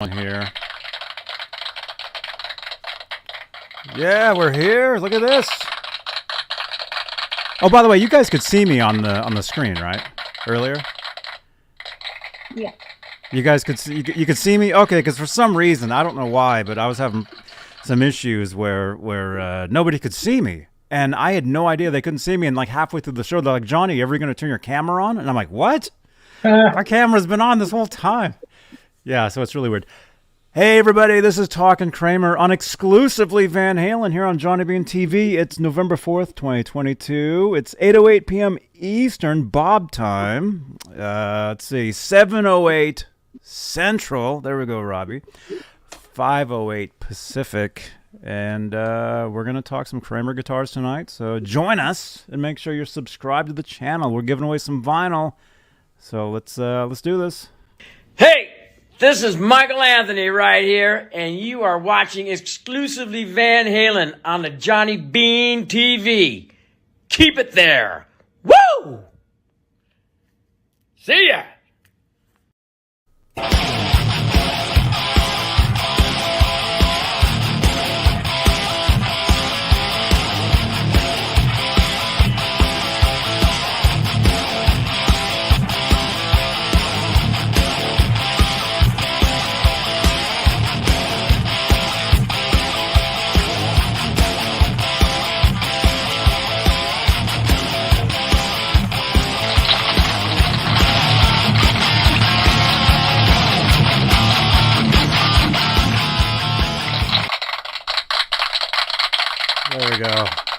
Here. Yeah, we're here. Look at this. Oh, by the way, you guys could see me on the screen, right? Earlier. Yeah. You guys could see you could see me. Okay, because for some reason I don't know why, but I was having some issues where nobody could see me, and I had no idea they couldn't see me. And like halfway through the show, they're like, "Johnny, you ever going to turn your camera on?" And I'm like, "What? My camera's been on this whole time." Yeah, so it's really weird. Hey, everybody, this is Talkin' Kramer on exclusively Van Halen here on Johnny Beane TV. It's November 4th, 2022. It's 8:08 p.m. Eastern Bob time. Let's see, 7:08 Central. There we go, Robbie. 5:08 Pacific. And we're going to talk some Kramer guitars tonight. So join us and make sure you're subscribed to the channel. We're giving away some vinyl. So let's do this. Hey! This is Michael Anthony right here, and you are watching exclusively Van Halen on the Johnny Beane TV. Keep it there. Woo! See ya!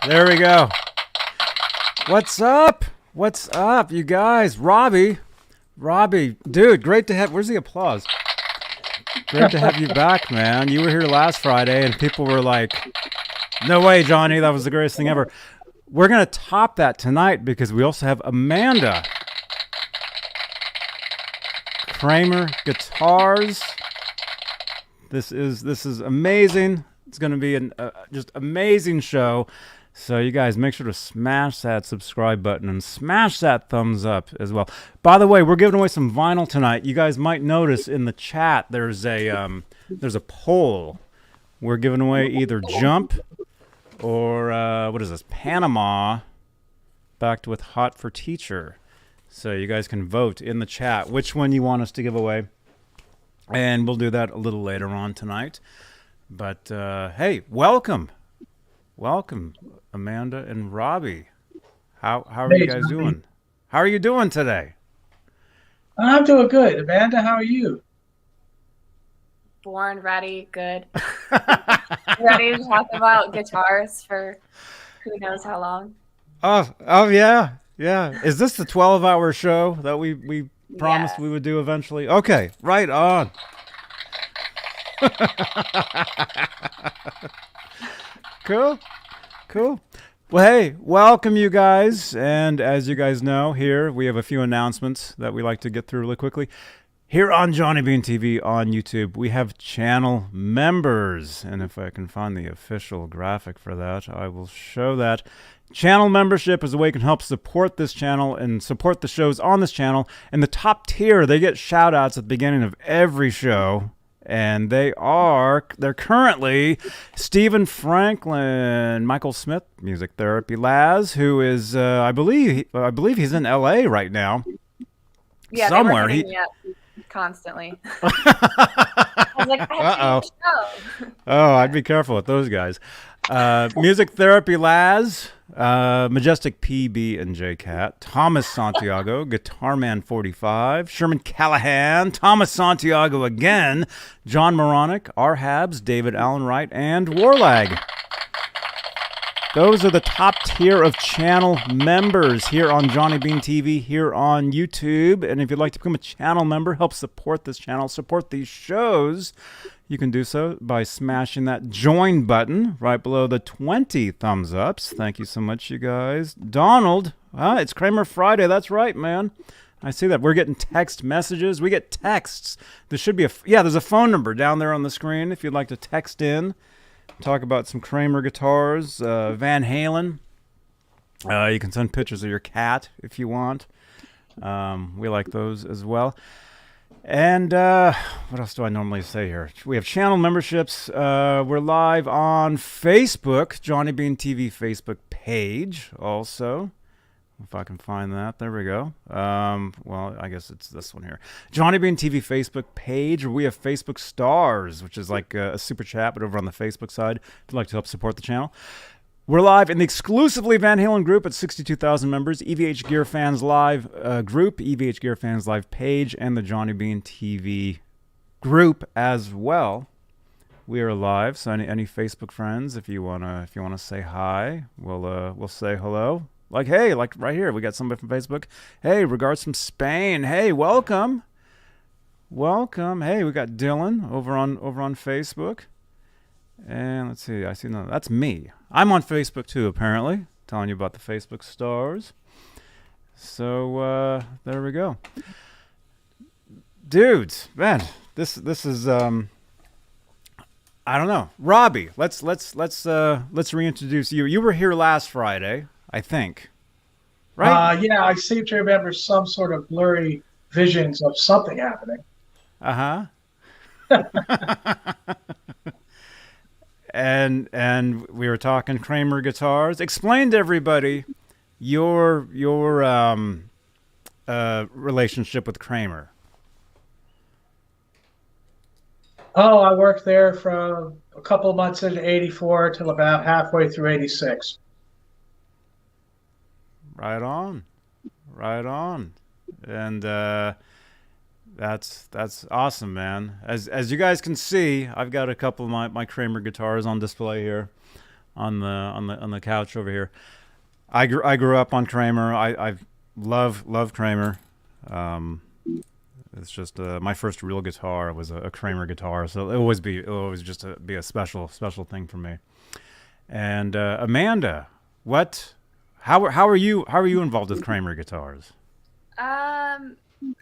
There we go. What's up? What's up, you guys? Robbie, dude, great to have. Where's the applause? Great to have you back, man. You were here last Friday, and people were like, "No way, Johnny, that was the greatest thing ever." We're gonna top that tonight because we also have Amanda Kramer guitars. This is amazing. It's going to be an just amazing show. So you guys make sure to smash that subscribe button and smash that thumbs up as well. By the way, we're giving away some vinyl tonight. You guys might notice in the chat there's a poll. We're giving away either Jump or what is this? Panama backed with Hot for Teacher. So you guys can vote in the chat which one you want us to give away. And we'll do that a little later on tonight. But, hey, welcome, Amanda and Robbie. How are you guys doing? How are you doing today? I'm doing good. Amanda, how are you? Born, ready, good. Ready to talk about guitars for who knows how long. Oh yeah. Is this the 12-hour show that we promised we would do eventually? Okay, right on. Cool. Well, hey, welcome you guys. And as you guys know, here we have a few announcements that we like to get through really quickly. Here on Johnny Beane TV on YouTube, we have channel members. And if I can find the official graphic for that, I will show that. Channel membership is a way you can help support this channel and support the shows on this channel. And the top tier, they get shout outs at the beginning of every show. And they're currently Stephen Franklin, Michael Smith, Music Therapy Laz, who is I believe he's in LA right now. Yeah, somewhere. They were hitting me up constantly. I was like, I have to do a show. Oh, I'd be careful with those guys. Music Therapy Laz, Majestic PB and J Cat, Thomas Santiago, Guitar Man 45, Sherman Callahan, Thomas Santiago again, John Moronic, R. Habs, David Allen Wright, and Warlag. Those are the top tier of channel members here on Johnny Beane TV, here on YouTube. And if you'd like to become a channel member, help support this channel, support these shows, you can do so by smashing that join button right below the 20 thumbs ups. Thank you so much, you guys. Donald, it's Kramer Friday. That's right, man. I see that. We're getting text messages. We get texts. There should be there's a phone number down there on the screen if you'd like to text in. Talk about some Kramer guitars, Van Halen. You can send pictures of your cat if you want. We like those as well. And what else do I normally say here? We have channel memberships. We're live on Facebook, Johnny Beane TV Facebook page also. If I can find that. There we go. Well, I guess it's this one here. Johnny Beane TV Facebook page. We have Facebook stars, which is like a super chat, but over on the Facebook side, if you'd like to help support the channel. We're live in the exclusively Van Halen group at 62,000 members, EVH Gear Fans Live group, EVH Gear Fans Live page, and the Johnny Beane TV group as well. We are live, so any Facebook friends, if you wanna say hi, we'll say hello. Like, hey, like right here, we got somebody from Facebook. Hey, regards from Spain. Hey, welcome. Hey, we got Dylan over on Facebook. And let's see, I see no, that's me. I'm on Facebook too, apparently. Telling you about the Facebook stars. So there we go. Dudes, man, this is I don't know. Robbie, let's reintroduce you. You were here last Friday, I think. Right? Yeah, I seem to remember some sort of blurry visions of something happening. Uh-huh. And we were talking Kramer guitars. Explain to everybody your relationship with Kramer. Oh, I worked there from a couple of months into 84 till about halfway through 86. Right on. And that's awesome, man. As you guys can see, I've got a couple of my Kramer guitars on display here on the couch over here. I grew up on Kramer. I love Kramer. It's just my first real guitar was a Kramer guitar, so it'll always just be a special thing for me. And Amanda, how are you involved with Kramer guitars?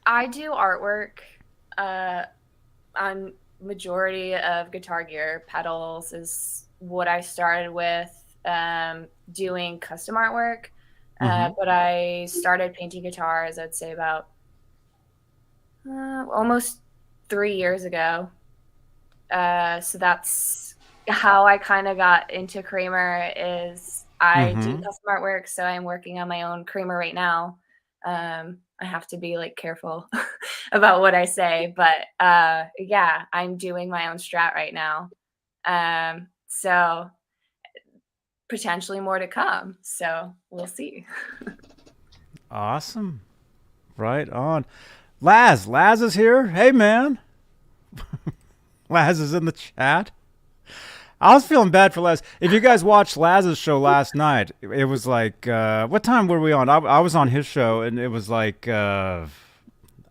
I do artwork on majority of guitar gear. Pedals is what I started with, doing custom artwork. But I started painting guitars, I'd say about almost 3 years ago. So that's how I kind of got into Kramer. Is I do custom artwork, so I'm working on my own Kramer right now. I have to be like careful about what I say, but yeah, I'm doing my own Strat right now. So potentially more to come. So we'll see. Awesome. Right on. Laz is here. Hey, man. Laz is in the chat. I was feeling bad for Laz. If you guys watched Laz's show last night, it was like, what time were we on? I was on his show, and it was like, I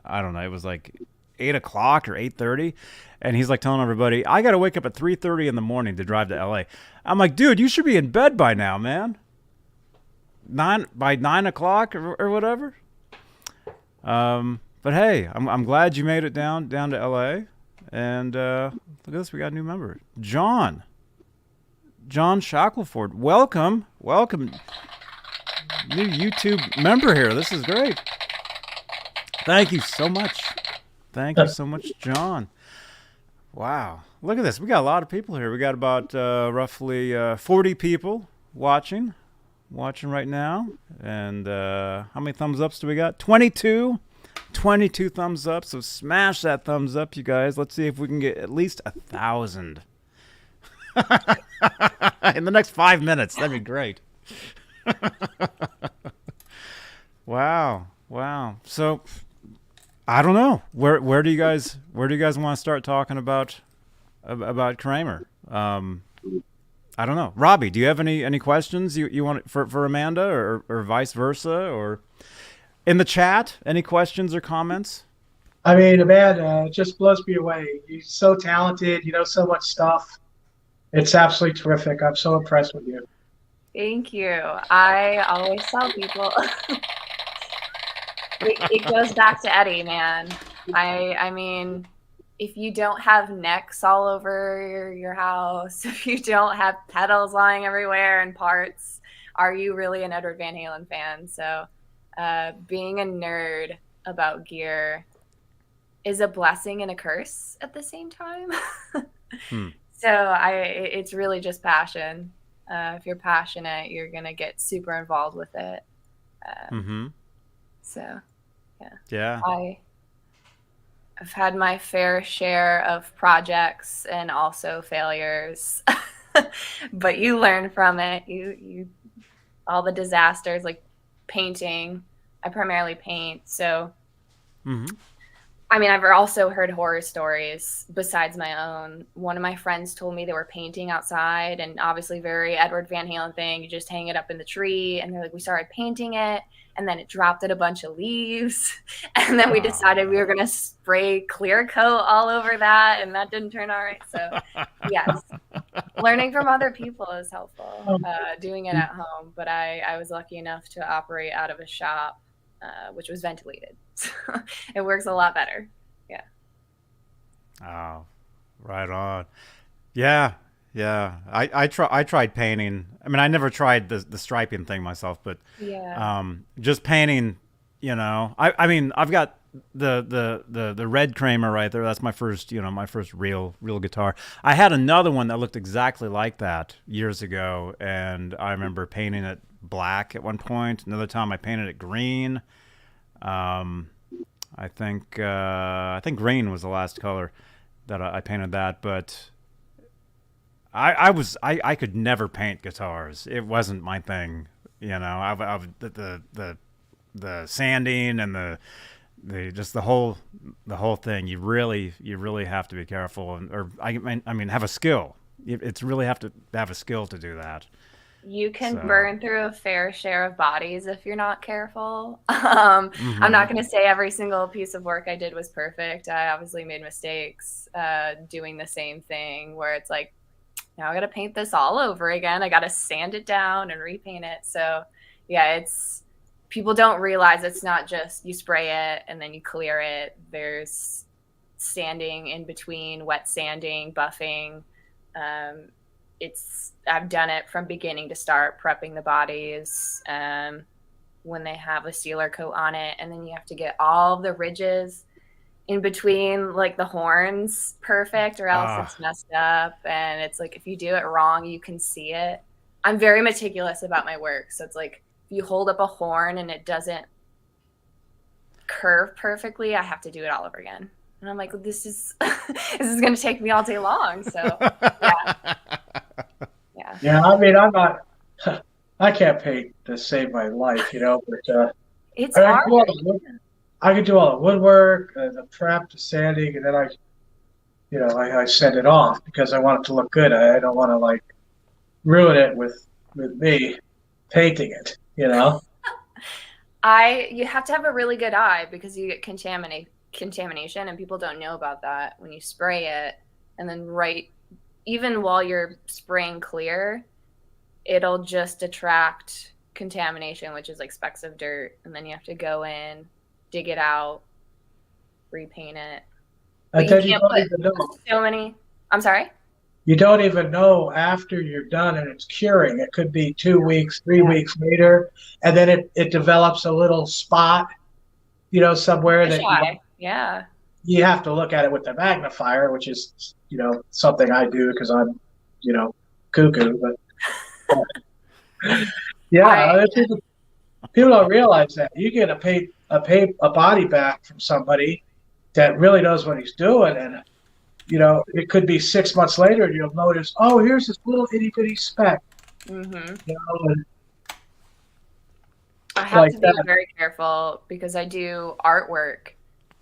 don't know, it was like 8 o'clock or 8:30. And he's like telling everybody, I got to wake up at 3:30 in the morning to drive to LA. I'm like, dude, you should be in bed by now, man. By 9 o'clock or whatever. But hey, I'm glad you made it down to LA. And look at this, we got a new member, John Shackelford. Welcome, new YouTube member here. This is great. Thank you so much. John. Wow, look at this. We got a lot of people here. We got about roughly 40 people watching right now. And how many thumbs ups do we got? 22 thumbs up. So smash that thumbs up, you guys. Let's see if we can get at least 1,000 in the next 5 minutes. That'd be great. Wow. So I don't know. Where do you guys want to start talking about Kramer? I don't know. Robbie, do you have any questions you want for Amanda or vice versa, or in the chat, any questions or comments? I mean, Amanda, it just blows me away. You're so talented. You know so much stuff. It's absolutely terrific. I'm so impressed with you. Thank you. I always tell people it goes back to Eddie, man. I mean, if you don't have necks all over your house, if you don't have pedals lying everywhere and parts, are you really an Edward Van Halen fan? So being a nerd about gear is a blessing and a curse at the same time. Hmm. So it's really just passion. If you're passionate, you're gonna get super involved with it. Mm-hmm. So Yeah. I've had my fair share of projects and also failures, but you learn from it. You all the disasters, like painting. I primarily paint, so Mm-hmm. I mean, I've also heard horror stories besides my own. One of my friends told me they were painting outside, and obviously very Edward Van Halen thing. You just hang it up in the tree, and they're like, we started painting it, and then it dropped in a bunch of leaves, and then we decided we were going to spray clear coat all over that, and that didn't turn out right. So, yes, learning from other people is helpful. Doing it at home, but I was lucky enough to operate out of a shop, which was ventilated. So it works a lot better. Yeah. Oh, right on. Yeah, yeah. I tried painting. I mean, I never tried the striping thing myself, but Yeah. just painting. I mean, I've got the red Kramer right there. That's my first, my first real guitar. I had another one that looked exactly like that years ago, and I remember painting it black at one point. Another time, I painted it green. I think green was the last color that I painted that, but I could never paint guitars. It wasn't my thing, the sanding and the just the whole thing. You really have to be careful, or I mean have a skill. It's really have to have a skill to do that. You can So. burn through a fair share of bodies if you're not careful. I'm not going to say every single piece of work I did was perfect. I obviously made mistakes doing the same thing where it's like, now I got to paint this all over again. I got to sand it down and repaint it. So yeah, people don't realize it's not just you spray it and then you clear it. There's sanding in between, wet sanding, buffing. I've done it from beginning to start, prepping the bodies when they have a sealer coat on it, and then you have to get all the ridges in between, like the horns, perfect, or else it's messed up. And it's like if you do it wrong, you can see it. I'm very meticulous about my work, so it's like if you hold up a horn and it doesn't curve perfectly, I have to do it all over again. And I'm like, this is going to take me all day long. So yeah. Yeah, I mean, I can't paint to save my life, but it's hard. I can do all the woodwork, the prep, the sanding, and then I send it off because I want it to look good. I don't want to ruin it with me painting it, You have to have a really good eye because you get contamination, and people don't know about that when you spray it, and then even while you're spraying clear, it'll just attract contamination, which is like specks of dirt, and then you have to go in, dig it out, repaint it. And then you don't even know. So many. I'm sorry? You don't even know after you're done and it's curing. It could be 2 weeks, 3 weeks later, and then it develops a little spot, somewhere that you have to look at it with the magnifier, which is, something I do because I'm, cuckoo. But people don't realize that you get a body back from somebody that really knows what he's doing, and it could be 6 months later, and you'll notice, oh, here's this little itty bitty speck. Mm-hmm. I have to be very careful because I do artwork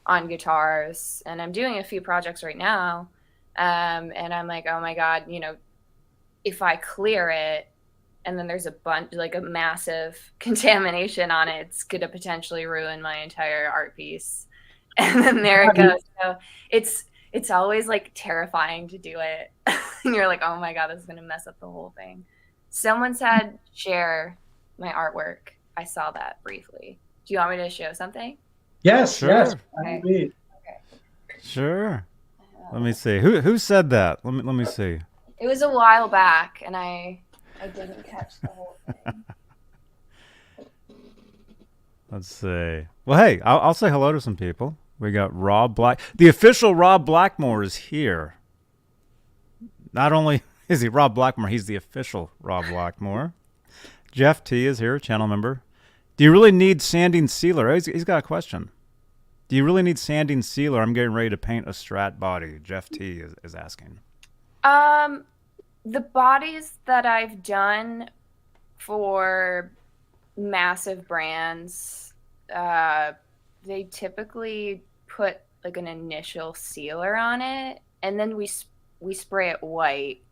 on guitars, and I'm doing a few projects right now. And I'm like, oh my God, if I clear it and then there's a massive contamination on it, it's going to potentially ruin my entire art piece. And then there it goes. So it's always terrifying to do it. And you're like, oh my God, this is going to mess up the whole thing. Someone said, share my artwork. I saw that briefly. Do you want me to show something? Yes, sure. Yes. Okay. Sure. Let me see. Who said that? Let me see. It was a while back, and I didn't catch the whole thing. Let's see. Well, hey, I'll say hello to some people. We got Rob Black. The official Rob Blackmore is here. Not only is he Rob Blackmore, he's the official Rob Blackmore. Jeff T is here, channel member. Do you really need sanding sealer? He's got a question. Do you really need sanding sealer? I'm getting ready to paint a Strat body. Jeff T is asking. The bodies that I've done for massive brands, they typically put like an initial sealer on it, and then we spray it white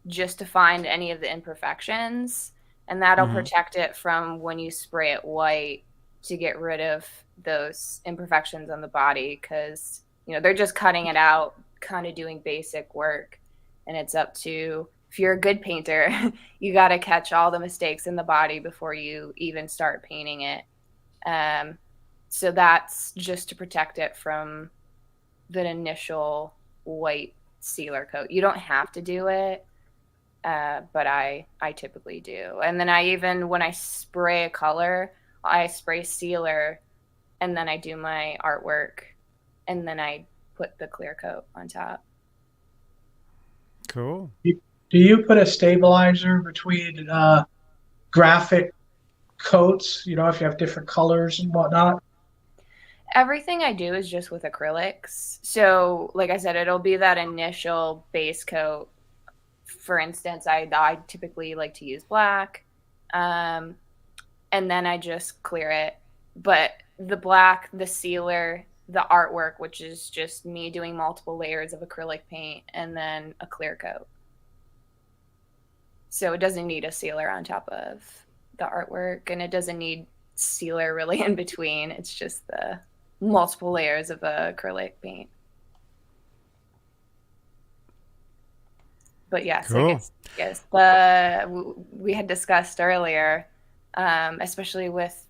just to find any of the imperfections, and that'll protect it from when you spray it white to get rid of those imperfections on the body, because they're just cutting it out, kind of doing basic work. And it's up to, if you're a good painter, you got to catch all the mistakes in the body before you even start painting it. So that's just to protect it from the initial white sealer coat. You don't have to do it, but I typically do. And then when I spray a color, I spray sealer, and then I do my artwork, and then I put the clear coat on top. Cool. Do you put a stabilizer between graphic coats, if you have different colors and whatnot? Everything I do is just with acrylics. So like I said, it'll be that initial base coat. For instance, I typically like to use black, and then I just clear it. But the black, the sealer, the artwork, which is just me doing multiple layers of acrylic paint, and then a clear coat. So it doesn't need a sealer on top of the artwork, and it doesn't need sealer really in between. It's just the multiple layers of acrylic paint. But yes, cool. We had discussed earlier, especially with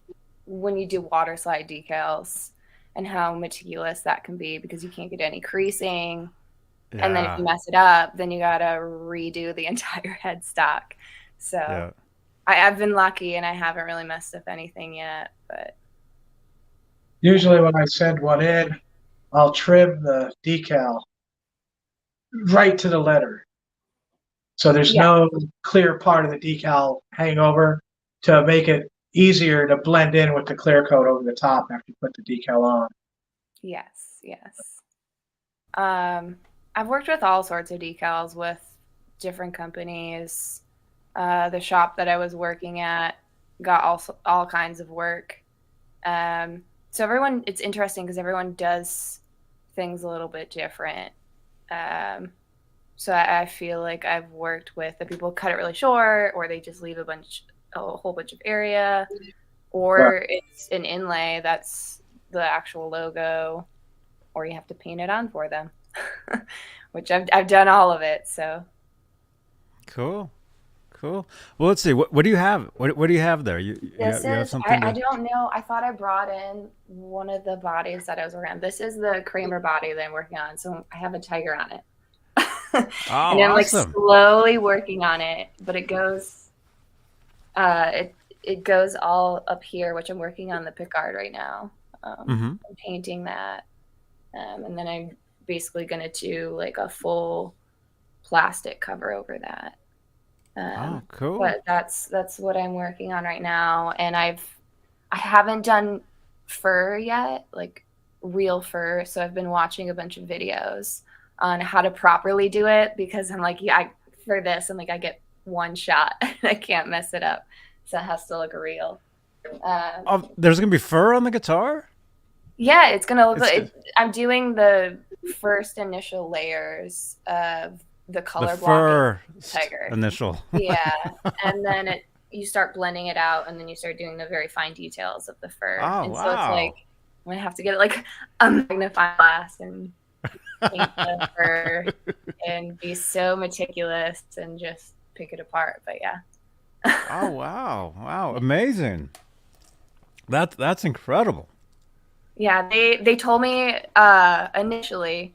when you do water slide decals, and how meticulous that can be, because you can't get any creasing. Yeah. And then if you mess it up, then you got to redo the entire headstock. So I've been lucky and I haven't really messed up anything yet. But usually when I send one in, I'll trim the decal right to the letter. So there's no clear part of the decal hangover, to make it easier to blend in with the clear coat over the top after you put the decal on. Yes. I've worked with all sorts of decals with different companies. The shop that I was working at got all kinds of work. So it's interesting because everyone does things a little bit different. So I feel like I've worked with the people who cut it really short, or they just leave a whole bunch of area, or it's an inlay that's the actual logo, or you have to paint it on for them, which I've done all of it. So cool. Well, let's see. What do you have? What do you have there? You have something? I don't know. I thought I brought in one of the bodies that I was working on. This is the Kramer body that I'm working on. So I have a tiger on it. And I'm awesome. Slowly working on it, but it goes it goes all up here, which I'm working on the pickguard right now. I'm painting that, and then I'm basically gonna do like a full plastic cover over that. Cool. But that's what I'm working on right now, and I haven't done fur yet, like real fur. So I've been watching a bunch of videos on how to properly do it, because I'm like, for this, I'm like, I get one shot. I can't mess it up. So it has to look real. There's going to be fur on the guitar? Yeah, it's going to look like I'm doing the first initial layers of the color block tiger. Initial. Yeah. And then you start blending it out, and then you start doing the very fine details of the fur. Oh, and wow. So it's like, I'm going to have to get like a magnifying glass and paint the fur and be so meticulous and just pick it apart. But yeah. Oh wow, amazing. That's incredible. Yeah, they told me initially,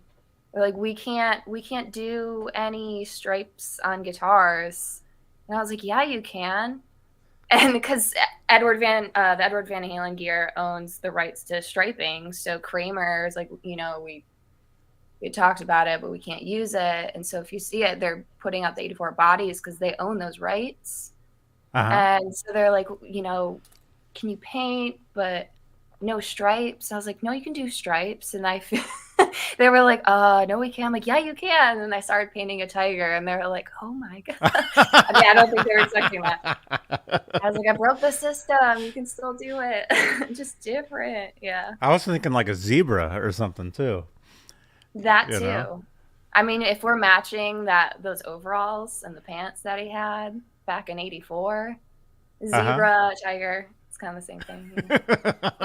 like, we can't do any stripes on guitars, and I was like, yeah, you can. and because the Edward Van Halen gear owns the rights to striping, so Kramer is like, we talked about it, but we can't use it. And so if you see it, they're putting out the 84 bodies because they own those rights. And so they're like, can you paint, but no stripes? I was like, no, you can do stripes. And they were like, no, we can't. I'm like, yeah, you can. And I started painting a tiger, and they were like, oh my God. I mean, I don't think they were expecting that. I was like, I broke the system. You can still do it. Just different. Yeah. I was thinking like a zebra or something too. That too. I mean, if we're matching those overalls and the pants that he had back in '84, zebra, tiger, it's kind of the same thing.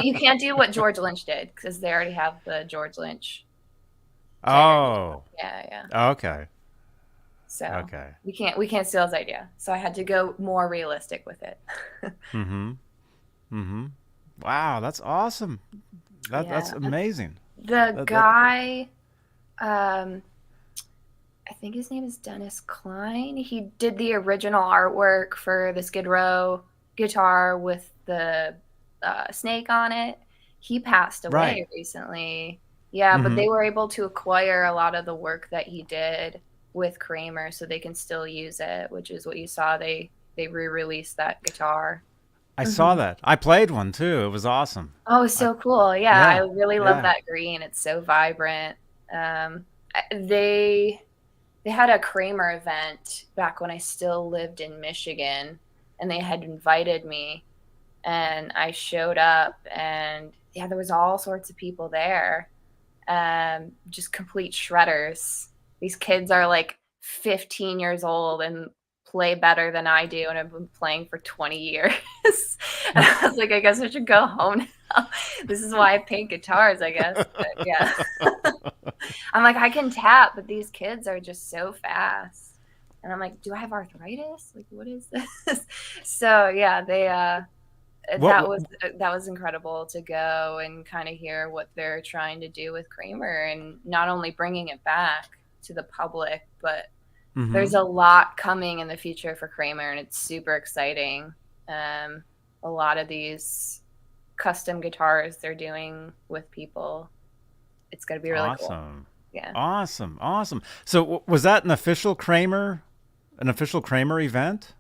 You can't do what George Lynch did because they already have the George Lynch. Oh. Yeah. Okay. So we can't steal his idea. So I had to go more realistic with it. Wow, that's awesome. That's amazing. The guy, I think his name is Dennis Klein. He did the original artwork for the Skid Row guitar with the snake on it. He passed away recently. Yeah, but they were able to acquire a lot of the work that he did with Kramer, so they can still use it, which is what you saw. They re-released that guitar. I saw that. I played one too. It was awesome. Oh, so cool. Yeah, I really love that green. It's so vibrant. They had a Kramer event back when I still lived in Michigan, and they had invited me, and I showed up, and there was all sorts of people there. Just complete shredders. These kids are like 15 years old and play better than I do, and I've been playing for 20 years. And I was like, I guess I should go home now. This is why I paint guitars, I guess. But yeah. I'm like, I can tap, but these kids are just so fast. And I'm like, do I have arthritis? Like, what is this? So yeah, that was incredible to go and kind of hear what they're trying to do with Kramer, and not only bringing it back to the public, but there's a lot coming in the future for Kramer, and it's super exciting. A lot of these custom guitars they're doing with people, it's going to be really cool. Yeah. Awesome. So was that an official Kramer event?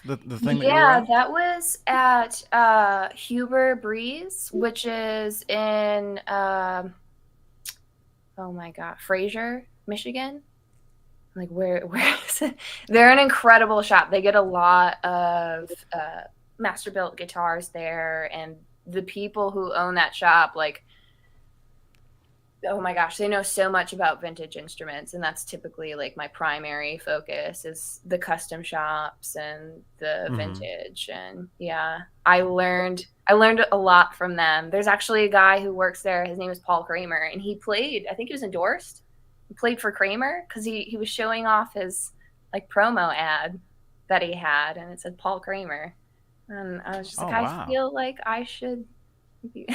The thing that was at Huber Breeze, which is in Fraser, Michigan. Like where is it? They're an incredible shop. They get a lot of master built guitars there, and the people who own that shop, like, oh my gosh, they know so much about vintage instruments, and that's typically like my primary focus is the custom shops and the vintage. And yeah, I learned a lot from them. There's actually a guy who works there. His name is Paul Kramer, and he played, I think he was endorsed. He played for Kramer because he was showing off his like promo ad that he had, and it said Paul Kramer. And I was just like, wow. I feel like I should be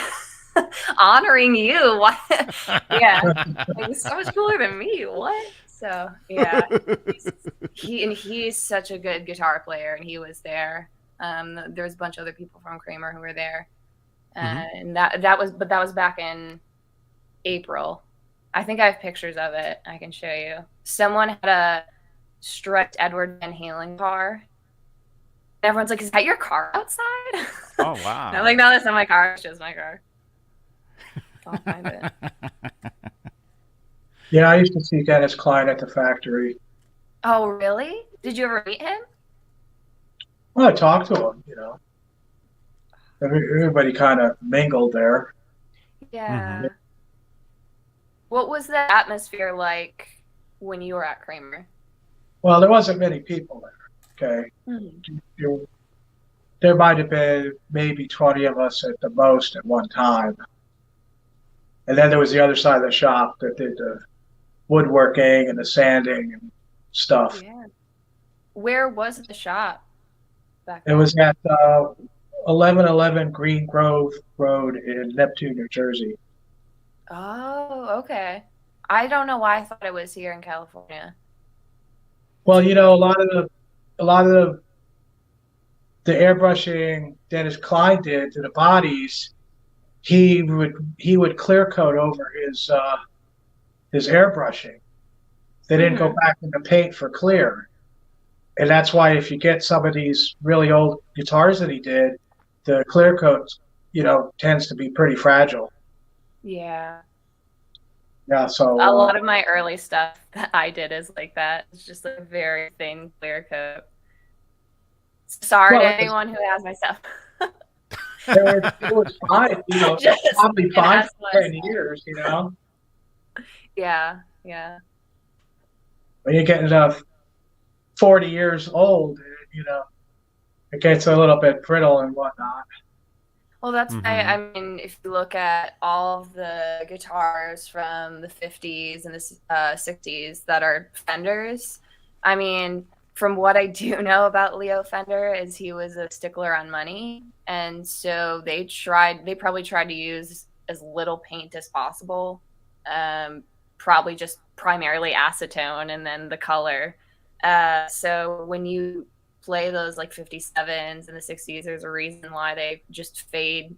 honoring you. What? Yeah, like, so much cooler than me. What? So yeah, he's such a good guitar player, and he was there. There was a bunch of other people from Kramer who were there, and that was back in April. I think I have pictures of it. I can show you. Someone had a striped Edward Van Halen car. Everyone's like, "Is that your car outside?" Oh wow! And I'm like, "No, that's not my car. It's just my car." I'll find it. Yeah, I used to see Dennis Klein at the factory. Oh, really? Did you ever meet him? Well, I talked to him. Everybody kind of mingled there. Yeah. What was the atmosphere like when you were at Kramer? Well, there wasn't many people there. Okay. There might have been maybe 20 of us at the most at one time. And then there was the other side of the shop that did the woodworking and the sanding and stuff. Yeah. Where was the shop back then? It was at 1111 Green Grove Road in Neptune, New Jersey. Oh, okay. I don't know why I thought it was here in California. Well, a lot of the the airbrushing Dennis Klein did to the bodies, he would clear coat over his airbrushing. They didn't go back into paint for clear. And that's why if you get some of these really old guitars that he did, the clear coat, tends to be pretty fragile. Yeah. Yeah, so a lot of my early stuff that I did is like that. It's just a very thin clear coat. Sorry to anyone who has my stuff. it was fine, probably 5 to 10 years, Yeah. When you get into 40 years old, it gets a little bit brittle and whatnot. Well, that's I mean, if you look at all of the guitars from the 50s and the 60s that are Fenders, I mean, from what I do know about Leo Fender is he was a stickler on money, and so they probably tried to use as little paint as possible, probably just primarily acetone and then the color. So when you play those like 57s in the 60s, there's a reason why they just fade.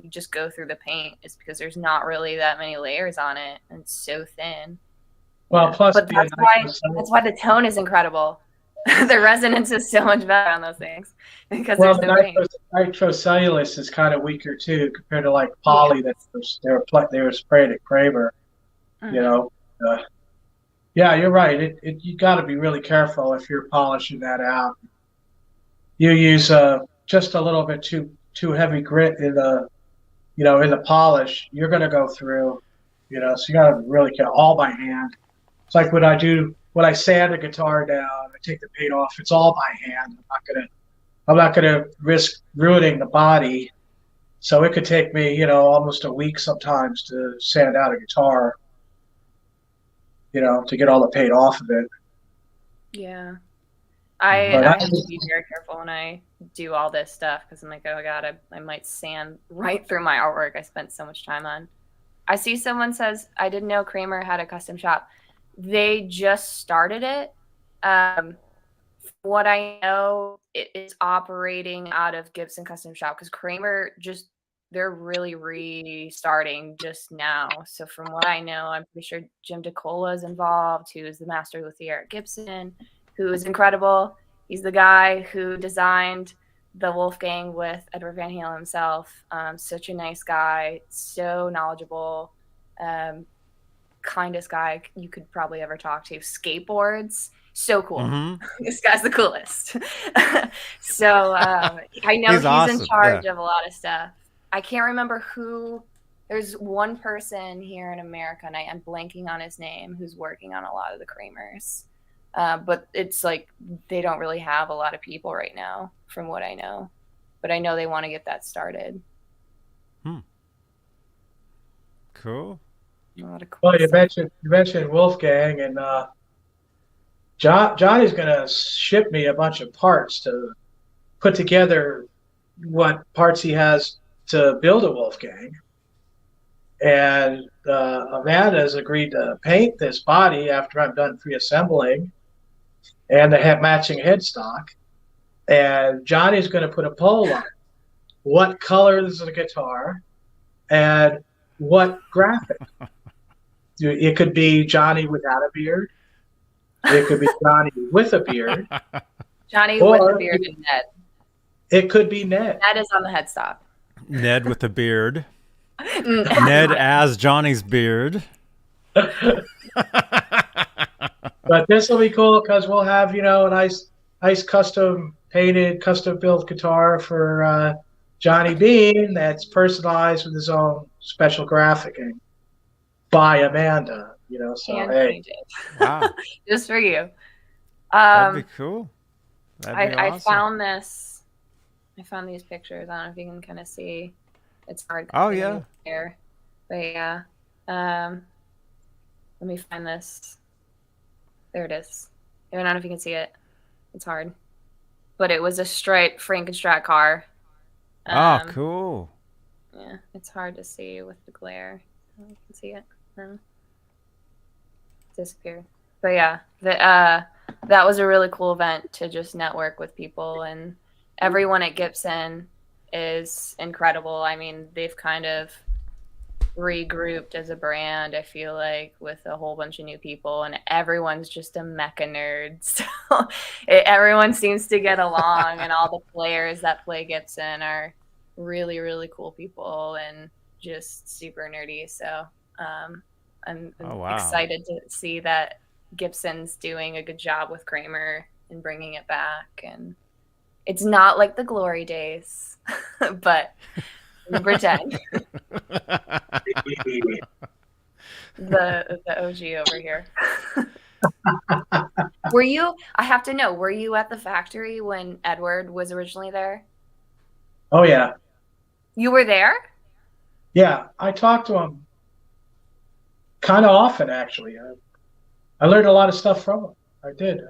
You just go through the paint. It's because there's not really that many layers on it, and it's so thin. Well, plus, but that's why the tone is incredible. The resonance is so much better on those things because there's no paint. Nitrocellulose is kind of weaker too compared to like poly that they were sprayed at Kramer. Yeah, you're right. You got to be really careful if you're polishing that out. You use just a little bit too heavy grit in the in the polish, you're going to go through. So you got to really get all by hand. It's like when I sand a guitar down, I take the paint off. It's all by hand. I'm not gonna risk ruining the body. So it could take me almost a week sometimes to sand out a guitar. To get all the paint off of it. Yeah. I have to be very careful when I do all this stuff because I'm like, oh God, I might sand right through my artwork I spent so much time on. I see someone says, I didn't know Kramer had a custom shop. They just started it. What I know, it's operating out of Gibson Custom Shop because Kramer they're really restarting just now. So from what I know, I'm pretty sure Jim DeCola is involved, who is the master luthier at Gibson, who is incredible. He's the guy who designed the Wolfgang with Edward Van Halen himself. Such a nice guy, so knowledgeable, kindest guy you could probably ever talk to. Skateboards, so cool. This guy's the coolest. So I know he's awesome. In charge of a lot of stuff. I can't remember who. There's one person here in America, and I'm blanking on his name, who's working on a lot of the Kramers. But it's like they don't really have a lot of people right now, from what I know. But I know they want to get that started. Cool. A lot of cool well, you mentioned Wolfgang, and Johnny's going to ship me a bunch of parts to put together what parts he has to build a Wolfgang. And Amanda has agreed to paint this body after I'm done pre-assembling, and they have matching headstock. And Johnny's going to put a poll on what color is the guitar and what graphic. It could be Johnny without a beard. It could be Johnny with a beard. Johnny with a beard and Ned. It could be Ned. Ned is on the headstock. Ned with a beard. Ned as Johnny's beard. But this will be cool because we'll have, a nice custom painted, custom built guitar for Johnny Beane that's personalized with his own special graphicing by Amanda. So hey, wow, just for you. That'd be cool. That'd be awesome. I found this. I found these pictures. I don't know if you can kind of see. It's hard. Oh yeah. There, but yeah. Let me find this. There it is. I don't know if you can see it. It's hard, but it was a straight Frankenstrat car. Cool. Yeah, it's hard to see with the glare. You can see it. No. Disappeared. But yeah, that was a really cool event to just network with people and everyone at Gibson is incredible. I mean, they've kind of regrouped as a brand, I feel like, with a whole bunch of new people, and everyone's just a mecha nerd. So everyone seems to get along, and all the players that play Gibson are really, really cool people and just super nerdy. So I'm excited to see that Gibson's doing a good job with Kramer and bringing it back. And it's not like the glory days, but pretend. the OG over here. I have to know, were you at the factory when Edward was originally there? Oh, yeah. You were there? Yeah, I talked to him kind of often, actually. I learned a lot of stuff from him. I did.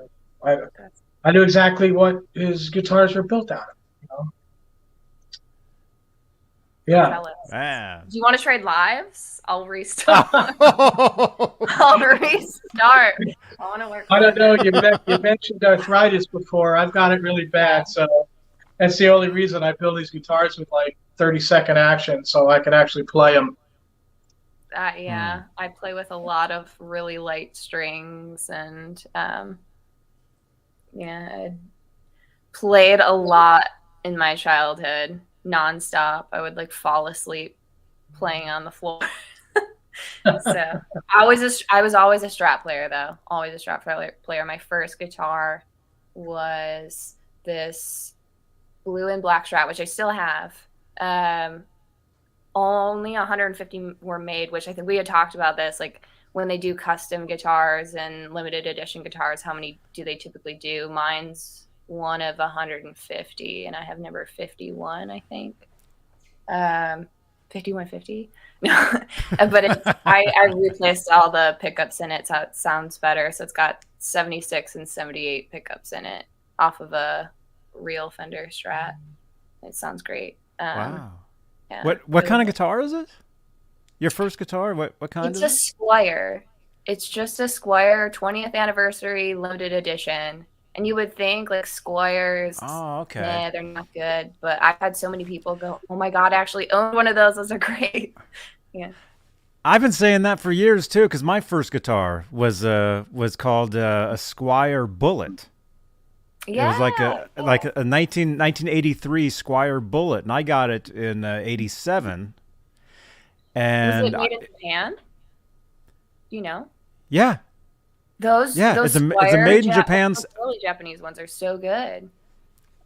I knew exactly what his guitars were built out of, you know? Yeah. Man. Do you want to trade lives? I'll restart. I'll restart. I want to work. I don't know. You mentioned arthritis before. I've got it really bad, so that's the only reason I build these guitars with like 30-second action, so I can actually play them. Yeah, I play with a lot of really light strings, and I played a lot in my childhood, nonstop. I would like fall asleep playing on the floor. So I was always a Strat player, though. Always a Strat player. My first guitar was this blue and black Strat, which I still have. Only 150 were made, which I think we had talked about this. Like when they do custom guitars and limited edition guitars, how many do they typically do? Mine's one of 150, and I have number 51, I think. 5150. No, but I replaced all the pickups in it, so it sounds better. So it's got 76 and 78 pickups in it off of a real Fender Strat. It sounds great. Wow. Yeah. What kind of guitar is it? Your first guitar? What kind It's is a Squire. It's just a Squire 20th anniversary limited edition. And you would think like Squires, nah, they're not good. But I've had so many people go, oh my God, I actually owned one of those. Those are great. Yeah. I've been saying that for years too, because my first guitar was called a Squire Bullet. Yeah, it was like a 1983 Squire Bullet, and I got it in '87. And was it made in Japan? You know? Yeah. Those it's a made in Japan. Those early Japanese ones are so good.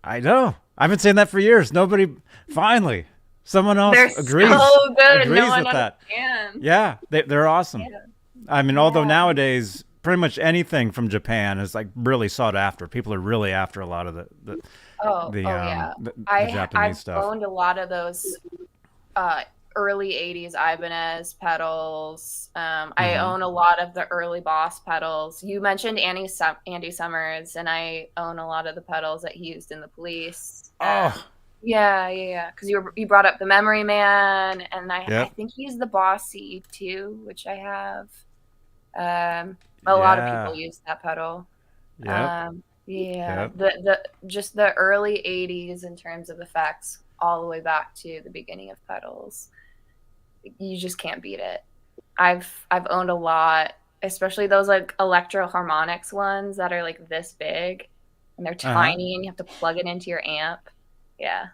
I know. I've been saying that for years. Finally, someone else agrees. They're so good. Agrees no with one that. understands. Yeah, they're awesome. Yeah. I mean, although nowadays pretty much anything from Japan is like really sought after. People are really after a lot of the Japanese stuff. I've owned a lot of those early 80s Ibanez pedals. I own a lot of the early Boss pedals. You mentioned Andy Summers, and I own a lot of the pedals that he used in the Police. Yeah. Because you brought up the Memory Man, and I think he used the Boss CE2, which I have. A lot of people use that pedal. Just the early 80s in terms of effects, all the way back to the beginning of pedals. You just can't beat it. I've owned a lot, especially those like Electro Harmonix ones that are like this big and they're tiny and you have to plug it into your amp. Yeah.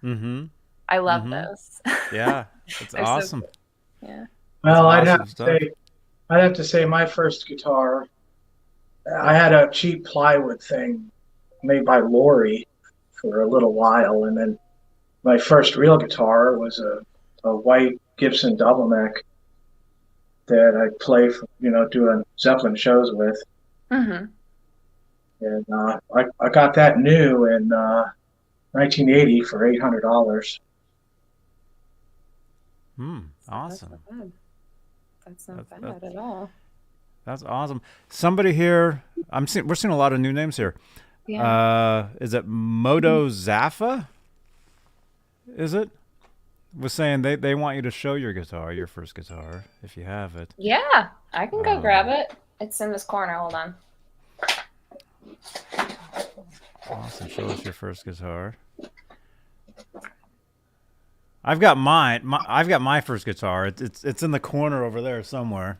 I love those. Yeah. It's awesome. So cool. Yeah. Well, I'd have to say my first guitar, I had a cheap plywood thing made by Lori for a little while, and then my first real guitar was a white Gibson double neck that I play for, doing Zeppelin shows with. And I got that new in 1980 for $800. Awesome. That's not bad at all. That's awesome. Somebody here, we're seeing a lot of new names here. Yeah. Is it Moto Zaffa? Is it? Was saying they want you to show your first guitar, if you have it. Yeah, I can go grab it. It's in this corner. Hold on. Awesome. Show us your first guitar. I've got mine. I've got my first guitar. It's in the corner over there somewhere.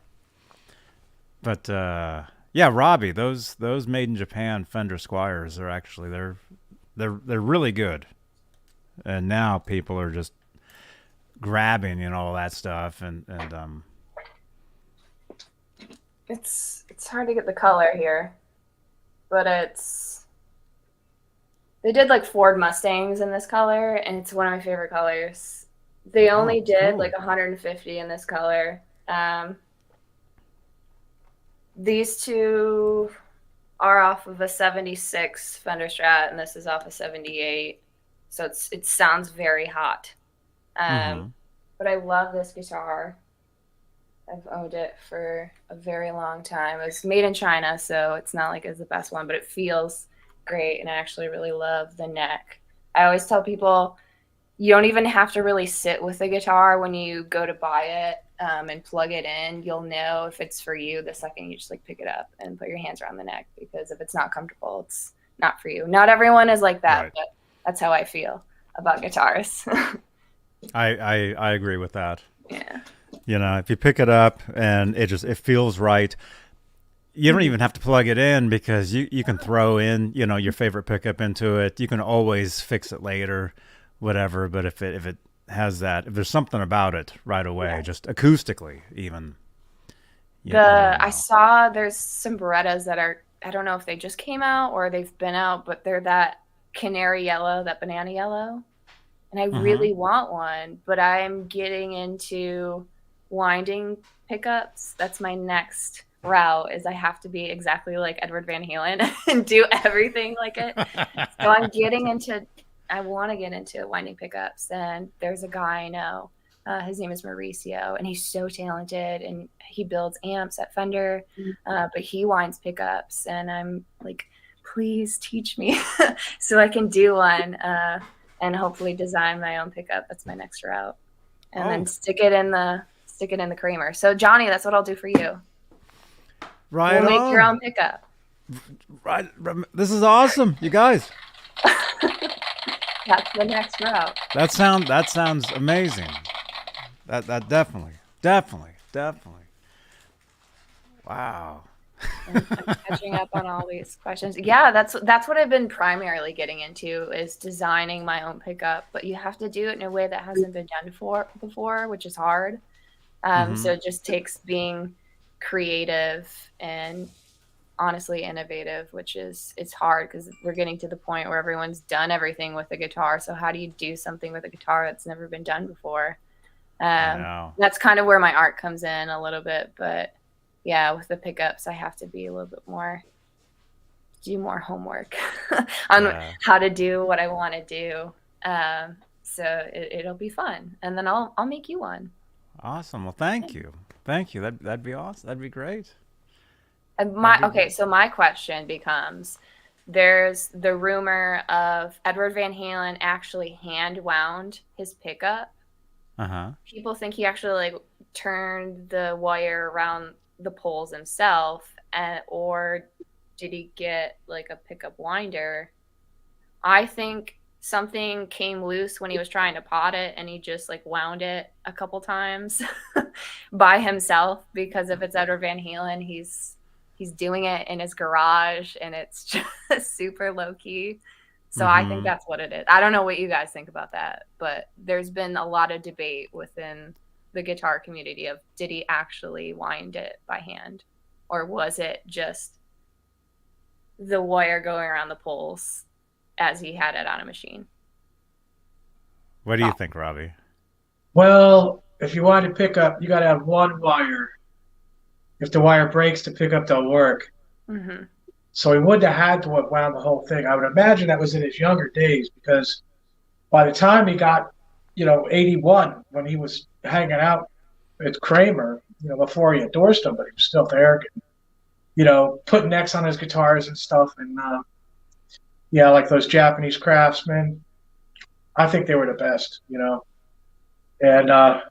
But yeah, Robbie, those made in Japan Fender Squiers are actually they're really good. And now people are just grabbing all that stuff and It's hard to get the color here, but they did like Ford Mustangs in this color, and it's one of my favorite colors. They only did cool. like 150 in this color. These two are off of a 76 Fender Strat, and this is off a 78. So it sounds very hot. But I love this guitar. I've owned it for a very long time. It was made in China, so it's not like it's the best one, but it feels great, and I actually really love the neck. I always tell people you don't even have to really sit with the guitar when you go to buy it and plug it in. You'll know if it's for you the second you just like pick it up and put your hands around the neck, because if it's not comfortable, it's not for you. Not everyone is like that, but that's how I feel about guitars. I agree with that. Yeah. If you pick it up and it feels right, you don't even have to plug it in, because you can throw in, your favorite pickup into it. You can always fix it later, whatever. But if it has that, if there's something about it right away, just acoustically even. I saw there's some Berettas that are, I don't know if they just came out or they've been out, but they're that canary yellow, that banana yellow. And I really want one, but I'm getting into winding pickups. That's my next route, is I have to be exactly like Edward Van Halen and do everything like it. So I want to get into winding pickups. And there's a guy I know, his name is Mauricio, and he's so talented, and he builds amps at Fender, but he winds pickups, and I'm like, please teach me so I can do one. And hopefully design my own pickup. That's my next route. And then stick it in the Kramer. So Johnny, that's what I'll do for you. Right. We'll make your own pickup. Right. This is awesome, you guys. That's the next route. That sounds amazing. That definitely. Wow. I'm catching up on all these questions. Yeah, that's what I've been primarily getting into, is designing my own pickup. But you have to do it in a way that hasn't been done before, which is hard. So it just takes being creative and honestly innovative, which it's hard, because we're getting to the point where everyone's done everything with a guitar. So how do you do something with a guitar that's never been done before? That's kind of where my art comes in a little bit, but yeah, with the pickups, I have to be a little bit more, do more homework on how to do what I want to do. So it'll be fun. And then I'll make you one. Awesome. Well, thank you. That'd be awesome. That'd be great. And so my question becomes, there's the rumor of Edward Van Halen actually hand wound his pickup. People think he actually like turned the wire around the poles himself, or did he get like a pickup winder? I think something came loose when he was trying to pot it, and he just like wound it a couple times by himself, because if it's Edward Van Halen, he's doing it in his garage, and it's just super low key. So I think that's what it is. I don't know what you guys think about that, but there's been a lot of debate within the guitar community of, did he actually wind it by hand, or was it just the wire going around the poles as he had it on a machine? What do you think, Robbie? Well, if you want to pick up, you got to have one wire. If the wire breaks, the pickup don't work. So he wouldn't have had to have wound the whole thing. I would imagine that was in his younger days, because by the time he got 81, when he was hanging out with Kramer, before he endorsed him, but he was still there, putting necks on his guitars and stuff. And like those Japanese craftsmen, I think they were the best, And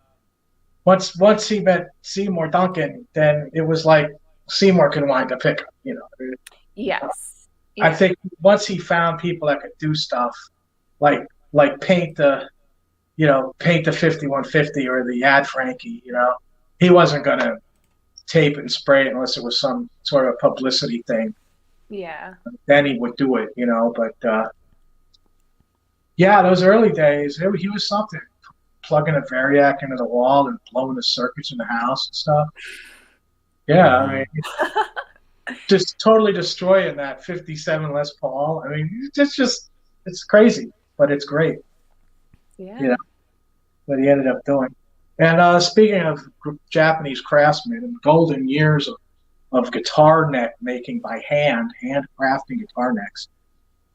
once he met Seymour Duncan, then it was like Seymour can wind a pickup, Yes. I think once he found people that could do stuff like paint the paint the 5150 or the Ad Frankie. He wasn't going to tape and spray it unless it was some sort of publicity thing. Yeah. Then he would do it, but yeah, those early days, he was something. Plugging a Variac into the wall and blowing the circuits in the house and stuff. Yeah, I mean, just totally destroying that 57 Les Paul. I mean, it's crazy, but it's great. Yeah. What he ended up doing. And speaking of Japanese craftsmen and golden years of guitar neck making by handcrafting guitar necks,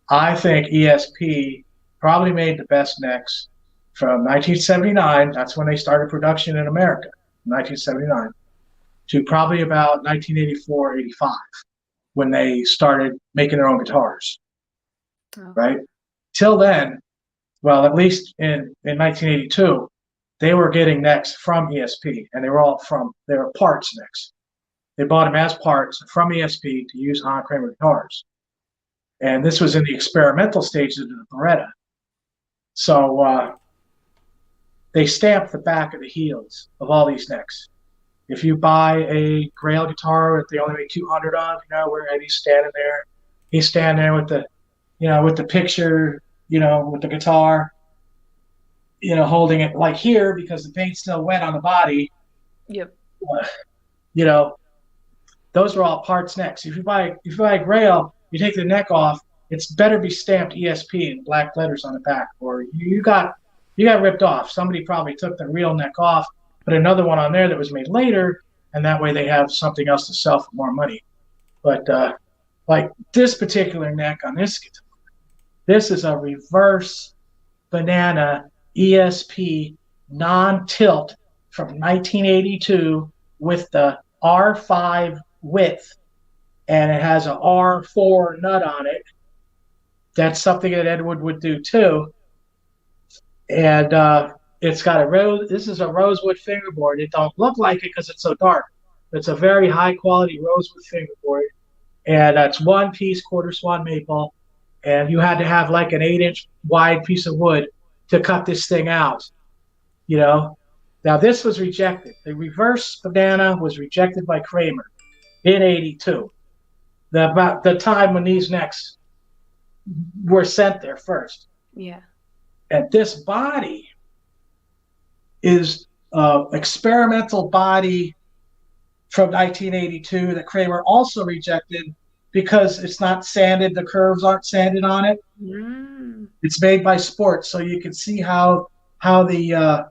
I think ESP probably made the best necks from 1979. That's when they started production in America, 1979, to probably about 1984, 85, when they started making their own guitars. Oh. Right? Till then, well, at least in 1982, they were getting necks from ESP, and they were parts necks. They bought them as parts from ESP to use on Kramer guitars. And this was in the experimental stages of the Beretta. So they stamped the back of the heels of all these necks. If you buy a Grail guitar that they only make 200 of, where Eddie's standing there with the, with the picture, with the guitar, holding it like here because the paint's still wet on the body. Yep. Those are all parts necks. If you buy a Grail, you take the neck off, it's better be stamped ESP in black letters on the back, or you got ripped off. Somebody probably took the real neck off, put another one on there that was made later, and that way they have something else to sell for more money. But like this particular neck on this guitar, this is a reverse banana ESP non-tilt from 1982 with the R5 width, and it has a R4 nut on it. That's something that Edward would do too. And it's got this is a rosewood fingerboard. It don't look like it because it's so dark. It's a very high quality rosewood fingerboard. And it's one piece quarter swan maple. And you had to have like an 8-inch wide piece of wood to cut this thing out. Now this was rejected. The reverse banana was rejected by Kramer in 82. About the time when these necks were sent there first. Yeah. And this body is experimental body from 1982 that Kramer also rejected because it's not sanded. The curves aren't sanded on it. Mm. It's made by Sport, so you can see how the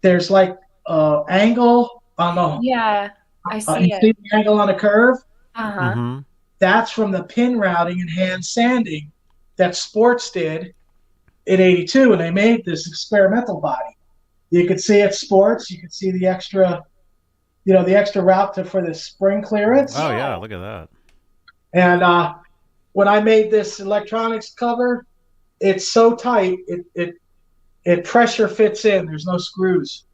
there's like angle on the I see you see the angle on the curve. Uh-huh. Mm-hmm. That's from the pin routing and hand sanding that Sports did in 82, and they made this experimental body. You could see it Sports. You could see the extra, the extra route for the spring clearance. Oh yeah, look at that. And when I made this electronics cover, it's so tight it pressure fits in. There's no screws.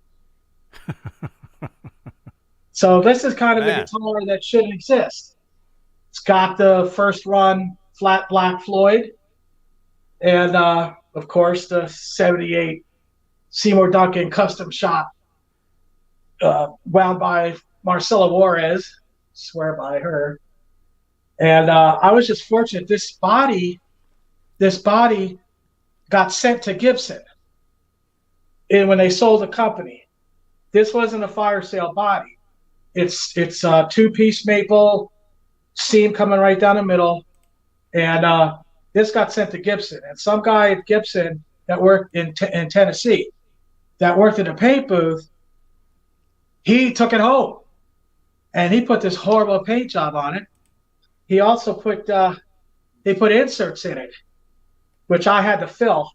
So this is kind of the guitar that shouldn't exist. It's got the first run flat black Floyd, and of course the 78 Seymour Duncan custom shop wound by Marcela Juarez, swear by her. And I was just fortunate. This body got sent to Gibson, and when they sold the company, this wasn't a fire sale body. It's a 2-piece maple seam coming right down the middle, and this got sent to Gibson. And some guy at Gibson that worked in Tennessee, that worked in a paint booth, he took it home, and he put this horrible paint job on it. He also put inserts in it, which I had to fill.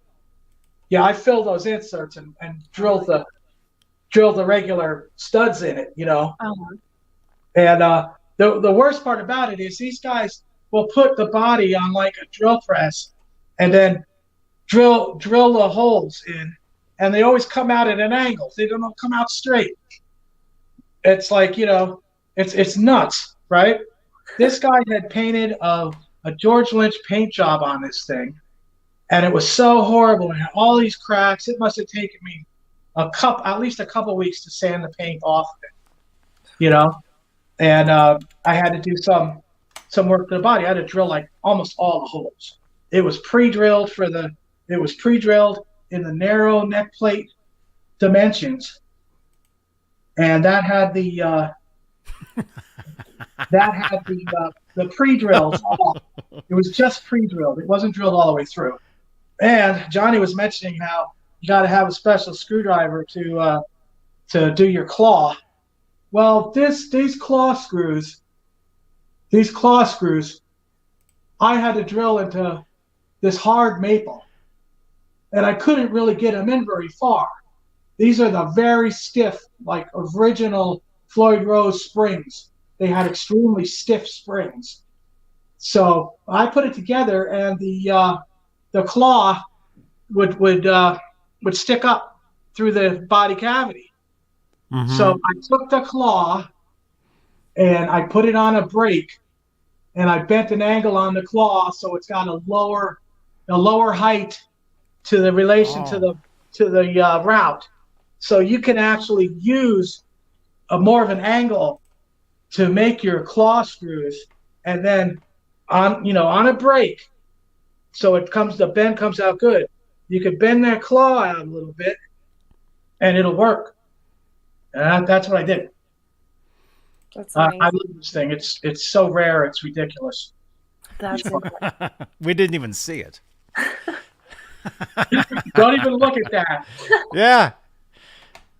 Yeah, I filled those inserts and drilled the regular studs in it, Uh-huh. And the worst part about it is these guys will put the body on like a drill press and then drill the holes in, and they always come out at an angle. They don't come out straight. It's like, it's nuts, right? This guy had painted a George Lynch paint job on this thing, and it was so horrible. It had all these cracks. It must have taken me at least a couple weeks to sand the paint off of it, And I had to do some work to the body. I had to drill like almost all the holes. It was pre-drilled in the narrow neck plate dimensions, and that had the pre-drills. It was just pre-drilled. It wasn't drilled all the way through. And Johnny was mentioning how you got to have a special screwdriver to do your claw. Well, these claw screws, I had to drill into this hard maple, and I couldn't really get them in very far. These are the very stiff, like original Floyd Rose springs. They had extremely stiff springs. So I put it together, and the claw would stick up through the body cavity. Mm-hmm. So I took the claw and I put it on a brake, and I bent an angle on the claw so it's got a lower height to the relation to the route. So you can actually use a more of an angle to make your claw screws, and then on a brake, so the bend comes out good. You could bend that claw out a little bit, and it'll work. And that's what I did. That's amazing. I love this thing. It's so rare. It's ridiculous. That's incredible. We didn't even see it. Don't even look at that. Yeah.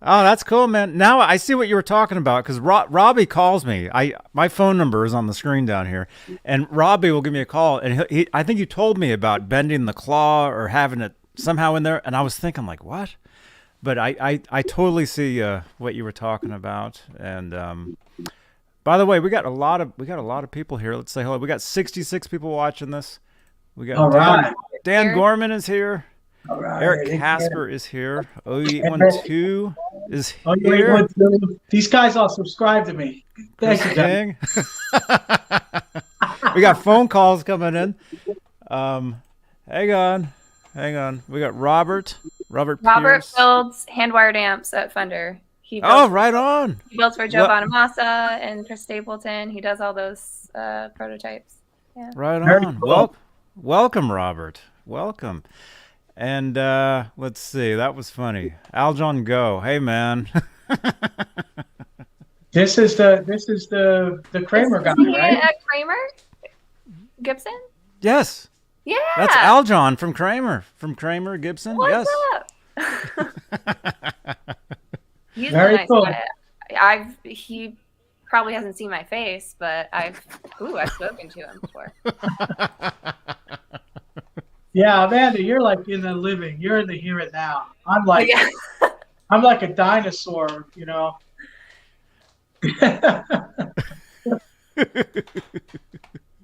Oh, that's cool, man. Now I see what you were talking about, because Robbie calls me. My phone number is on the screen down here, and Robbie will give me a call, and I think you told me about bending the claw or having it somehow in there, and I was thinking like, what? But I totally see what you were talking about. And by the way, we got a lot of people here. Let's say hello. We got 66 people watching this. We got Dan Gorman is here. All right. Eric Casper is here. 0812 is here. These guys all subscribe to me. Thank you, Dan. We got phone calls coming in. Hang on. We got Robert Pierce. builds hand-wired amps at Fender. Right on. He builds for Joe Bonamassa and Chris Stapleton. He does all those prototypes. Yeah. Right on. Cool. Welcome, Robert. Welcome. And let's see. That was funny. Aljon Go. Hey, man. This is the Kramer guy, right? Kramer? Gibson? Yes. Yeah. That's Aljon from Kramer. From Kramer Gibson. What's yes. up? He's very a nice cool. guy. He probably hasn't seen my face, but I've spoken to him before. Yeah, Amanda, you're like in the living. You're in the here and now. I'm like a dinosaur,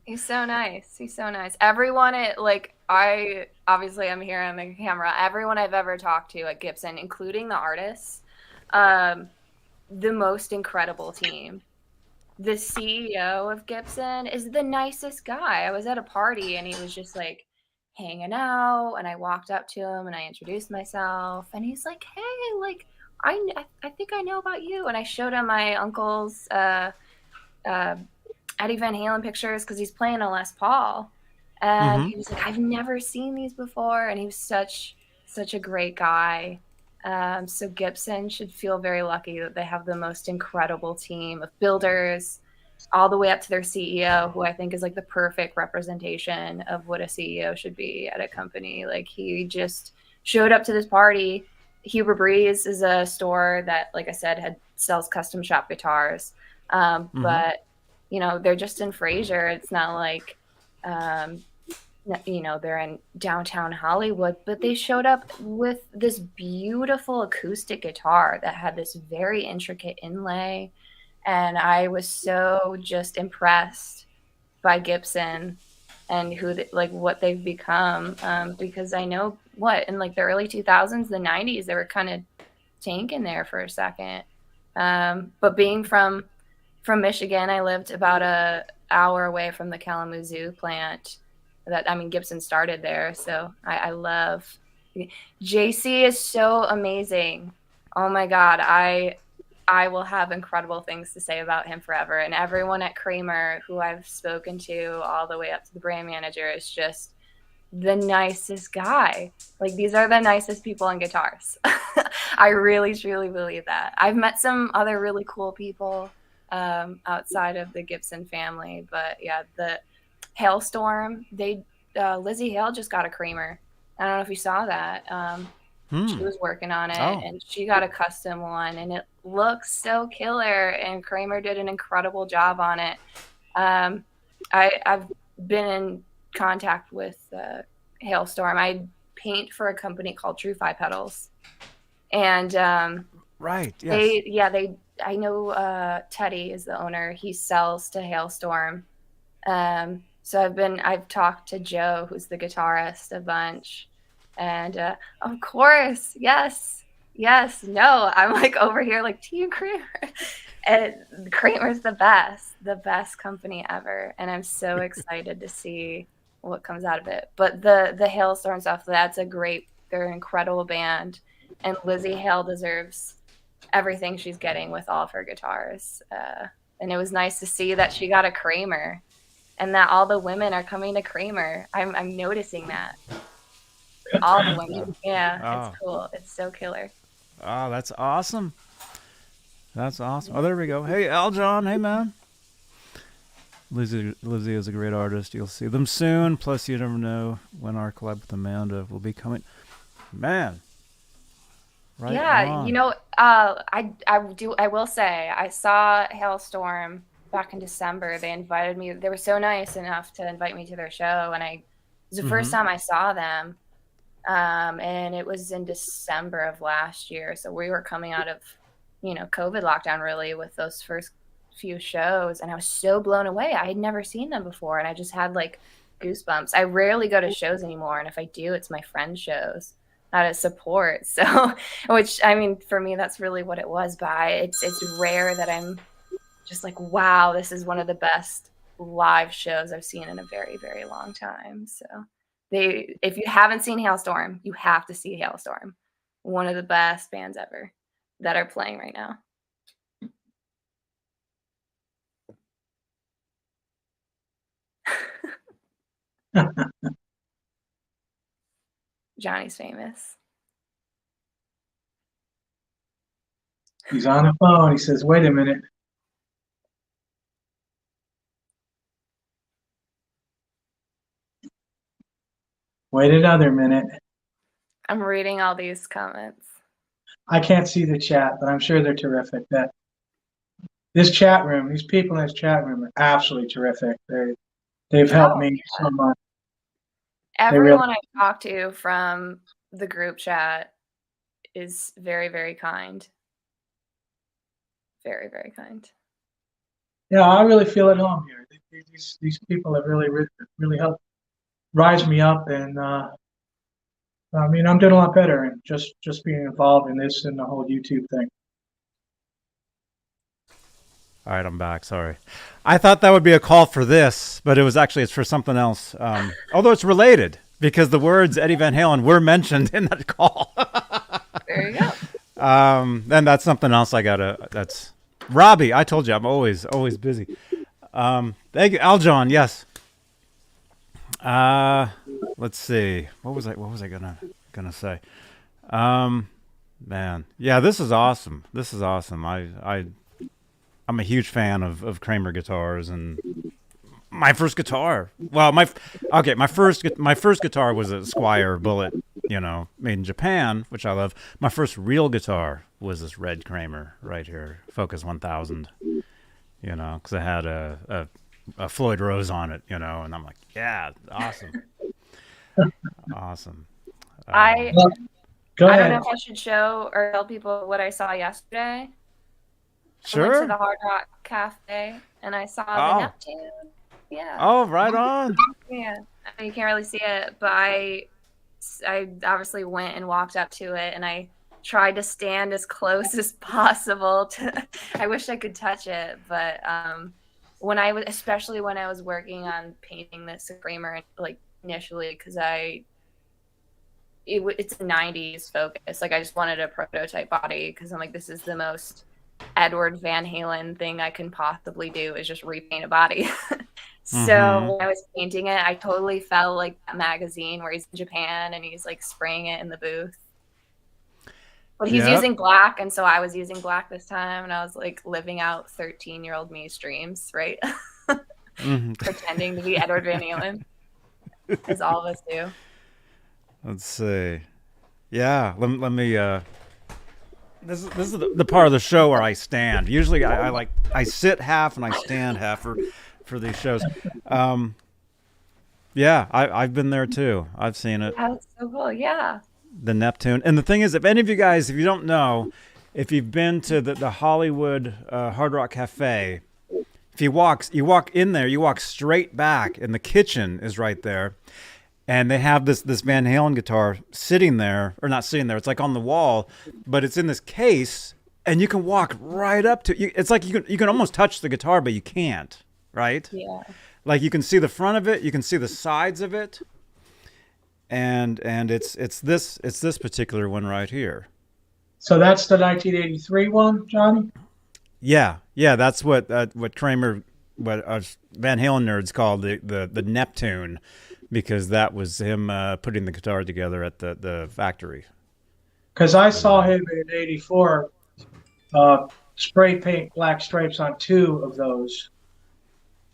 He's so nice. Everyone I'm here on the camera. Everyone I've ever talked to at Gibson, including the artists, the most incredible team. The CEO of Gibson is the nicest guy. I was at a party and he was just like hanging out, and I walked up to him and I introduced myself, and he's like, hey, like I think I know about you. And I showed him my uncle's Eddie Van Halen pictures, because he's playing a Les Paul, and he was like, I've never seen these before. And he was such a great guy. So Gibson should feel very lucky that they have the most incredible team of builders, all the way up to their CEO, who I think is like the perfect representation of what a CEO should be at a company. Like, he just showed up to this party. Huber Breeze is a store that, like I said, sells custom shop guitars. But they're just in Fraser. It's not like, they're in downtown Hollywood, but they showed up with this beautiful acoustic guitar that had this very intricate inlay. And I was so just impressed by Gibson and what they've become. Because I know in like the early 2000s, the 90s, they were kind of tanking there for a second. But being from Michigan, I lived about an hour away from the Kalamazoo plant. that, I mean, Gibson started there. So I love JC is so amazing. Oh my God. I will have incredible things to say about him forever. And everyone at Kramer who I've spoken to all the way up to the brand manager is just the nicest guy. Like, these are the nicest people in guitars. I really, truly believe that. I've met some other really cool people outside of the Gibson family. But yeah, the Hailstorm, Lizzie Hale just got a Kramer. I don't know if you saw that. She was working on it, and she got a custom one, and it looks so killer. And Kramer did an incredible job on it. I've been in contact with Hailstorm. I paint for a company called True Five Pedals, and right, yes. I know Teddy is the owner. He sells to Hailstorm. So I've talked to Joe, who's the guitarist, a bunch. And of course, yes, no, I'm like over here like Team Kramer. And Kramer's the best company ever. And I'm so excited to see what comes out of it. But the Hailstorm stuff, they're an incredible band. And Lizzie Hale deserves everything she's getting with all of her guitars. And it was nice to see that she got a Kramer and that all the women are coming to Kramer. I'm noticing that. All the women. Yeah, It's cool. It's so killer. Oh, that's awesome. That's awesome. Oh, there we go. Hey, Aljon. Hey, man. Lizzie is a great artist. You'll see them soon. Plus, you never know when our collab with Amanda will be coming. Man. Right on. You know, I will say, I saw Hailstorm back in December. They invited me. They were so nice enough to invite me to their show. And it was the first time I saw them. And it was in December of last year. So we were coming out of, COVID lockdown really with those first few shows. And I was so blown away. I had never seen them before. And I just had like goosebumps. I rarely go to shows anymore. And if I do, it's my friend's shows out of support. So, which, I mean, for me, that's really what it was. But it's rare that I'm just like, wow, this is one of the best live shows I've seen in a very, very long time. So if you haven't seen Hailstorm, you have to see Hailstorm. One of the best bands ever that are playing right now. Johnny's famous. He's on the phone. He says, wait a minute. Wait another minute. I'm reading all these comments. I can't see the chat, but I'm sure they're terrific. This chat room, these people in this chat room are absolutely terrific. They've helped me so much. Everyone I've talked to from the group chat is very, very kind. Very, very kind. Yeah, I really feel at home here. These people have really helped rise me up, and I mean, I'm doing a lot better, and just being involved in this and the whole YouTube thing. All right, I'm back. Sorry. I thought that would be a call for this, but it's for something else. Although it's related, because the words Eddie Van Halen were mentioned in that call. There you go. Then that's something else that's Robbie. I told you I'm always busy. Thank you, Aljon. Yes. Let's see. What was I gonna say? Man. Yeah, this is awesome. I'm a huge fan of Kramer guitars, and my first guitar. Well, my first guitar was a Squier Bullet, made in Japan, which I love. My first real guitar was this red Kramer right here, Focus 1000. Because it had a Floyd Rose on it, and I'm like, yeah, awesome, awesome. I Go ahead. I don't know if I should show or tell people what I saw yesterday. Sure. I went to the Hard Rock Cafe and I saw the Neptune. Yeah. Oh, right on. Yeah. I mean, you can't really see it, but I obviously went and walked up to it, and I tried to stand as close as possible I wish I could touch it, but especially when I was working on painting this Kramer, like initially because it's a 90s focus. Like I just wanted a prototype body because I'm like, this is the most Edward Van Halen thing I can possibly do is just repaint a body. So when I was painting it, I totally felt like that magazine where he's in Japan and he's like spraying it in the booth. But he's using black, and so I was using black this time, and I was like living out 13-year-old me's dreams, right? Pretending to be Edward Van Halen, as all of us do. Let's see. Yeah, let me. This is the part of the show where I stand. Usually, I sit half and I stand half for these shows. Yeah, I've been there too. I've seen it. That's so cool. Yeah. The Neptune. And the thing is, if any of you guys, if you don't know, if you've been to the Hollywood Hard Rock Cafe, if you walk in there, you walk straight back, and the kitchen is right there. And they have this Van Halen guitar sitting there, or not sitting there, it's like on the wall, but it's in this case, and you can walk right up to it. It's like you can almost touch the guitar, but you can't, right? Yeah. Like you can see the front of it, you can see the sides of it. And it's this particular one right here. So that's the 1983 one, Johnny? Yeah, that's what Kramer, what us Van Halen nerds call the Neptune, because that was him putting the guitar together at the factory. Because I saw him in '84 spray paint black stripes on 2 of those.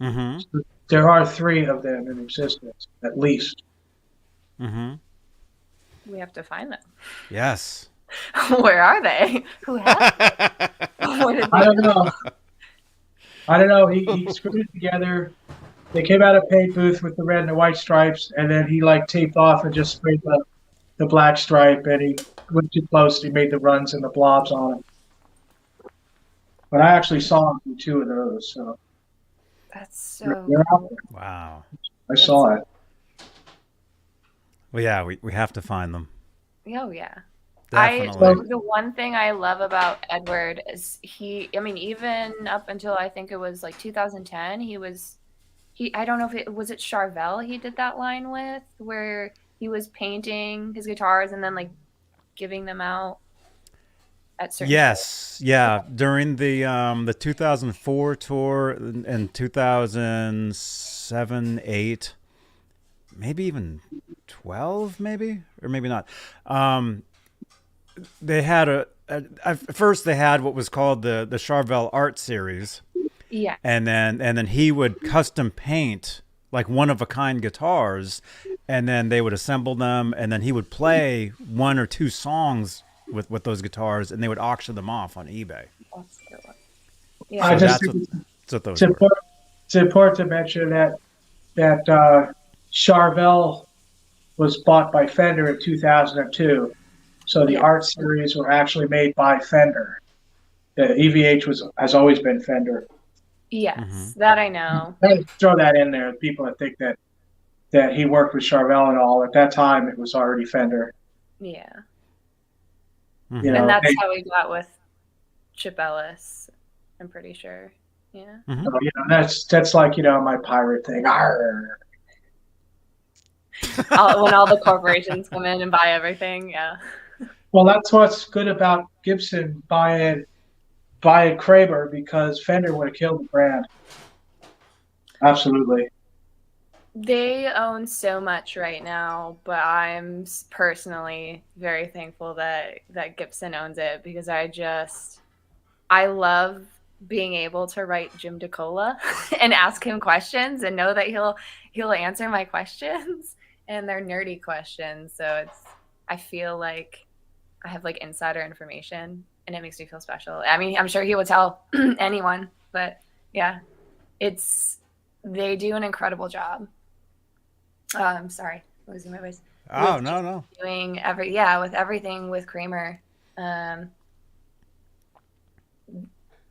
So there are 3 of them in existence, at least. We have to find them. Yes. Where are they? Who has them? I don't know. He screwed it together. They came out of paint booth with the red and the white stripes, and then he like taped off and just sprayed the black stripe, and he went too close. He made the runs and the blobs on it. But I actually saw him do 2 of those. So that's so they're out there. Wow. I saw it. Well, yeah, we have to find them. Oh yeah. Definitely. The one thing I love about Edward is even up until I think it was like 2010, I don't know if it was Charvel he did that line with, where he was painting his guitars and then like giving them out at certain Yes, yeah. During the 2004 tour and 2007, 8, maybe even 12, maybe or maybe not. They had at first they had what was called the Charvel Art Series. Yeah. And then he would custom paint like one of a kind guitars, and then they would assemble them, and then he would play 1 or 2 songs with those guitars, and they would auction them off on eBay. Yeah. So that's what those were. It's important to mention that Charvel was bought by Fender in 2002. So the art series were actually made by Fender. The EVH has always been Fender. Yes, that I know. Throw that in there. People that think that he worked with Charvel and all. At that time, it was already Fender. Yeah. You know, and that's how we got with Chip Ellis, I'm pretty sure. Yeah. So, that's like, my pirate thing. Arr. When all the corporations come in and buy everything, yeah. Well, that's what's good about Gibson buying Kramer, because Fender would have killed the brand. Absolutely. They own so much right now, but I'm personally very thankful that Gibson owns it, because I love being able to write Jim DeCola and ask him questions and know that he'll answer my questions, and they're nerdy questions. So I feel like I have like insider information, and it makes me feel special. I mean, I'm sure he would tell anyone, but yeah, they do an incredible job. Sorry, losing my voice. Oh, no. Doing with everything with Kramer.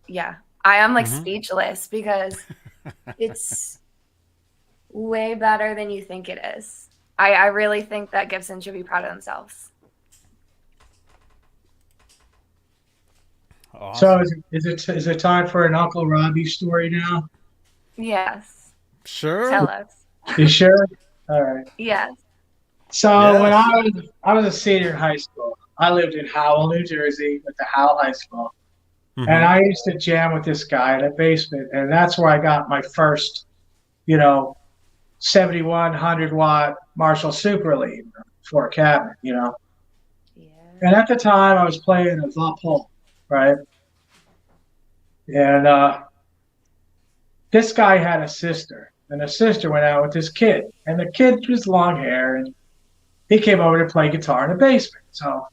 Yeah, I am like speechless, because it's way better than you think it is. I really think that Gibson should be proud of themselves. Awesome. So is it time for an Uncle Robbie story now? Yes. Sure. Tell us. You sure? All right. Yes. So when Yes. I was a senior in high school, I lived in Howell, New Jersey, with the Howell High School, and Mm-hmm. I used to jam with this guy in the basement, and that's where I got my first, you know, 7100-watt Marshall Super Lead for a cabinet, you know. Yeah. And at the time, I was playing a La Pole, right? And this guy had a sister, and the sister went out with this kid, and the kid was long hair, and he came over to play guitar in the basement. So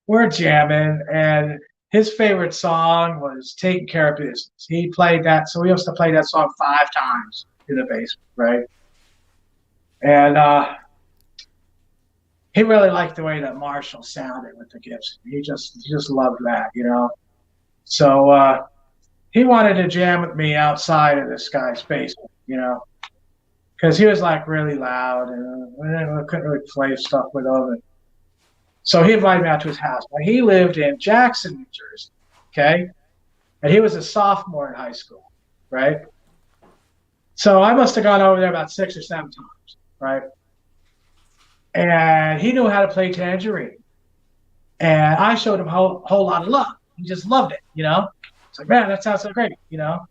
we're jamming, and his favorite song was "Taking Care of Business." He played that, so we used to play that song 5 times in the basement, right? And he really liked the way that Marshall sounded with the Gibson. He just loved that, you know. So he wanted to jam with me outside of this guy's basement, you know, because he was like really loud and we couldn't really play stuff with him. And so he invited me out to his house. Now, he lived in Jackson, New Jersey, okay? And he was a sophomore in high school, right? So I must have gone over there about 6 or 7 times, right? And he knew how to play Tangerine. And I showed him a whole lot of love. He just loved it, you know? It's like, man, that sounds so great, you know?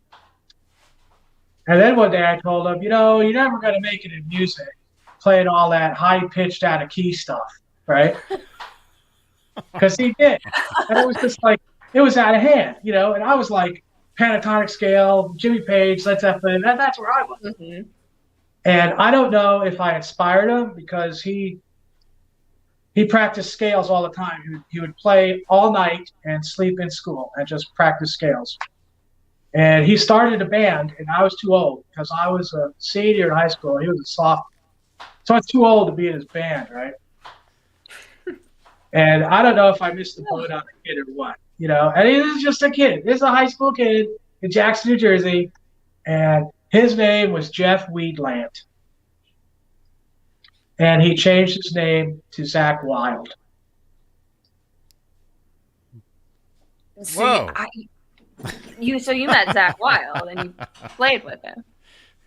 And then one day I told him, you know, you're never going to make it in music playing all that high-pitched, out-of-key stuff, right? Because he did. And it was just like, it was out of hand, you know? And I was like, pentatonic scale, Jimmy Page, Led Zeppelin, that's where I was. Mm-hmm. And I don't know if I inspired him because he practiced scales all the time. He would play all night and sleep in school and just practice scales. And he started a band, and I was too old because I was a senior in high school. He was a sophomore. So I was too old to be in his band, right? And I don't know if I missed the boat on the kid or what, you know. And he was just a kid. This is a high school kid in Jackson, New Jersey. And his name was Jeff Weedland. And he changed his name to Zach Wild. Whoa. So you met Zach Wild and you played with him.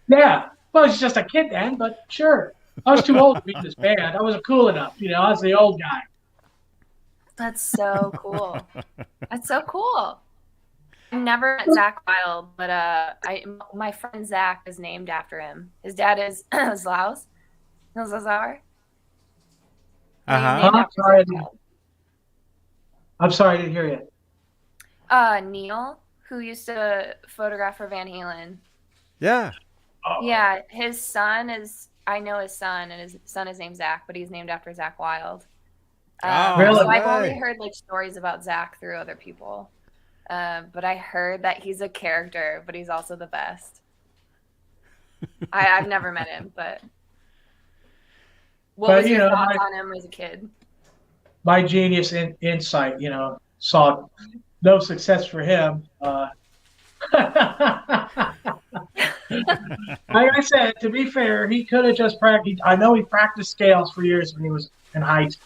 Yeah. Well, he's just a kid then, but sure. I was too old to be in this band. I wasn't cool enough, you know. I was the old guy. That's so cool. That's so cool. I never met Zach Wild, but my friend Zach is named after him. His dad is Zlaus. Zazar. Uh-huh. I'm sorry, I didn't hear you. Neil, who used to photograph for Van Halen. Yeah. Oh. Yeah, his son is, I know his son, and his son is named Zach, but he's named after Zach Wild. Really? So I've only heard like stories about Zach through other people. But I heard that he's a character, but he's also the best. I've never met him, but what was your thoughts on him as a kid? My genius insight, you know, saw no success for him. Like I said, to be fair, he could have just practiced. I know he practiced scales for years when he was in high school.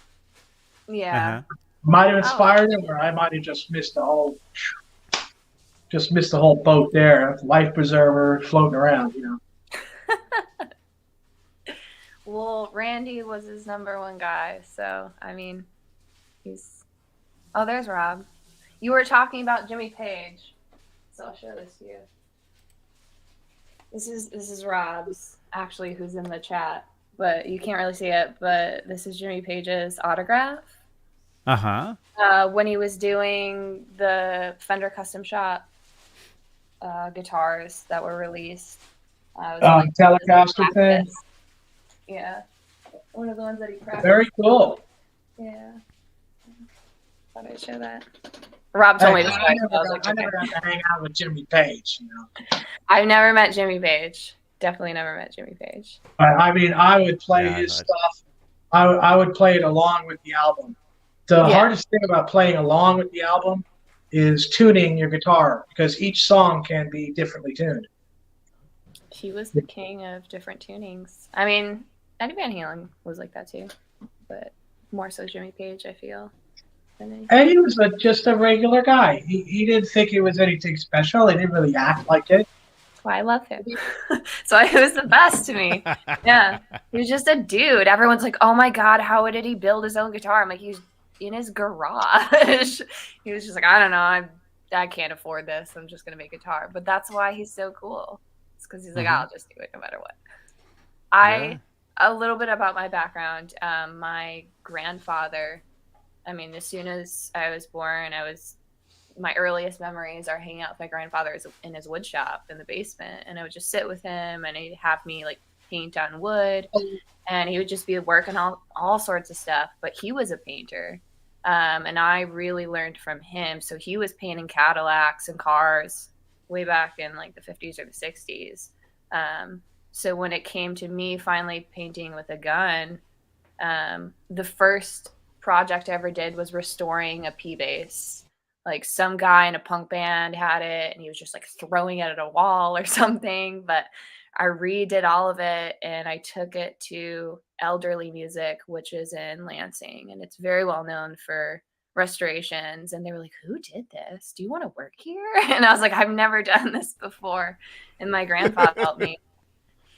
Yeah. Uh-huh. Might have inspired him, or I might have just missed the whole boat there. Life preserver floating around, you know. Well, Randy was his #1 guy, so I mean, he's. Oh, there's Rob. You were talking about Jimmy Page, so I'll show this to you. This is Rob's actually, who's in the chat, but you can't really see it. But this is Jimmy Page's autograph. Uh-huh. When he was doing the Fender Custom Shop guitars that were released. Telecaster thing. Yeah, one of the ones that he practiced. Very cool. Yeah, thought I'd show that. Rob told me this. I never got to hang out with Jimmy Page, you know. I've never met Jimmy Page. Definitely never met Jimmy Page. I mean, I would play his stuff. I would play it along with the album. The hardest thing about playing along with the album is tuning your guitar, because each song can be differently tuned. He was the king of different tunings. I mean, Eddie Van Halen was like that too, but more so Jimmy Page, I feel. Eddie was just a regular guy. He didn't think it was anything special. He didn't really act like it. why I love him. So he was the best to me. Yeah. He was just a dude. Everyone's like, oh my God, how did he build his own guitar? I'm like, he's in his garage. He was just like, I don't know. I can't afford this. I'm just going to make a guitar. But that's why he's so cool. It's because he's like, I'll just do it no matter what. A little bit about my background. My grandfather, I mean, as soon as I was born, my earliest memories are hanging out with my grandfather in his wood shop in the basement. And I would just sit with him and he'd have me like paint on wood. And he would just be working all sorts of stuff. But he was a painter. And I really learned from him. So he was painting Cadillacs and cars way back in like the 50s or the 60s. So when it came to me finally painting with a gun, the first project I ever did was restoring a P bass. Like some guy in a punk band had it and he was just like throwing it at a wall or something. But I redid all of it and I took it to Elderly Music, which is in Lansing. And it's very well known for restorations. And they were like, who did this? Do you want to work here? And I was like, I've never done this before. And my grandfather helped me.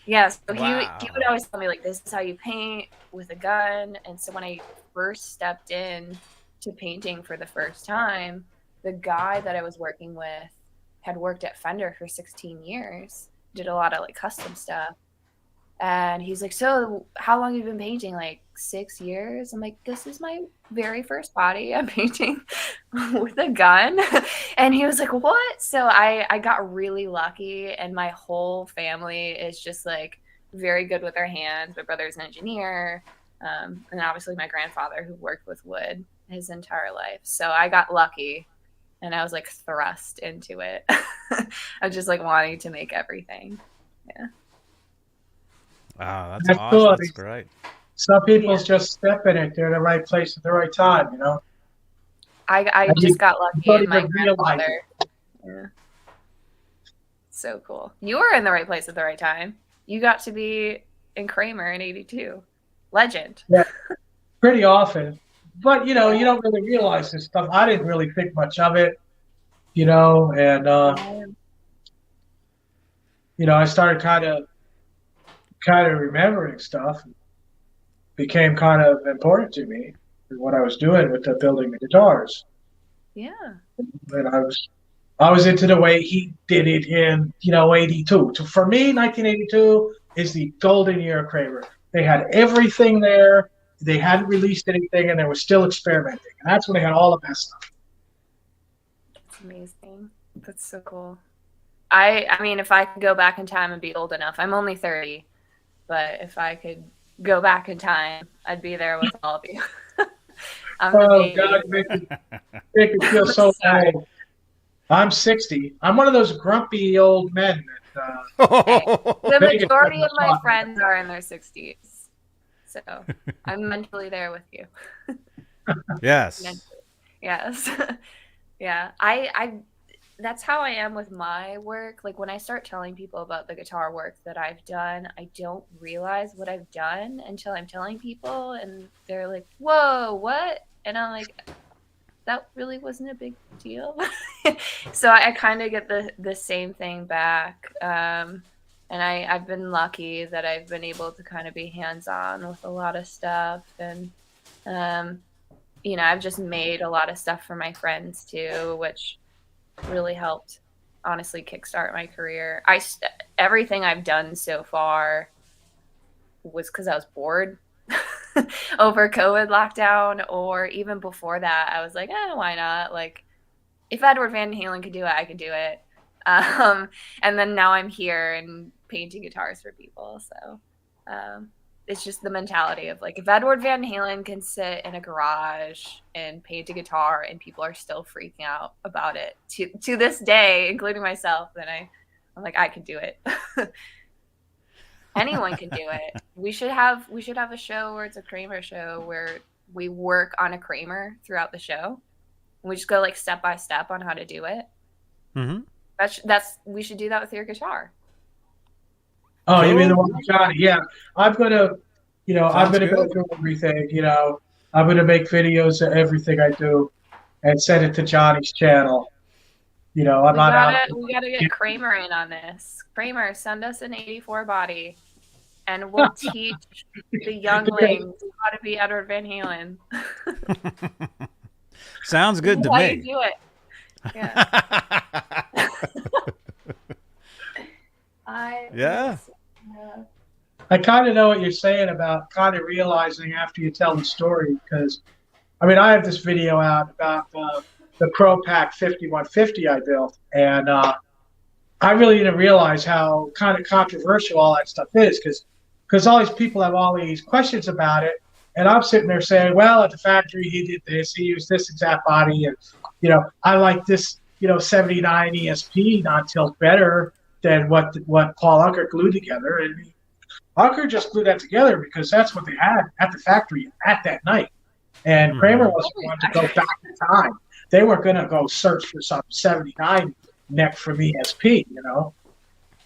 Yeah, so he would always tell me, like, this is how you paint with a gun. And so when I first stepped in to painting for the first time, the guy that I was working with had worked at Fender for 16 years, did a lot of, like, custom stuff. And he's like, so how long have you been painting? Like 6 years? I'm like, this is my very first body I'm painting with a gun. And he was like, what? So I got really lucky. And my whole family is just like very good with their hands. My brother's an engineer. And obviously my grandfather who worked with wood his entire life. So I got lucky and I was like thrust into it. I was just like wanting to make everything. Yeah. Wow, that's awesome. Cool. That's great. Some people just step in it. They're in the right place at the right time, you know? I just got lucky in my grandfather. Yeah. So cool. You were in the right place at the right time. You got to be in Kramer in 82. Legend. Yeah, pretty often. But, you know, you don't really realize this stuff. I didn't really think much of it, you know, and, you know, I started kind of remembering stuff. Became kind of important to me in what I was doing with the building the guitars. Yeah. And I was into the way he did it in, you know, 82. So for me, 1982 is the golden year of Kramer. They had everything there. They hadn't released anything, and they were still experimenting. And that's when they had all the best stuff. That's amazing. That's so cool. I mean, if I could go back in time and be old enough, I'm only 30, but if I could go back in time, I'd be there with all of you. Oh, God, make me feel so old. I'm 60. I'm one of those grumpy old men. The majority of my friends are in their 60s. So I'm mentally there with you. Yes. Mentally. Yes. Yeah. I that's how I am with my work. Like when I start telling people about the guitar work that I've done, I don't realize what I've done until I'm telling people and they're like, whoa, what? And I'm like, that really wasn't a big deal. So I kind of get the same thing back. And I've been lucky that I've been able to kind of be hands-on with a lot of stuff. And, you know, I've just made a lot of stuff for my friends too, which really helped honestly kickstart my career. Everything I've done so far was because I was bored over COVID lockdown, or even before that, I was like, why not? Like, if Edward Van Halen could do it, I could do it. And then now I'm here and painting guitars for people. So it's just the mentality of like, if Edward Van Halen can sit in a garage and paint a guitar and people are still freaking out about it to this day, including myself, then I'm like, I could do it. Anyone can do it. We should have a show where it's a Kramer show where we work on a Kramer throughout the show. And we just go like step by step on how to do it. Mm-hmm. We should do that with your guitar. Oh, you mean the one with Johnny? Yeah, I'm gonna go through everything. You know, I'm gonna make videos of everything I do and send it to Johnny's channel. I'm not out. We gotta get Kramer in on this. Kramer, send us an 84 body, and we'll teach the younglings how to be Edward Van Halen. Sounds good to me. How me. you do it? Yeah. Yeah. I kind of know what you're saying about kind of realizing after you tell the story, because I mean, I have this video out about the Pro Pack 5150 I built, and I really didn't realize how kind of controversial all that stuff is, because all these people have all these questions about it, and I'm sitting there saying, well, at the factory he did this, he used this exact body, and I like this 79 ESP non-tilt better than what Paul Unger glued together, and Unger just glued that together because that's what they had at the factory at that night. And Kramer wasn't going to go back in time. They were going to go search for some 79 neck from ESP,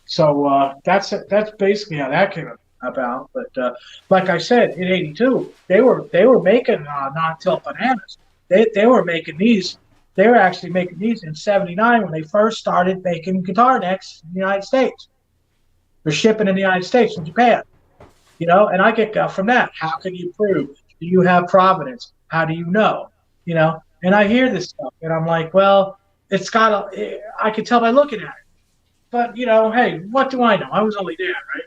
So that's basically how that came about. But like I said, in '82, they were making non-tilt bananas. They were making these. They were actually making these in '79 when they first started making guitar necks in the United States. They're shipping in the United States from Japan, and I get from that. How can you prove? Do you have provenance? How do you know? And I hear this stuff, and I'm like, well, it's got to. I can tell by looking at it. But hey, what do I know? I was only there, right?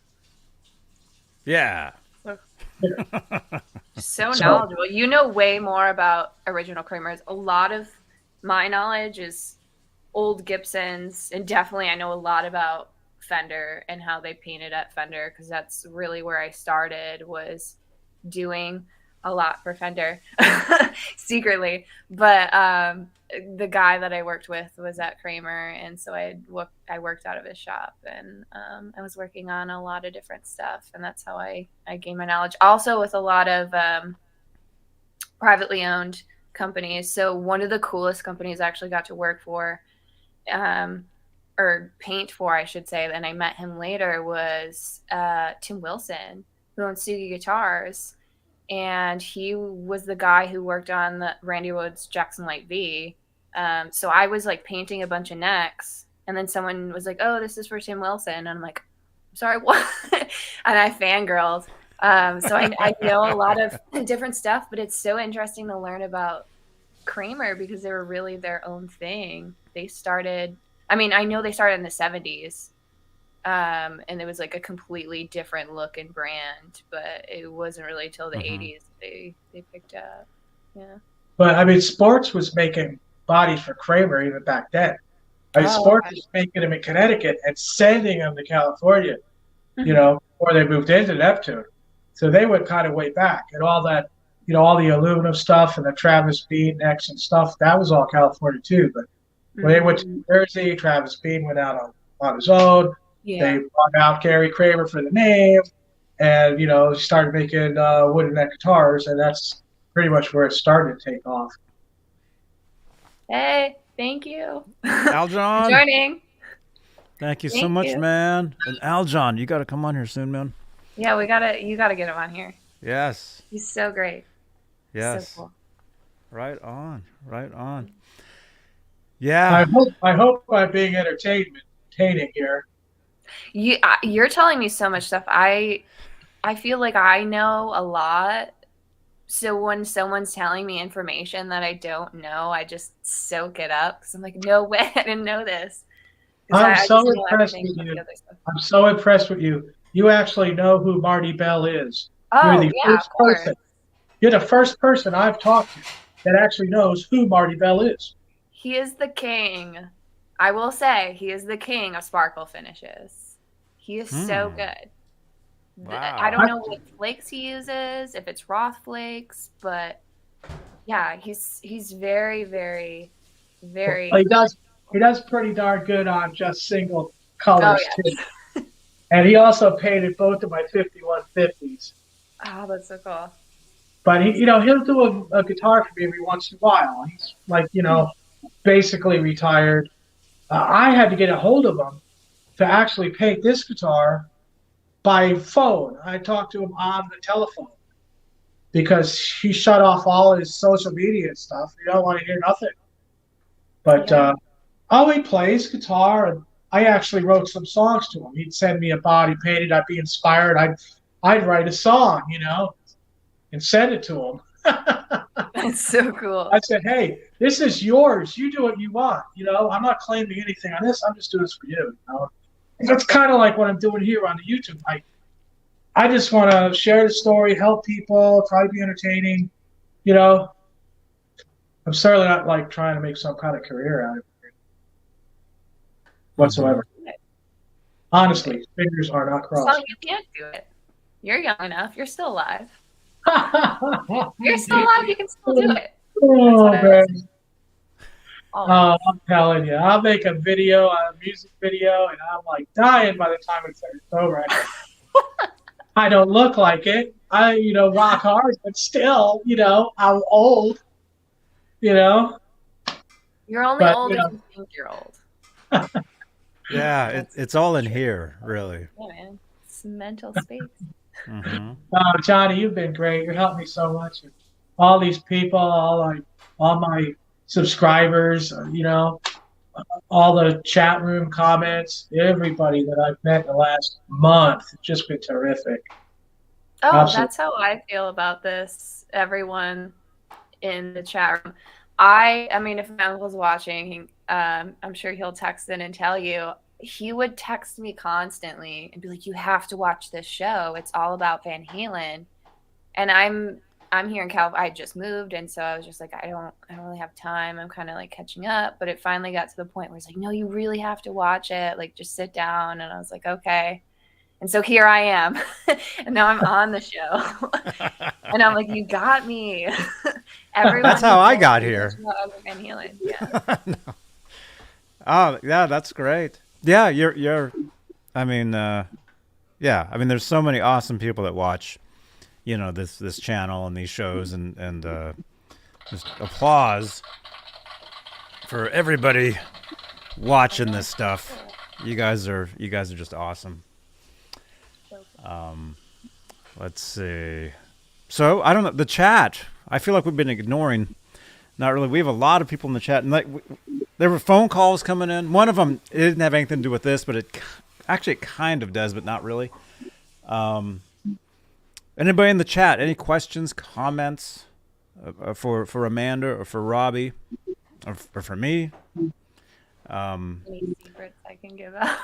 Yeah. So knowledgeable. You know way more about original Kramers. A lot of my knowledge is old Gibsons, and definitely I know a lot about Fender and how they painted at Fender, because that's really where I started, was doing a lot for Fender secretly. But the guy that I worked with was at Kramer, and so I worked out of his shop, and I was working on a lot of different stuff, and that's how I gained my knowledge. Also with a lot of privately owned companies. So one of the coolest companies I actually got to work for, or paint for, I should say, and I met him later, was Tim Wilson, who owns Sugi Guitars. And he was the guy who worked on the Randy Rhoads Jackson Light V. So I was like painting a bunch of necks, and then someone was like, oh, this is for Tim Wilson. And I'm like, sorry, what? And I fangirled. So I know a lot of different stuff, but it's so interesting to learn about Kramer because they were really their own thing. They started, I know they started in the 70s. And it was like a completely different look and brand, but it wasn't really till the 80s they picked up. Yeah. But Sports was making bodies for Kramer even back then. Sports was making them in Connecticut and sending them to California, before they moved into Neptune. So they went kind of way back, and all that, all the aluminum stuff and the Travis Beane necks and stuff, that was all California too. But when they went to New Jersey, Travis Beane went out on his own. Yeah. They brought out Gary Kramer for the name, and started making wooden neck guitars, and that's pretty much where it started to take off. Hey, thank you, Aljon, for joining. Thank you so much, man. And Aljon, you got to come on here soon, man. Yeah, you gotta get him on here. Yes. He's so great. Yes. So cool. Right on. Yeah. I hope by being entertaining here. You're telling me so much stuff. I feel like I know a lot. So when someone's telling me information that I don't know, I just soak it up because I'm like, no way, I didn't know this. I'm so impressed with you. I'm so impressed with you. You actually know who Marty Bell is. Oh, You're the first person. You're the first person I've talked to that actually knows who Marty Bell is. He is the king. I will say he is the king of sparkle finishes. He is so good. Wow. I don't know what flakes he uses, if it's Roth flakes, but yeah, he's very, very, very. Well, he does pretty darn good on just single colors too. And he also painted both of my 5150s. Oh, that's so cool. But he'll do a guitar for me every once in a while. He's like, basically retired. I had to get a hold of him to actually paint this guitar by phone. I talked to him on the telephone because he shut off all his social media and stuff. You don't want to hear nothing. But Oh, he plays guitar, and I actually wrote some songs to him. He'd send me a body painted. I'd be inspired. I'd write a song, and send it to him. That's so cool. I said, hey, this is yours. You do what you want. I'm not claiming anything on this. I'm just doing this for you. That's kind of like what I'm doing here on the YouTube. I just want to share the story, help people, try to be entertaining. I'm certainly not like trying to make some kind of career out of it whatsoever. Honestly, fingers are not crossed. So you can't do it. You're young enough. You're still alive. You're still alive. You can still do it. Oh, man. I'm telling you, I'll make a video, a music video, and I'm like dying by the time it's over. I don't look like it. I, rock hard, but still, I'm old. You're only old if you think you're old. Yeah, it's all in here, really. Yeah, man. It's mental space. Johnny, you've been great. You're helping me so much. All these people, all my subscribers, all the chat room comments, everybody that I've met in the last month. It's just been terrific. Oh, absolutely. That's how I feel about this. Everyone in the chat room. I mean, if my uncle's watching, I'm sure he'll text in and tell you. He would text me constantly and be like, "You have to watch this show. It's all about Van Halen." And I'm here in California. I just moved, and so I was just like, I don't really have time. I'm kind of like catching up. But it finally got to the point where it's like, no, you really have to watch it. Like, just sit down. And I was like, okay. And so here I am, and now I'm on the show, and I'm like, you got me. That's how I got here. Van Halen. Yeah. No. Oh, yeah, that's great. Yeah, you're. I mean, yeah. I mean, there's so many awesome people that watch, this channel and these shows, and just applause for everybody watching this stuff. You guys are just awesome. Let's see. So I don't know the chat. I feel like we've been ignoring. Not really. We have a lot of people in the chat, and there were phone calls coming in. One of them, it didn't have anything to do with this, but it kind of does, but not really. Anybody in the chat? Any questions, comments for Amanda or for Robbie or for me? Any secrets I can give out?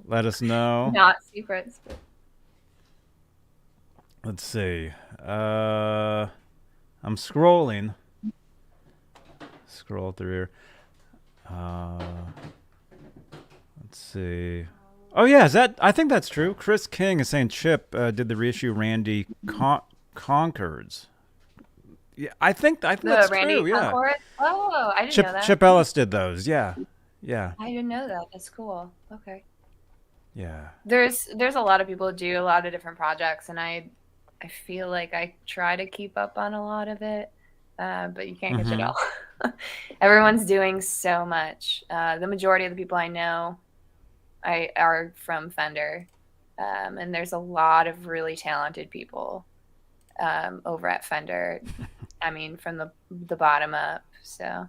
Let us know. Not secrets. But... Let's see. I'm scrolling. Scroll through here. Let's see. Oh yeah, I think that's true. Chris King is saying Chip did the reissue Randy Concords. Yeah, I think that's Randy true. Yeah. Concord? Oh, I didn't know that. Chip Ellis did those. Yeah. Yeah. I didn't know that. That's cool. Okay. Yeah. There's a lot of people who do a lot of different projects, and I feel like I try to keep up on a lot of it, but you can't catch it all. Everyone's doing so much. The majority of the people I know are from Fender, and there's a lot of really talented people over at Fender. I mean, from the bottom up. So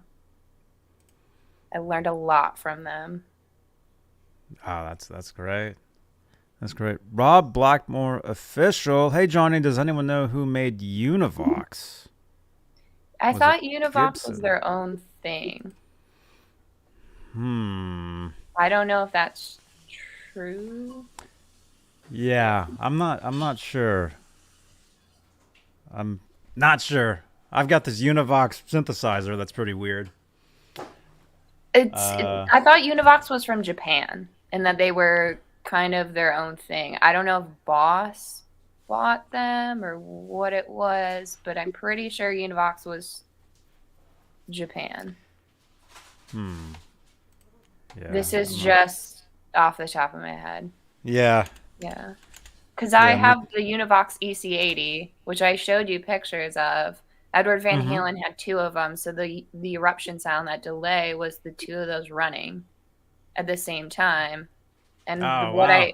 I learned a lot from them. Oh, that's great. That's great. Rob Blackmore official. Hey Johnny, does anyone know who made Univox? I thought Univox was their own thing. I don't know if that's true. Yeah, I'm not sure. I'm not sure. I've got this Univox synthesizer that's pretty weird. I thought Univox was from Japan and that they were kind of their own thing. I don't know if Boss bought them or what it was, but I'm pretty sure Univox was Japan. Yeah, this is just off the top of my head. Yeah. Yeah. Because I have the Univox EC80, which I showed you pictures of. Edward Van Halen had two of them, so the eruption sound, that delay, was the two of those running at the same time. And I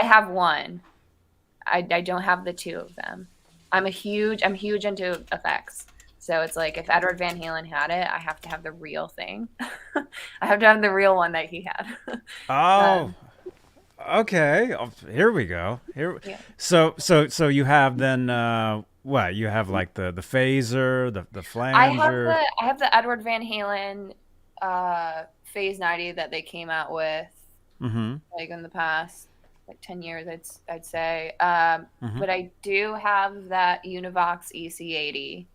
have one. I don't have the two of them. I'm huge into effects, So it's like if Edward Van Halen had it, I have to have the real thing. I have to have the real one that he had. Oh, okay. Oh, here we go. Yeah. So you have then what? You have like the phaser, the flanger. I have the Edward Van Halen Phase 90 that they came out with like in the past like 10 years I'd say. But I do have that Univox EC80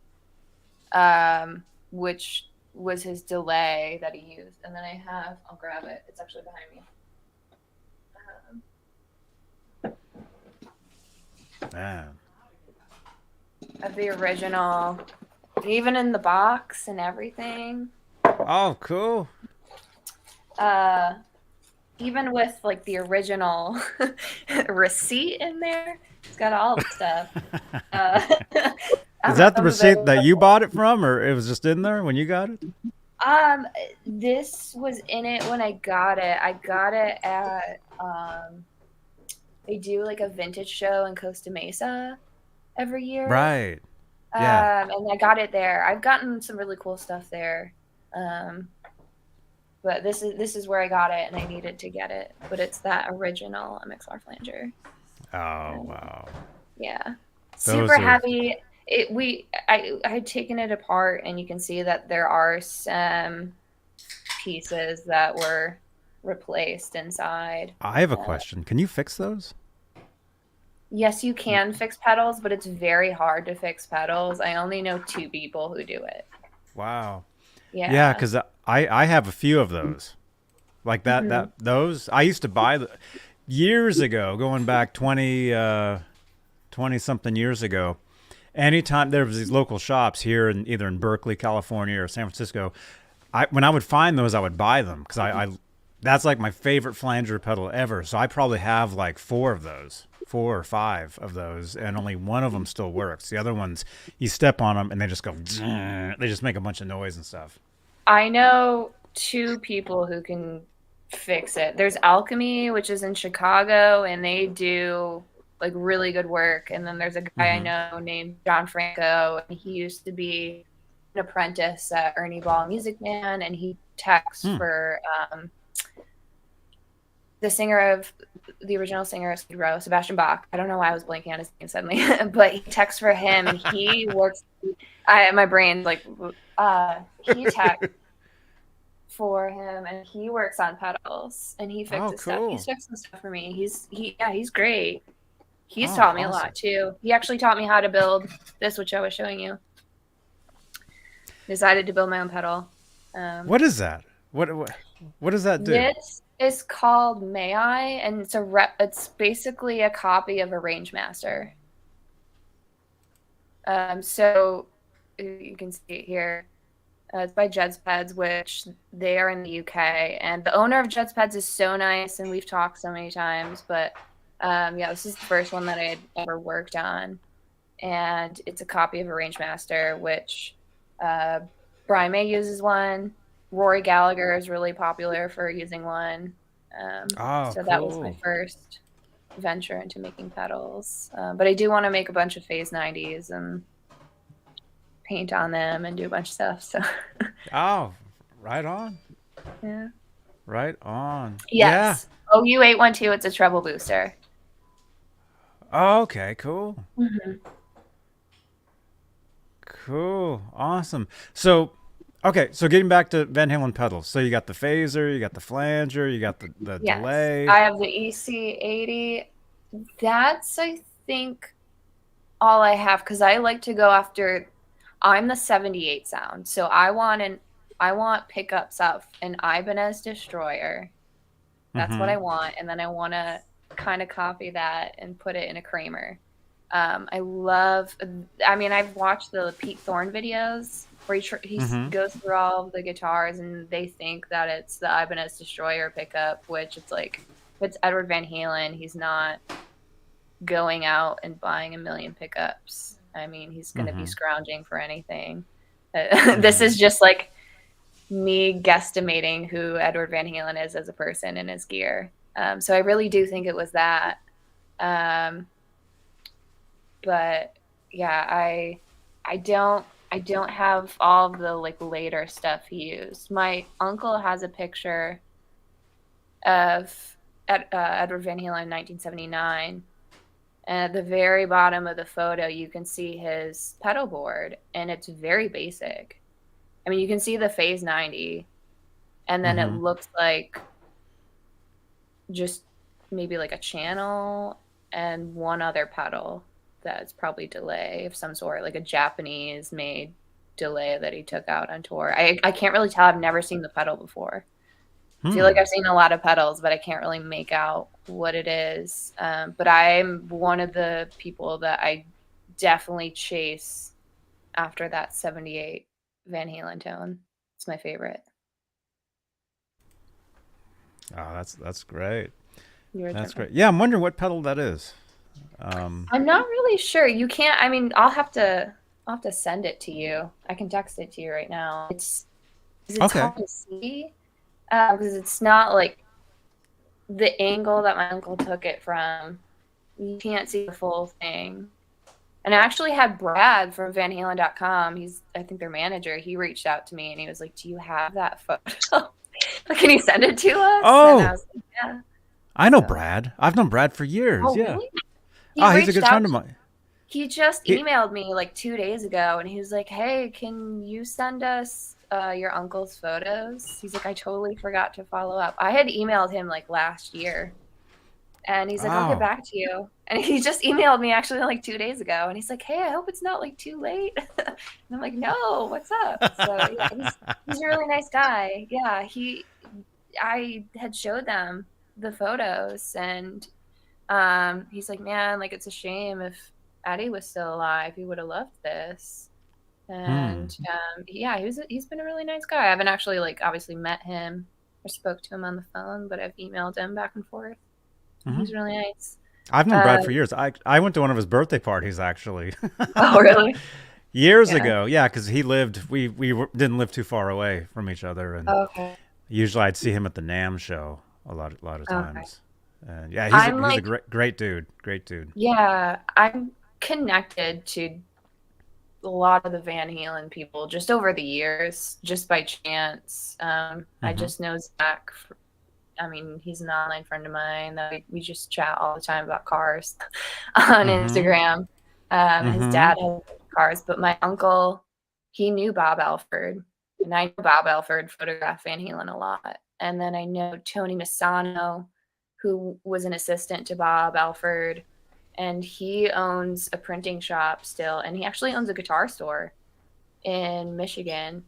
which was his delay that he used. And then I'll grab it. It's actually behind me. Of the original, even in the box and everything. Oh, cool. Even with like the original receipt in there, it's got all the stuff. Is that the receipt that you bought it from, or it was just in there when you got it? This was in it when I got it. I got it at they do like a vintage show in Costa Mesa every year. Right. Yeah. And I got it there. I've gotten some really cool stuff there. But this is where I got it, and I needed to get it. But it's that original MXR flanger. Oh, wow. Yeah. Super heavy. I had taken it apart, and you can see that there are some pieces that were replaced inside. I have a question. Can you fix those? Yes, you can fix pedals, but it's very hard to fix pedals. I only know 2 people who do it. Wow. Yeah. Yeah, because I have a few of those. Like those. I used to buy years ago, going back 20 something years ago. Anytime there was these local shops here in either in Berkeley, California, or San Francisco, when I would find those, I would buy them because I that's like my favorite flanger pedal ever. So I probably have like 4 or 5 of those, and only one of them still works. The other ones, you step on them and they just go, they just make a bunch of noise and stuff. I know 2 people who can fix it. There's Alchemy, which is in Chicago, and they do like really good work. And then there's a guy I know named John Franco, and he used to be an apprentice at Ernie Ball Music Man, and he techs for the original singer of Skid Row, Sebastian Bach. I don't know why I was blanking on his name suddenly, but he techs for him, and he works. My brain's like he techs for him, and he works on pedals, and he fixes stuff. He's fixed some stuff for me. He's great. He's taught me a lot too. He actually taught me how to build this, which I was showing you. Decided to build my own pedal. What is that? What does that do? It's called May I, and it's basically a copy of a Rangemaster. So you can see it here. It's by Jedspeds, which they are in the UK, and the owner of Jedspeds is so nice, and we've talked so many times. But this is the first one that I had ever worked on, and it's a copy of a Rangemaster, which Brian May uses one. Rory Gallagher is really popular for using one. So that was my first venture into making pedals. But I do want to make a bunch of Phase 90s and paint on them and do a bunch of stuff. So. Oh, right on. Yeah. Right on. Yes. Yeah. OU812, it's a treble booster. Oh, okay, cool. Mm-hmm. Cool. Awesome. So getting back to Van Halen pedals. So you got the phaser, you got the flanger, you got the delay. I have the EC80. That's, I think, all I have, because I like to go after. I'm the 78 sound, so I want pickups of an Ibanez Destroyer. That's what I want, and then I want to kind of copy that and put it in a Kramer. I've watched the Pete Thorne videos where he goes through all of the guitars, and they think that it's the Ibanez Destroyer pickup, which it's like, if it's Edward Van Halen, he's not going out and buying a million pickups. I mean, he's going to be scrounging for anything. This is just like me guesstimating who Edward Van Halen is as a person and his gear. So I really do think it was that. But yeah, I I don't have all of the like later stuff he used. My uncle has a picture of Edward Van Halen in 1979. And at the very bottom of the photo, you can see his pedal board, and it's very basic. I mean, you can see the Phase 90, and then it looks like just maybe like a channel and one other pedal that's probably delay of some sort, like a Japanese-made delay that he took out on tour. I can't really tell. I've never seen the pedal before. I feel like I've seen a lot of pedals, but I can't really make out what it is. But I'm one of the people that I definitely chase after that 78 Van Halen tone. It's my favorite. Oh, that's great. That's turn. great. Yeah, I'm wondering what pedal that is. I'm not really sure. You can't. I mean, I'll have to send it to you. I can text it to you right now. It's okay. hard to see. Because it's not like the angle that my uncle took it from. You can't see the full thing. And I actually had Brad from VanHalen.com. He's, I think, their manager. He reached out to me and he was like, "Do you have that photo? Can you send it to us?" Oh, and I was like, yeah. I know Brad. I've known Brad for years. Oh, yeah. really? He's a good friend of mine. He just emailed me like 2 days ago, and he was like, "Hey, can you send us your uncle's photos?" He's like, "I totally forgot to follow up." I had emailed him like last year, and he's like, "I'll get back to you." And he just emailed me actually like 2 days ago, and he's like, "Hey, I hope it's not like too late." And I'm like, "No, what's up?" So yeah, he's a really nice guy. Yeah, I had showed them the photos, and he's like, "Man, like it's a shame if Eddie was still alive. He would have loved this." And yeah, he's been a really nice guy. I haven't actually like obviously met him or spoke to him on the phone, but I've emailed him back and forth. He's really nice. I've known Brad for years. I went to one of his birthday parties actually. Oh, really? Years ago, yeah, because he lived. We didn't live too far away from each other, and usually I'd see him at the NAMM show a lot of times. And yeah, he's a great dude. Great dude. Yeah, I'm connected to a lot of the Van Halen people just over the years, just by chance. I just know Zach. I mean, he's an online friend of mine that we just chat all the time about cars on Instagram. His dad has cars, but my uncle, he knew Bob Alford, and I know Bob Alford photographed Van Halen a lot. And then I know Tony Misano, who was an assistant to Bob Alford, and he owns a printing shop still, and he actually owns a guitar store in Michigan.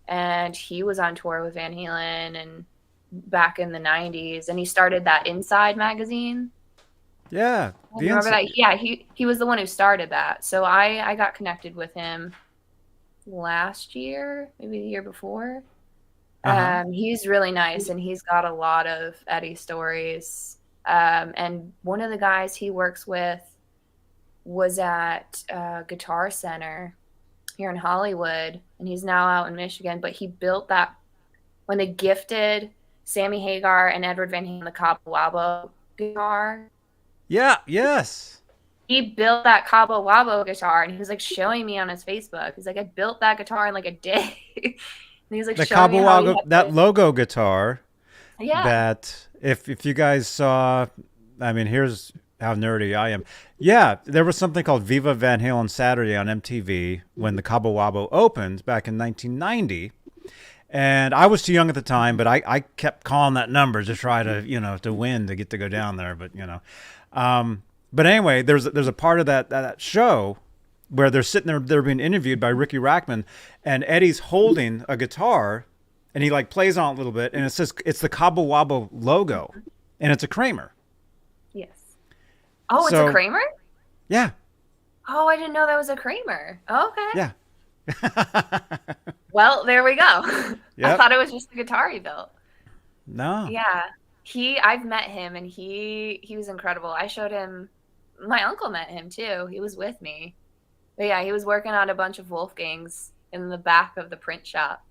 And he was on tour with Van Halen and back in the 90s, and he started that Inside magazine. Yeah. Remember that? Yeah, he was the one who started that. So I got connected with him last year, maybe the year before. He's really nice, and he's got a lot of Eddie stories. And one of the guys he works with was at Guitar Center here in Hollywood, and he's now out in Michigan. But he built that when they gifted Sammy Hagar and Edward Van Halen the Cabo Wabo guitar. Yeah, yes. He built that Cabo Wabo guitar, and he was like showing me on his Facebook. He's like, "I built that guitar in like a day." And he's like, the Cabo Wabo, that logo guitar. Yeah. That if you guys saw, I mean, here's how nerdy I am. Yeah, there was something called Viva Van Halen Saturday on MTV when the Cabo Wabo opened back in 1990. And I was too young at the time, but I kept calling that number to try to, to win, to get to go down there. But, but anyway, there's a part of that show where they're sitting there, they're being interviewed by Ricky Rackman, and Eddie's holding a guitar, and he like plays on it a little bit, and it says it's the Cabo Wabo logo, and it's a Kramer. Yes. Oh, it's a Kramer? Yeah. Oh, I didn't know that was a Kramer. Oh, okay. Yeah. Well, there we go. Yep. I thought it was just the guitar he built. No. Yeah. I've met him, and he was incredible. I showed him, my uncle met him too. He was with me. But yeah, he was working on a bunch of Wolfgangs in the back of the print shop.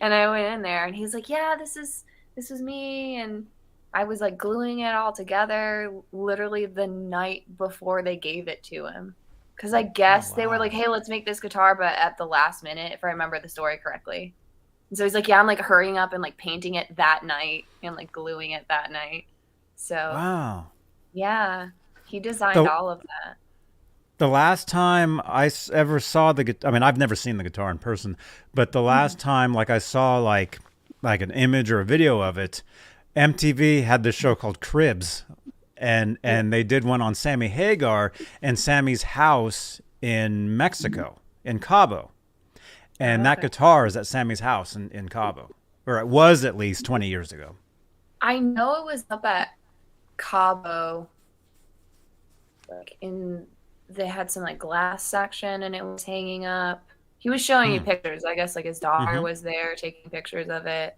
And I went in there, and he's like, "Yeah, this was me." And I was like gluing it all together literally the night before they gave it to him. Because I guess they were like, hey, let's make this guitar, but at the last minute, if I remember the story correctly. And so he's like, yeah, I'm like hurrying up and like painting it that night and like gluing it that night. So Wow. yeah, he designed all of that. The last time I ever saw I mean, I've never seen the guitar in person, but the last time like I saw like an image or a video of it, MTV had this show called Cribs, and they did one on Sammy Hagar and Sammy's house in Mexico, in Cabo. And that guitar is at Sammy's house in Cabo, or it was at least 20 years ago. I know it was up at Cabo, like they had some like glass section and it was hanging up. He was showing you pictures. I guess like his daughter was there taking pictures of it.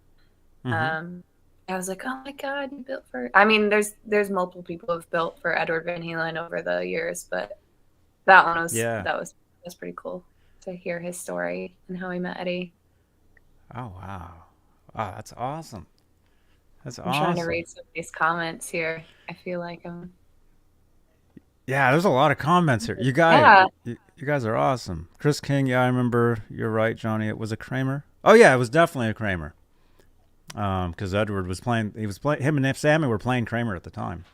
I was like, oh my God, you built for. I mean, there's multiple people who've built for Edward Van Halen over the years, but that one was that was pretty cool to hear his story and how he met Eddie. Oh wow, that's awesome. That's I'm awesome. trying to read some of these comments here. I feel like I'm. Yeah, there's a lot of comments here. You guys, you guys are awesome. Chris King, yeah, I remember. You're right, Johnny. It was a Kramer. Oh yeah, it was definitely a Kramer. Because Edward was playing. Him and Sammy were playing Kramer at the time.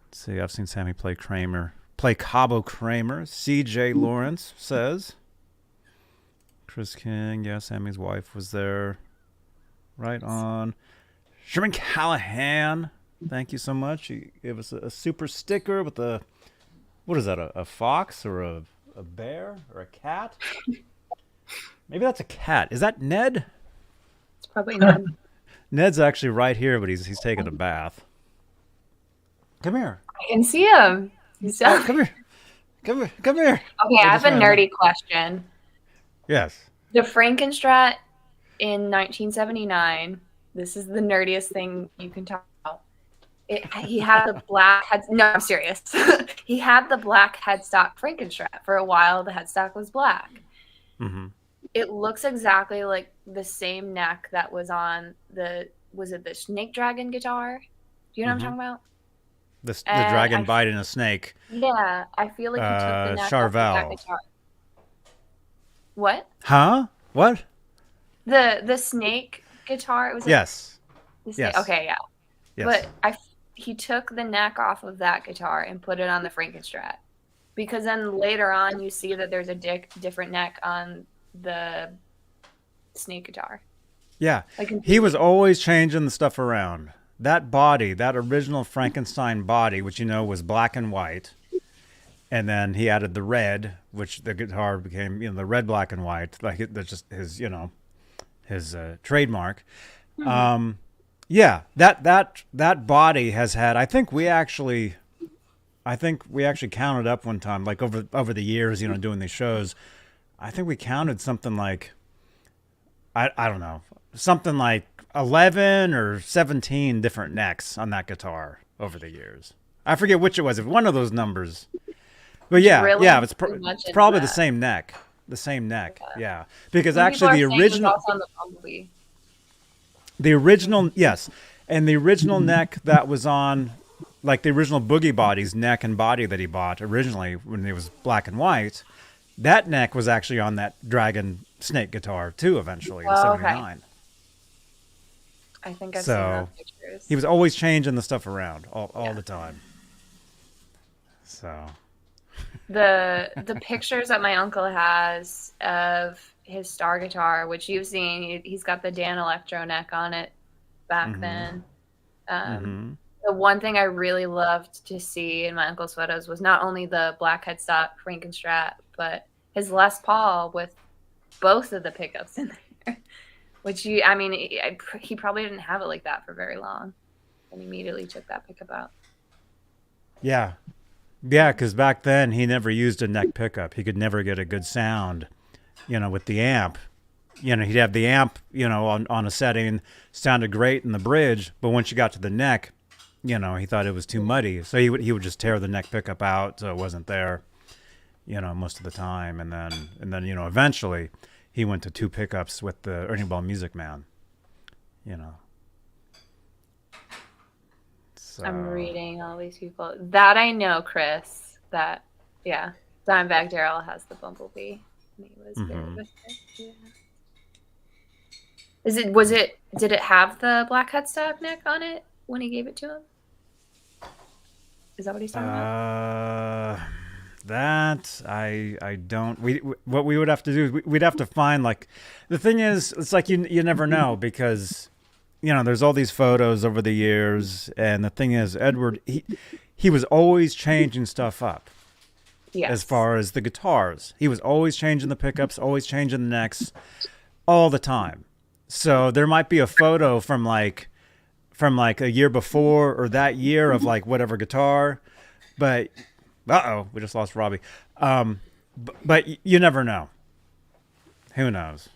Let's see. I've seen Sammy play Cabo Kramer. C.J. Lawrence says. Chris King, yeah, Sammy's wife was there. Right on. Sherman Callahan. Thank you so much. You gave us a super sticker with what is that, a fox or a bear or a cat? Maybe that's a cat. Is that Ned? It's probably Ned. Ned's actually right here, but he's taking a bath. Come here. I can see him. Come here. Come here. Okay, I have a nerdy question. Yes. The Frankenstrat in 1979. This is the nerdiest thing you can talk about. He had the black head. No, I'm serious. He had the black headstock Frankenstrat. For a while, the headstock was black. Mm-hmm. It looks exactly like the same neck that was on the Snake Dragon guitar? Do you know what I'm talking about? The dragon biting a snake. Yeah, I feel like he took the neck off of that guitar. What? Huh? What? The snake guitar. Was yes. Yes. Okay, yeah. Yes. But he took the neck off of that guitar and put it on the Frankenstrat, because then later on you see that there's a different neck on the snake guitar. Yeah, he was always changing the stuff around. That body, that original Frankenstein body, which was black and white, and then he added the red, which the guitar became the red, black, and white. Like that's just his his trademark. Mm-hmm. Yeah, that body has had. I think we actually counted up one time, like over the years, doing these shows. I think we counted something like, I don't know, something like 11 or 17 different necks on that guitar over the years. I forget which it was. If one of those numbers. But yeah, really? Yeah, it's probably the same neck. The same neck. Yeah. Because actually the original yes. And the original neck that was on, like the original Boogie Body's neck and body that he bought originally when it was black and white, that neck was actually on that Dragon Snake guitar too eventually in 79. Okay. I think I've seen those pictures. He was always changing the stuff around all the time. So the pictures that my uncle has of his Star guitar, which you've seen, he's got the Dan Electro neck on it back then. The one thing I really loved to see in my uncle's photos was not only the black headstock Frankenstrat, but his Les Paul with both of the pickups in there. Which he probably didn't have it like that for very long, and immediately took that pickup out. Yeah, because back then he never used a neck pickup. He could never get a good sound, with the amp. He'd have the amp, on a setting, sounded great in the bridge, but once you got to the neck, he thought it was too muddy, so he would just tear the neck pickup out so it wasn't there, most of the time, and then eventually he went to 2 pickups with the Ernie Ball Music Man, So. I'm reading all these people that I know, Chris. That, yeah. Dimebag Darrell has the Bumblebee. And he was very with it. Yeah. Did it have the black headstock neck on it when he gave it to him? Is that what he's talking about? That I don't. What we would have to do is we'd have to find, like, the thing is, it's like you never know, because there's all these photos over the years, and the thing is, Edward, he was always changing stuff up. Yes. As far as the guitars, he was always changing the pickups, always changing the necks, all the time. So there might be a photo from like a year before or that year of like whatever guitar, but we just lost Robbie. But you never know. Who knows?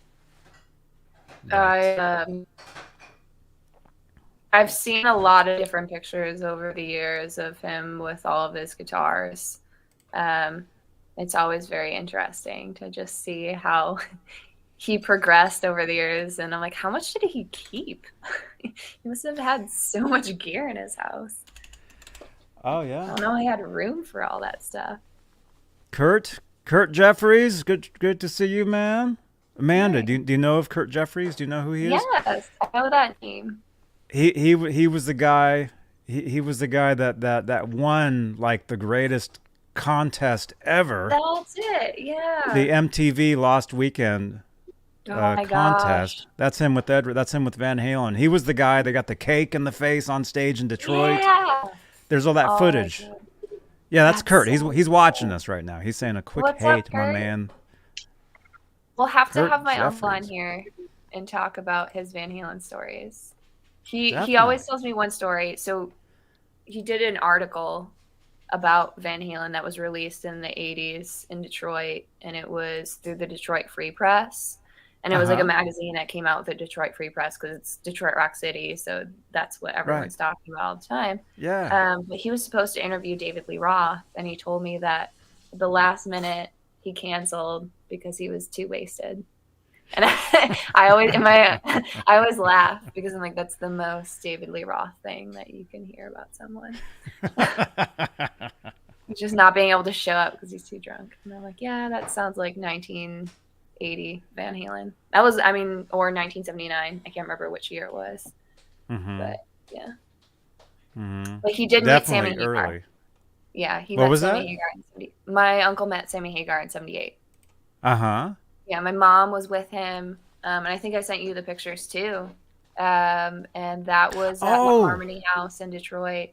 I've seen a lot of different pictures over the years of him with all of his guitars. It's always very interesting to just see how he progressed over the years, and I'm like, how much did he keep? He must have had so much gear in his house. Oh yeah. I don't know. He had room for all that stuff. Kurt Jeffries, good to see you, man. Amanda, do you know of Kurt Jeffries? Do you know who he is? Yes, I know that name. He was the guy. He was the guy that won like the greatest contest ever. That's it. Yeah. The MTV Lost Weekend contest. Gosh. That's him with Edward. That's him with Van Halen. He was the guy that got the cake in the face on stage in Detroit. Yeah. There's all that footage. Yeah, that's Kurt. He's watching us right now. He's saying a quick hey to my man. We'll have to have my uncle on here and talk about his Van Halen stories. He always tells me one story. So he did an article about Van Halen that was released in the 80s in Detroit, and it was through the Detroit Free Press. And it was like a magazine that came out with the Detroit Free Press because it's Detroit Rock City, so that's what everyone's talking about all the time. Yeah. But he was supposed to interview David Lee Roth, and he told me that at the last minute he canceled because he was too wasted. And I always laugh because I'm like, that's the most David Lee Roth thing that you can hear about someone. Just not being able to show up because he's too drunk. And I'm like, yeah, that sounds like 1980 Van Halen. That was, or 1979. I can't remember which year it was. Mm-hmm. But yeah. Mm-hmm. But he did Definitely meet Sammy early. Hagar. Yeah, he what met was Sammy that? Hagar in 70. My uncle met Sammy Hagar in 78. Uh-huh. Yeah, my mom was with him, and I think I sent you the pictures too. And that was at the Harmony House in Detroit.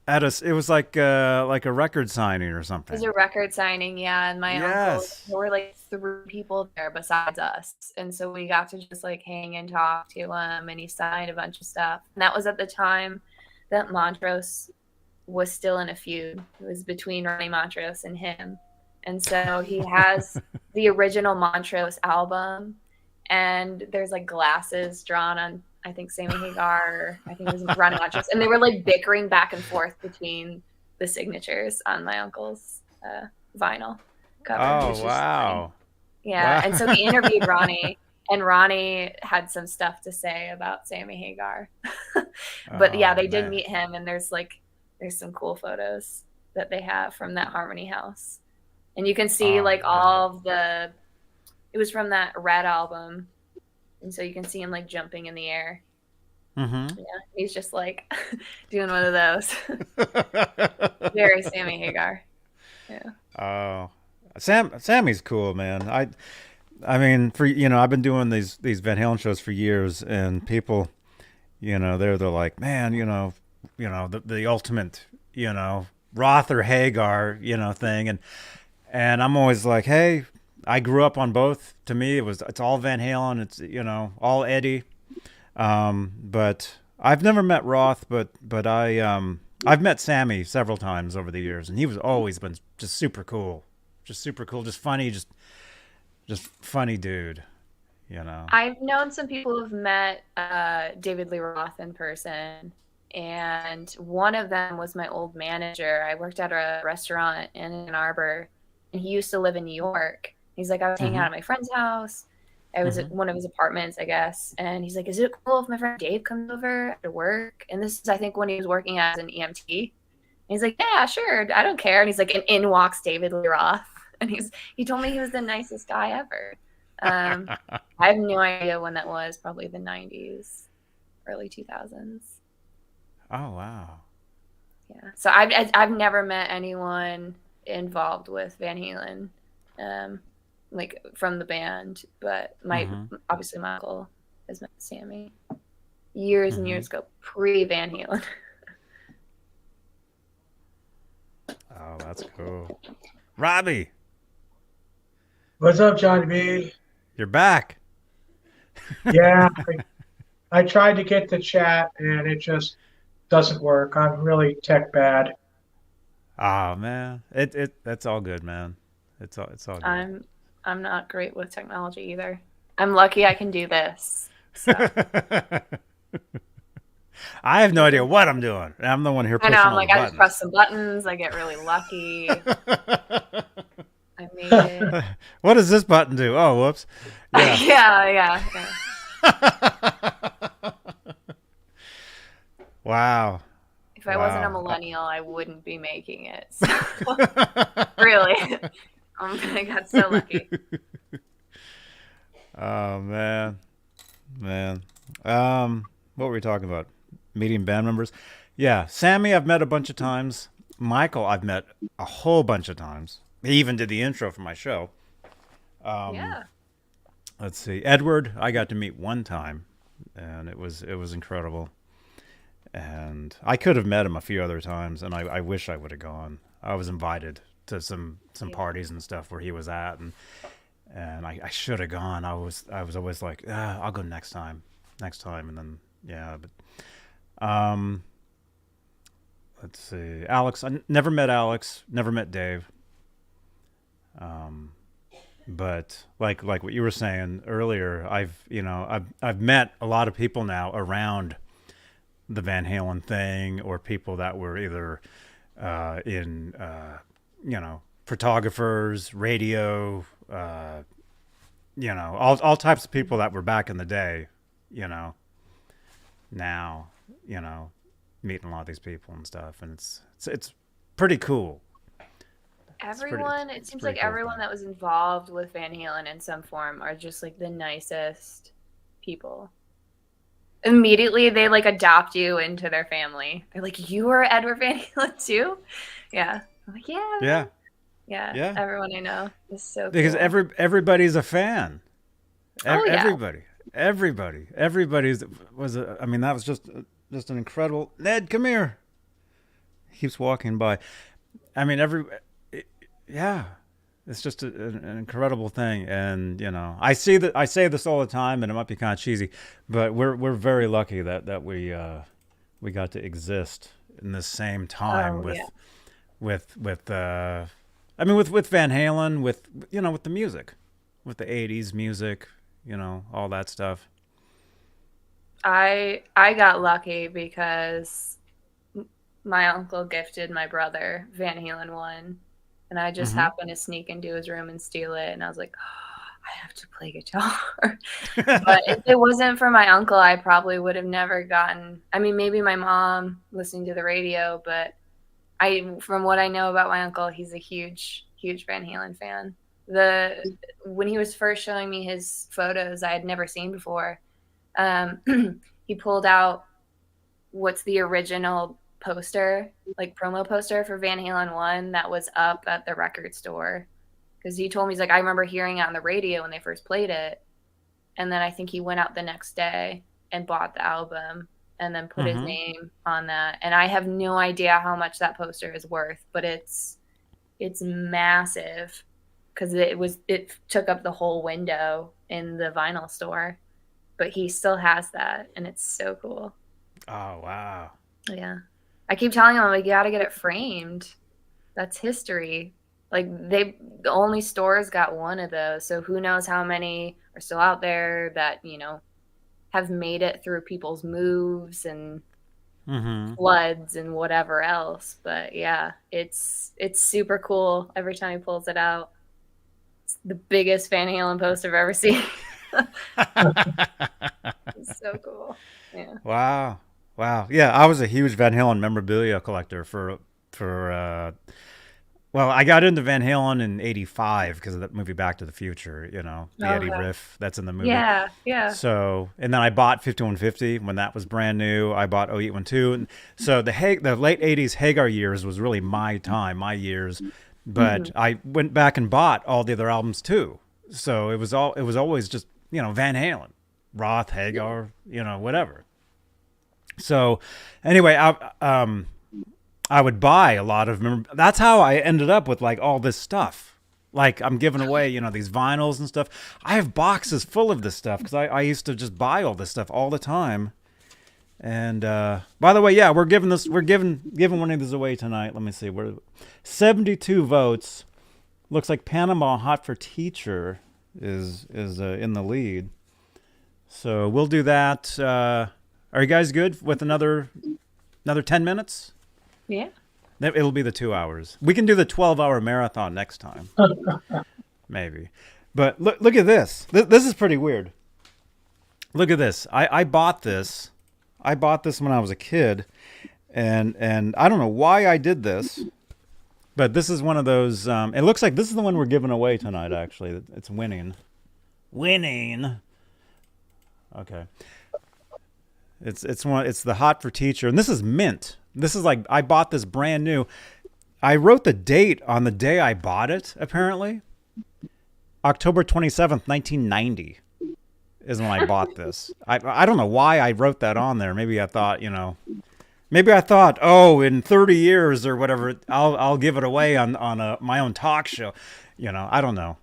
It was like a record signing or something. It was a record signing, yeah. And my uncle, there were like 3 people there besides us, and so we got to just like hang and talk to him, and he signed a bunch of stuff. And that was at the time that Montrose was still in a feud. It was between Ronnie Montrose and him. And so he has the original Montrose album, and there's like glasses drawn on, I think, Sammy Hagar, I think it was Ronnie Montrose. And they were like bickering back and forth between the signatures on my uncle's vinyl cover. Oh, wow. Yeah. Wow. And so he interviewed Ronnie, and Ronnie had some stuff to say about Sammy Hagar. But yeah, they did meet him, and there's some cool photos that they have from that Harmony House. And you can see all of it was from that Red album. And so you can see him like jumping in the air. Mm-hmm. Yeah, he's just like doing one of those. Very Sammy Hagar. Yeah. Oh, Sammy's cool, man. I mean, I've been doing these Van Halen shows for years, and people, they're like, man, the ultimate, Roth or Hagar, thing, and I'm always like, hey, I grew up on both. To me, it's all Van Halen. It's all Eddie. But I've never met Roth, but I've met Sammy several times over the years, and he was always been just super cool, just funny, just funny dude. I've known some people who've met David Lee Roth in person. And one of them was my old manager. I worked at a restaurant in Ann Arbor, and he used to live in New York. He's like, I was hanging out at my friend's house. I was at one of his apartments, I guess. And he's like, is it cool if my friend Dave comes over after work? And this is, I think, when he was working as an EMT. And he's like, yeah, sure. I don't care. And he's like, and in walks David Lee Roth. And he told me he was the nicest guy ever. I have no idea when that was. Probably the 90s, early 2000s. Oh wow. Yeah. So I've never met anyone involved with Van Halen, like from the band, but obviously my uncle has met Sammy years and years ago, pre Van Halen. Oh, that's cool. Robbie, What's up, Johnny B? you're back. Yeah, I tried to get the chat and it just doesn't work. I'm really tech bad. Oh man, that's all good, man. It's all good. I'm not great with technology either. I'm lucky I can do this. So. I have no idea what I'm doing. I'm the one here pushing all the buttons. I just press some buttons. I get really lucky. I made it. What does this button do? Oh, whoops. Yeah. Wow. If I wasn't a millennial, I wouldn't be making it. So, really, I got so lucky. Oh man. What were we talking about? Meeting band members. Yeah, Sammy I've met a bunch of times. Michael I've met a whole bunch of times. He even did the intro for my show. Yeah. Let's see. Edward I got to meet one time, and it was incredible. And I could have met him a few other times, and I wish I would have gone. I was invited to some parties and stuff where he was at, and I should have gone. I was always like, I'll go next time, and then but let's see. Alex, I never met Alex, never met Dave. But like what you were saying earlier, I've met a lot of people now around the Van Halen thing, or people that were either in photographers, radio, all types of people that were back in the day, now, meeting a lot of these people and stuff, and it's pretty cool. It seems like everyone that was involved with Van Halen in some form are just like the nicest people. Immediately they like adopt you into their family. They're like, you are Edward Van Halen too? Yeah. I'm like, yeah. Everyone I know is so because cool. Everybody's a fan. Yeah. Everybody's was that was just an incredible. Ned, come here. He keeps walking by. It's just an incredible thing, and I say this all the time, and it might be kind of cheesy, but we're very lucky that we got to exist in the same time with Van Halen, with the music, with the 80s music, all that stuff. I got lucky because my uncle gifted my brother Van Halen 1. And I just happened to sneak into his room and steal it. And I was like, I have to play guitar. But if it wasn't for my uncle, I probably would have never gotten. Maybe my mom listening to the radio, but from what I know about my uncle, he's a huge, huge Van Halen fan. When he was first showing me his photos I had never seen before, he pulled out what's the original poster, like promo poster for Van Halen 1 that was up at the record store, because he told me, he's like, I remember hearing it on the radio when they first played it, and then I think he went out the next day and bought the album and then put his name on that. And I have no idea how much that poster is worth, but it's massive because it took up the whole window in the vinyl store, but he still has that, and it's so cool. Oh wow. Yeah. I keep telling him, I'm like, you gotta get it framed. That's history. Like, the only stores got one of those, so who knows how many are still out there that have made it through people's moves and floods and whatever else. But yeah, it's super cool every time he pulls it out. It's the biggest Van Halen poster I've ever seen. It's so cool. Yeah. Wow. Yeah, I was a huge Van Halen memorabilia collector for Well, I got into Van Halen in '85 because of that movie Back to the Future. The Eddie Okay. riff that's in the movie. Yeah, yeah. So, and then I bought 5150 when that was brand new. I bought 0812. And so the late 80s Hagar years was really my time, my years. But I went back and bought all the other albums too. So it was always just, Van Halen, Roth, Hagar, whatever. So anyway, I would buy a lot of them. That's how I ended up with like all this stuff. Like I'm giving away, these vinyls and stuff. I have boxes full of this stuff because I used to just buy all this stuff all the time. And by the way, yeah, we're giving one of these away tonight. Let me see. We're 72 votes. Looks like Panama Hot for Teacher is in the lead. So we'll do that. Are you guys good with another 10 minutes? Yeah. It'll be the 2 hours. We can do the 12-hour marathon next time. Maybe. But look at this. This is pretty weird. Look at this. I bought this. I bought this when I was a kid. And I don't know why I did this. But this is one of those. It looks like this is the one we're giving away tonight, actually. It's winning. Winning. Okay. It's the Hot for Teacher. And this is mint. This is like, I bought this brand new. I wrote the date on the day I bought it, apparently. October 27th, 1990 is when I bought this. I don't know why I wrote that on there. Maybe I thought, oh, in 30 years or whatever, I'll give it away on my own talk show. I don't know.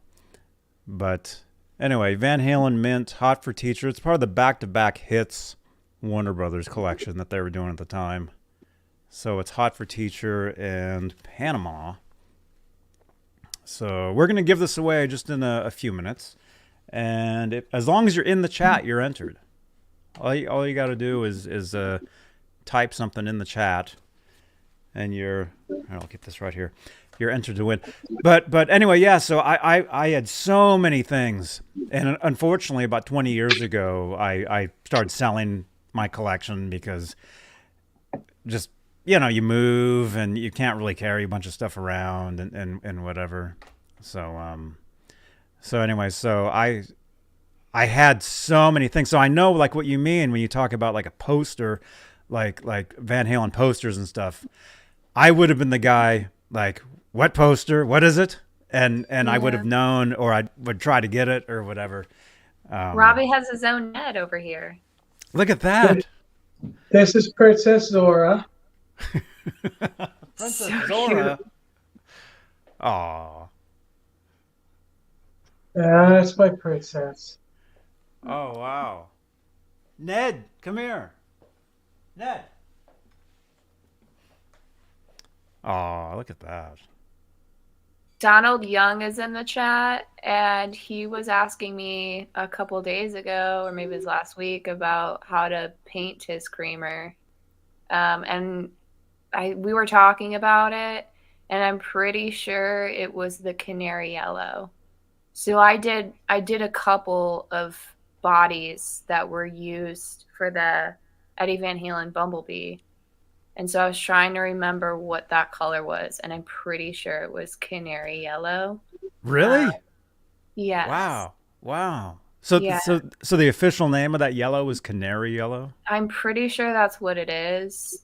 But anyway, Van Halen mint, Hot for Teacher. It's part of the back-to-back hits Warner Brothers collection that they were doing at the time. So it's Hot for Teacher and Panama. So we're going to give this away just in a few minutes. And as long as you're in the chat, you're entered. All you got to do is type something in the chat. And I'll get this right here. You're entered to win. But anyway, yeah, so I had so many things. And unfortunately, about 20 years ago, I started selling my collection because just... you move and you can't really carry a bunch of stuff around and whatever. So anyway, so I had so many things. So I know like what you mean when you talk about like a poster, like Van Halen posters and stuff. I would have been the guy like, what poster? What is it? And I would have known, or I would try to get it or whatever. Robbie has his own net over here. Look at that. This is Princess Zora. Princess So Zora. Aw. That's my princess. Oh, wow. Ned, come here. Ned. Aw, look at that. Donald Young is in the chat, and he was asking me a couple days ago, or maybe it was last week, about how to paint his Kramer. And we were talking about it, and I'm pretty sure it was the canary yellow. So I did a couple of bodies that were used for the Eddie Van Halen Bumblebee. And so I was trying to remember what that color was, and I'm pretty sure it was canary yellow. Really? Yes. Wow. So Yeah. so the official name of that yellow is canary yellow? I'm pretty sure that's what it is.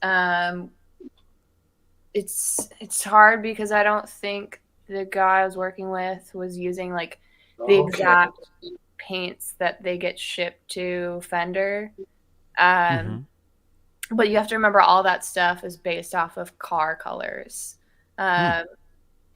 It's hard because I don't think the guy I was working with was using like the exact paints that they get shipped to Fender. But you have to remember all that stuff is based off of car colors.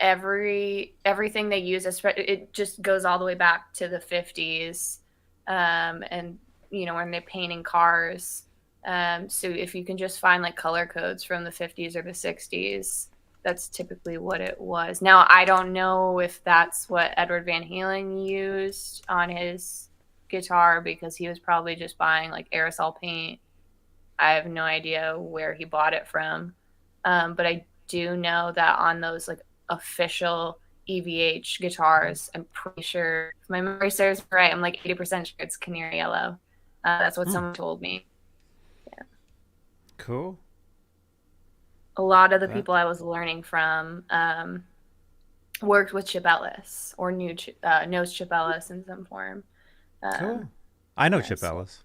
Everything they use, it just goes all the way back to the 50s. And, when they're painting cars. So if you can just find like color codes from the 50s or the 60s, that's typically what it was. Now, I don't know if that's what Edward Van Halen used on his guitar because he was probably just buying like aerosol paint. I have no idea where he bought it from. But I do know that on those like official EVH guitars, I'm pretty sure, if my memory serves right, I'm like 80% sure it's canary yellow. That's what someone told me. Yeah. Cool. A lot of the people I was learning from worked with Chip Ellis or knows Chip Ellis in some form. Cool. I know Chip so. Ellis.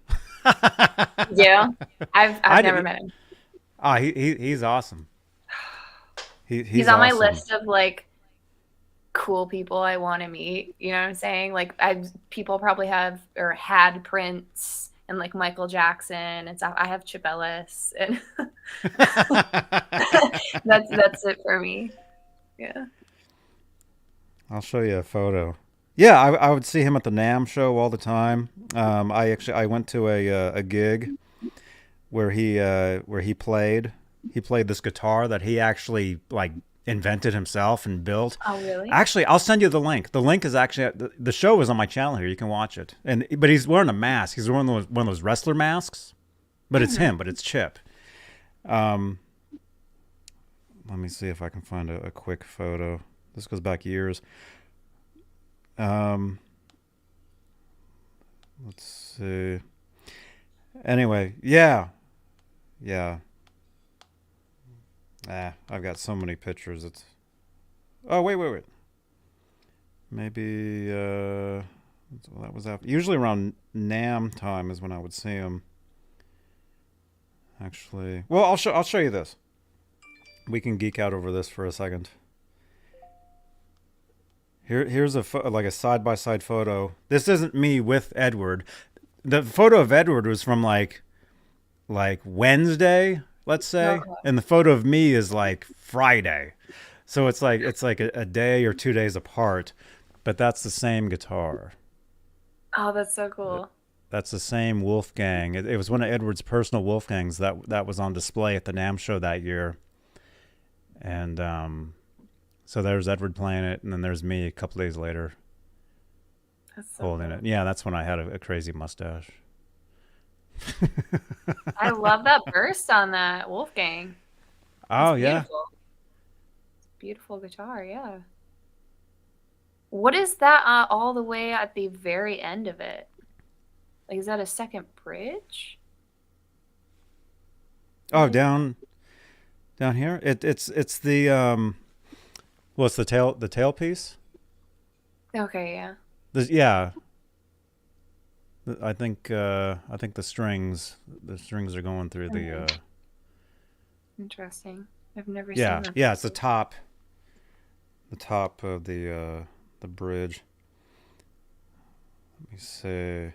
Yeah, I've never met him. Oh, he's awesome. He's on my awesome. list of like cool people I want to meet. You know what I'm saying? Like people probably have or had Prince and like Michael Jackson and stuff. I have Chip Ellis, and that's it for me. Yeah. I'll show you a photo. Yeah, I would see him at the NAMM show all the time. I went to a gig where he played this guitar that he actually like invented himself and built. Oh, really? Actually, I'll send you the link. The link is actually the show is on my channel here. You can watch it. But he's wearing a mask. He's wearing one of those wrestler masks. But it's him. But it's Chip. Let me see if I can find a quick photo. This goes back years. Let's see. Anyway, yeah. I've got so many pictures. It's. Oh, wait. Maybe that was after. Usually around NAMM time is when I would see him. Actually, well, I'll show you this. We can geek out over this for a second. Here's a side-by-side photo. This isn't me with Edward. The photo of Edward was from like Wednesday, let's say, and the photo of me is like Friday. So it's like a day or 2 days apart, but that's the same guitar. Oh, that's so cool. That's the same Wolfgang. It was one of Edward's personal Wolfgangs that was on display at the NAMM show that year. And so there's Edward playing it, and then there's me a couple days later holding it. Yeah, that's when I had a crazy mustache. I love that burst on that Wolfgang. Oh, yeah. Beautiful guitar, yeah. What is that all the way at the very end of it? Like, is that a second bridge? Oh, down here. It's the it's the tailpiece. Okay, yeah. Yeah. I think the strings are going through the. Interesting. I've never seen that. Yeah, it's the top of the bridge. Let me see.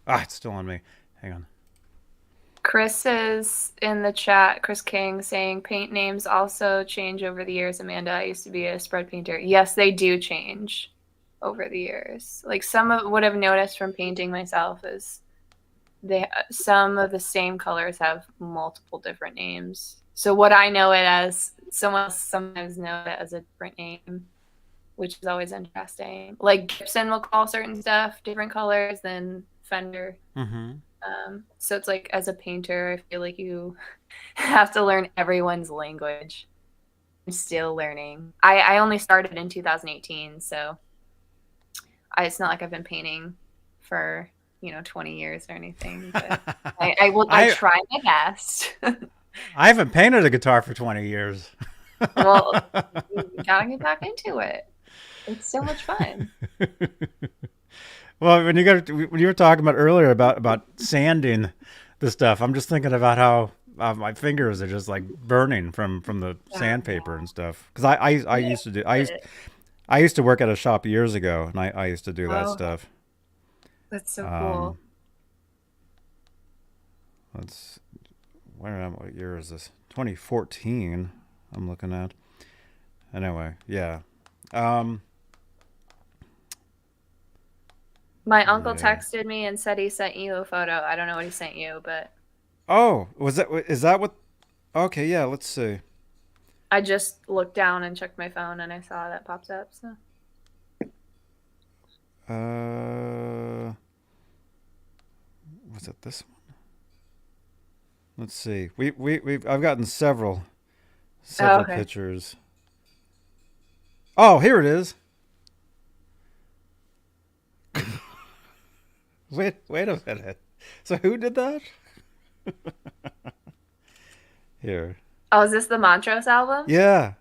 It's still on me. Hang on. Chris is in the chat, Chris King, saying paint names also change over the years. Amanda, I used to be a spread painter. Yes, they do change over the years. Like some of what I've noticed from painting myself is some of the same colors have multiple different names. So what I know it as, someone else sometimes know it as a different name, which is always interesting. Like Gibson will call certain stuff different colors than Fender. Mm-hmm. So it's like, as a painter, I feel like you have to learn everyone's language. I'm still learning. I only started in 2018, so it's not like I've been painting for 20 years or anything. But I try my best. I haven't painted a guitar for 20 years. Well, you gotta get back into it. It's so much fun. Well, when you were talking about earlier about sanding the stuff, I'm just thinking about how my fingers are just like burning from the sandpaper and stuff. Because I used to work at a shop years ago, and I used to do that stuff. That's so cool. What year is this? 2014. I'm looking at. Anyway, yeah. My uncle texted me and said he sent you a photo. I don't know what he sent you, but. Oh, is that what? Okay, yeah. Let's see. I just looked down and checked my phone, and I saw that pops up. So. Was it this one? Let's see. I've gotten several pictures. Oh, here it is. Wait a minute. So who did that? Here. Oh, is this the Montrose album? Yeah.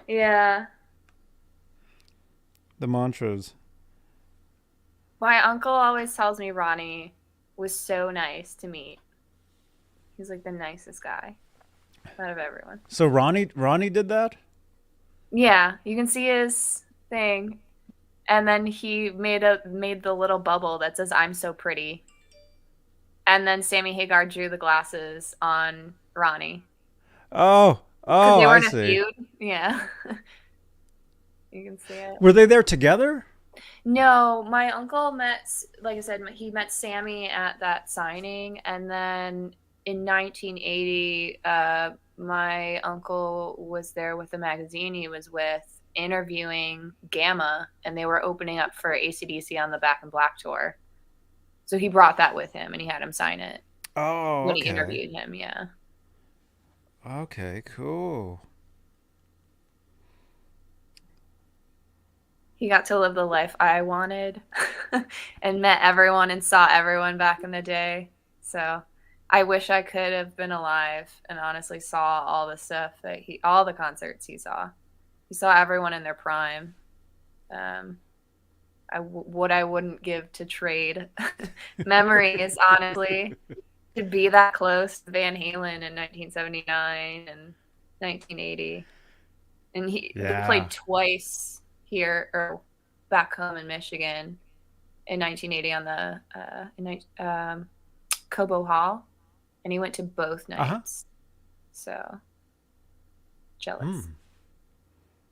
Yeah. The Montrose. My uncle always tells me Ronnie was so nice to meet. He's like the nicest guy out of everyone. So Ronnie did that? Yeah, you can see his thing. And then he made the little bubble that says "I'm so pretty." And then Sammy Hagar drew the glasses on Ronnie. Oh, Because they were I in a see. feud. Yeah. You can see it. Were they there together? No, my uncle met, like I said, he met Sammy at that signing. And then in 1980, my uncle was there with the magazine he was with, interviewing Gamma, and they were opening up for AC/DC on the Back in Black tour. So he brought that with him, and he had him sign it Oh, when okay. he interviewed him. Yeah. Okay, cool. He got to live the life I wanted and met everyone and saw everyone back in the day. So I wish I could have been alive and honestly saw all the stuff that all the concerts he saw. He saw everyone in their prime. What I wouldn't give to trade memories, honestly, to be that close to Van Halen in 1979 and 1980. And he played twice here or back home in Michigan in 1980 on the Cobo Hall, and he went to both nights. So jealous.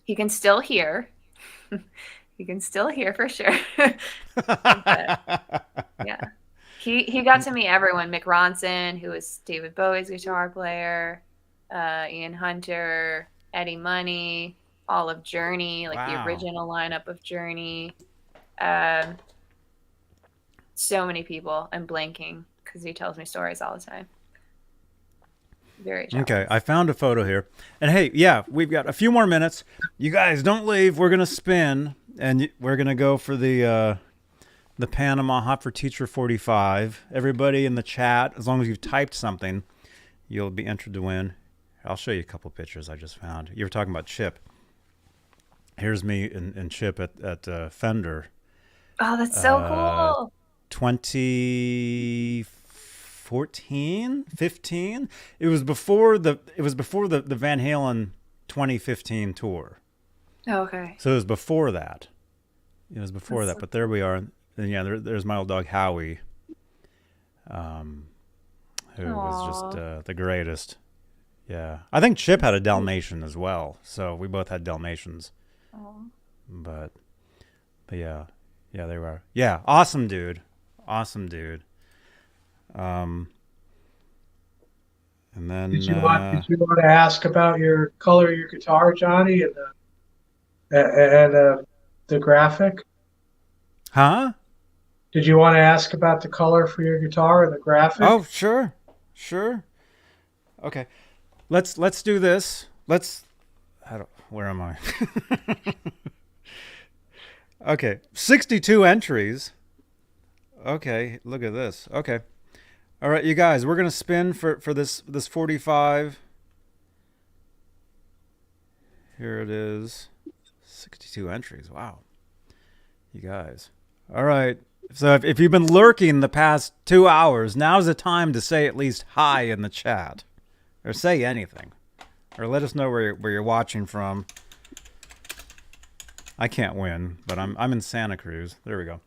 He can still hear. He can still hear for sure. But, yeah. He got to meet everyone. Mick Ronson, who was David Bowie's guitar player, Ian Hunter, Eddie Money, all of Journey, like the original lineup of Journey. So many people. I'm blanking because he tells me stories all the time. Very jealous. Okay, I found a photo here. And hey, yeah, we've got a few more minutes. You guys don't leave. We're going to spin, and we're going to go for the Panama Hot for Teacher 45. Everybody in the chat, as long as you've typed something, you'll be entered to win. I'll show you a couple pictures I just found. You were talking about Chip. Here's me and Chip at Fender. Oh, that's so cool. 2014, 15. It was before the Van Halen 2015 tour. Oh, okay. So it was before that. It was before that, but there we are. And yeah, there's my old dog Howie, who was just the greatest. Yeah, I think Chip had a Dalmatian as well, so we both had Dalmatians. Aww. But yeah, they were. Yeah, awesome dude. And then did you want to ask about your color of your guitar, Johnny, and the graphic? Huh? Did you want to ask about the color for your guitar and the graphic? Oh, sure. Okay, let's do this. Where am I? Okay, 62 entries. Okay, look at this. Okay. All right, you guys, we're going to spin for this 45. Here it is. 62 entries. Wow. You guys. All right. So if you've been lurking the past 2 hours, now's the time to say at least hi in the chat. Or say anything. Or let us know where you're watching from. I can't win, but I'm in Santa Cruz. There we go.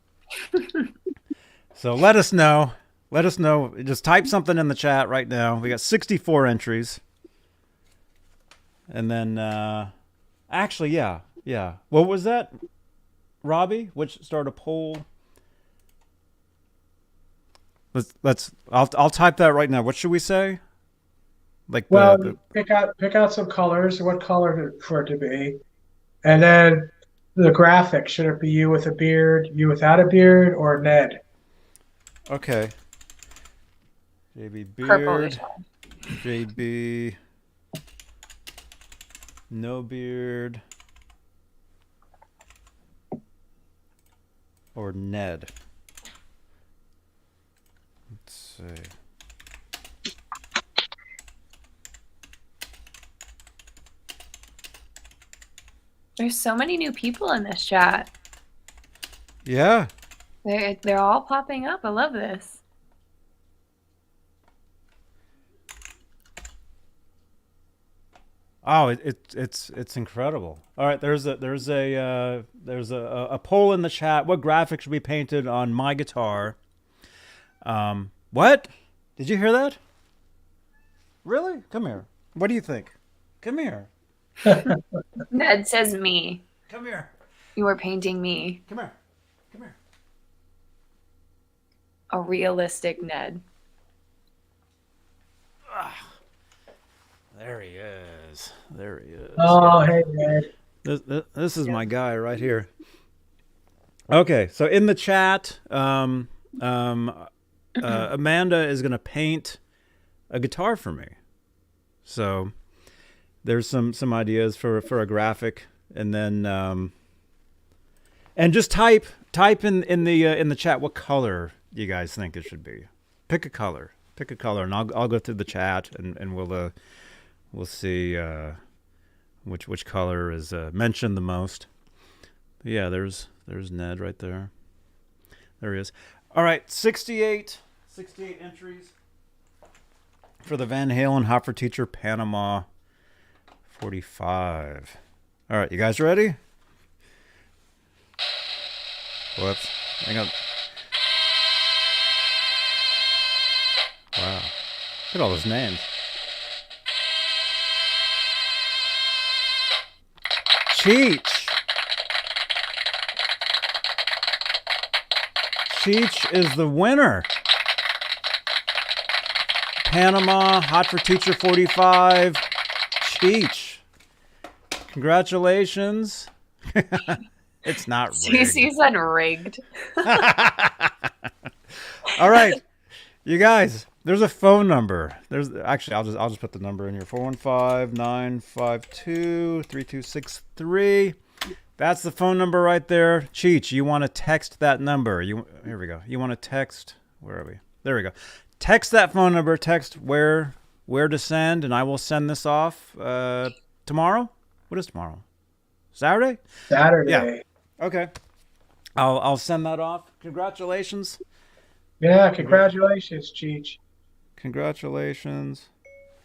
So let us know. Just type something in the chat right now. We got 64 entries. And then, actually, yeah. What was that, Robbie? Which start a poll? I'll type that right now. What should we say? Pick out some colors. What color for it to be, and then the graphic. Should it be you with a beard, you without a beard, or Ned? Okay. JB beard. Purple. JB no beard. Or Ned. Let's see. There's so many new people in this chat. Yeah. They're all popping up. I love this. Oh, it's incredible. All right, there's a poll in the chat. What graphic should be painted on my guitar? What? Did you hear that? Really? Come here. What do you think? Come here. Ned says me. Come here. You were painting me. Come here. Come here. A realistic Ned. There he is. There he is. Oh, hey, Ned. This is my guy right here. Okay, so in the chat, Amanda is going to paint a guitar for me. So there's some ideas for a graphic, and then and just type in the chat what color you guys think it should be. Pick a color, and I'll go through the chat and we'll see which color is mentioned the most. But yeah, there's Ned right there. There he is. All right, 68 entries for the Van Halen Hot for Teacher Panama 45. All right, you guys ready? Whoops. Hang on. Wow. Look at all those names. Cheech. Cheech is the winner. Panama, Hot for Teacher 45. Cheech. Congratulations. It's not rigged. She said rigged. All right. You guys, there's a phone number. Actually, I'll just put the number in here. 415-952-3263. That's the phone number right there. Cheech, you want to text that number. Here we go. You want to text, where are we? There we go. Text that phone number, text where to send, and I will send this off tomorrow. What is tomorrow? Saturday? Saturday. Yeah. Okay. I'll send that off. Congratulations. Yeah, congratulations, Cheech. Congratulations.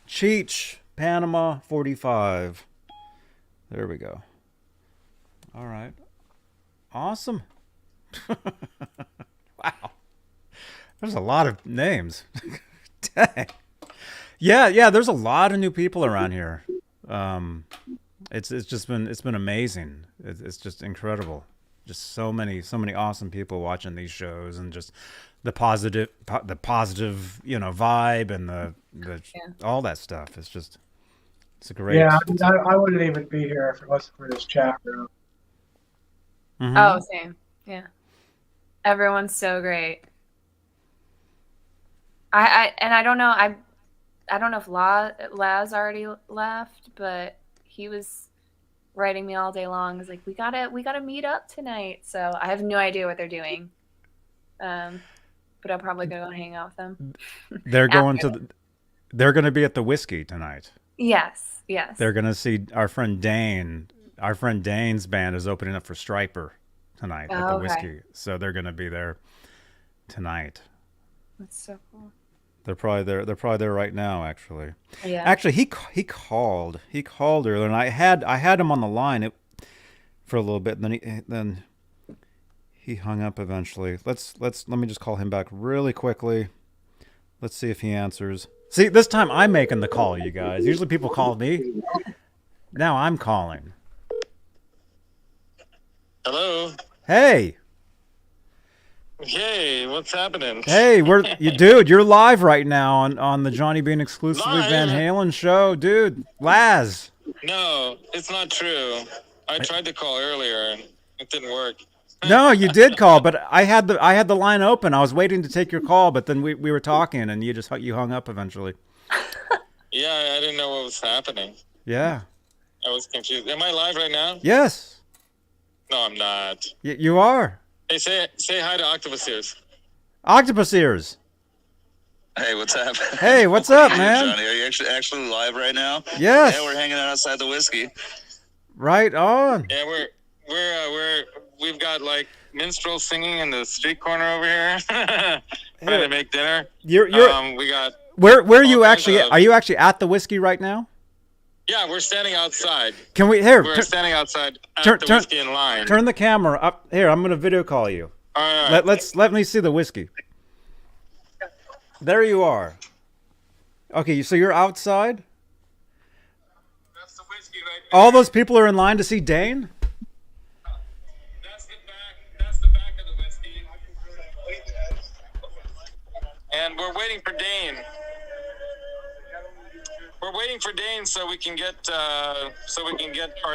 Cheech, Panama 45. There we go. All right. Awesome. Wow. There's a lot of names. Dang. Yeah, there's a lot of new people around here. It's been amazing. It's just incredible. Just so many awesome people watching these shows, and just the positive vibe and the all that stuff. It's a great. Yeah, I wouldn't even be here if it wasn't for this chat room. Mm-hmm. Oh, same. Yeah. Everyone's so great. I don't know. I don't know if Laz already left, but he was writing me all day long. He's like, we gotta meet up tonight. So I have no idea what they're doing. But I'm probably gonna go hang out with them. They're going they're gonna be at the Whiskey tonight. Yes. They're gonna see our friend Dane. Our friend Dane's band is opening up for Stryper tonight at the Whiskey. So they're gonna be there tonight. That's so cool. They're probably there right now, actually. Yeah. Actually, he called earlier, and I had him on the line for a little bit, and then he hung up eventually. Let me just call him back really quickly. Let's see if he answers. See, this time I'm making the call, you guys. Usually people call me. Now I'm calling. Hello. Hey. Hey, what's happening? Hey, dude, you're live right now on the Johnny Beane exclusively Live? Van Halen show, dude. Laz. No, it's not true. I tried to call earlier and it didn't work. No, you did call, but I had the line open. I was waiting to take your call, but then we were talking and you hung up eventually. Yeah, I didn't know what was happening. Yeah. I was confused. Am I live right now? Yes. No, I'm not. You are. Hey, say hi to Octopus Ears. Octopus Ears. Hey, what's up? Hey, what's up, man? Johnny, are you actually live right now? Yes. Yeah, we're hanging out outside the Whiskey. Right on. Yeah, we've got like minstrel singing in the street corner over here. Trying to make dinner. You're we got. where are you all actually? kinds of- Are you actually at the whiskey right now? Yeah, we're standing outside. Can we We're standing outside at the whiskey in line. turn the camera up here? I'm gonna video call you. All right. Let me see the whiskey. There you are. Okay, so you're outside. That's the whiskey right there. All those people are in line to see Dane. That's the back. That's the back of the whiskey. And we're waiting for Dane. We're waiting for Dane so we can get our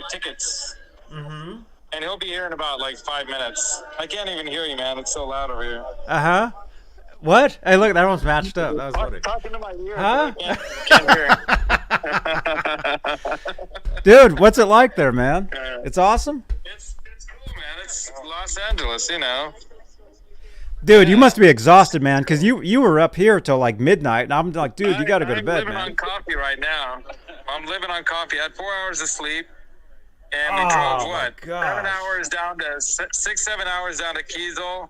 tickets. Mm-hmm. And he'll be here in about like 5 minutes. I can't even hear you, man. It's so loud over here. Uh huh. What? Hey, look, that one's matched up. That was funny. Talking to my ear. Huh? Can't hear. Dude, what's it like there, man? It's awesome. It's cool, man. It's Los Angeles, you know. Dude, you must be exhausted, man, because you were up here till like midnight, and I'm like, dude, you got to go to bed, I'm living on coffee right now. I'm living on coffee. I had 4 hours of sleep, and we drove what? 7 hours down to 7 hours down to Kiesel,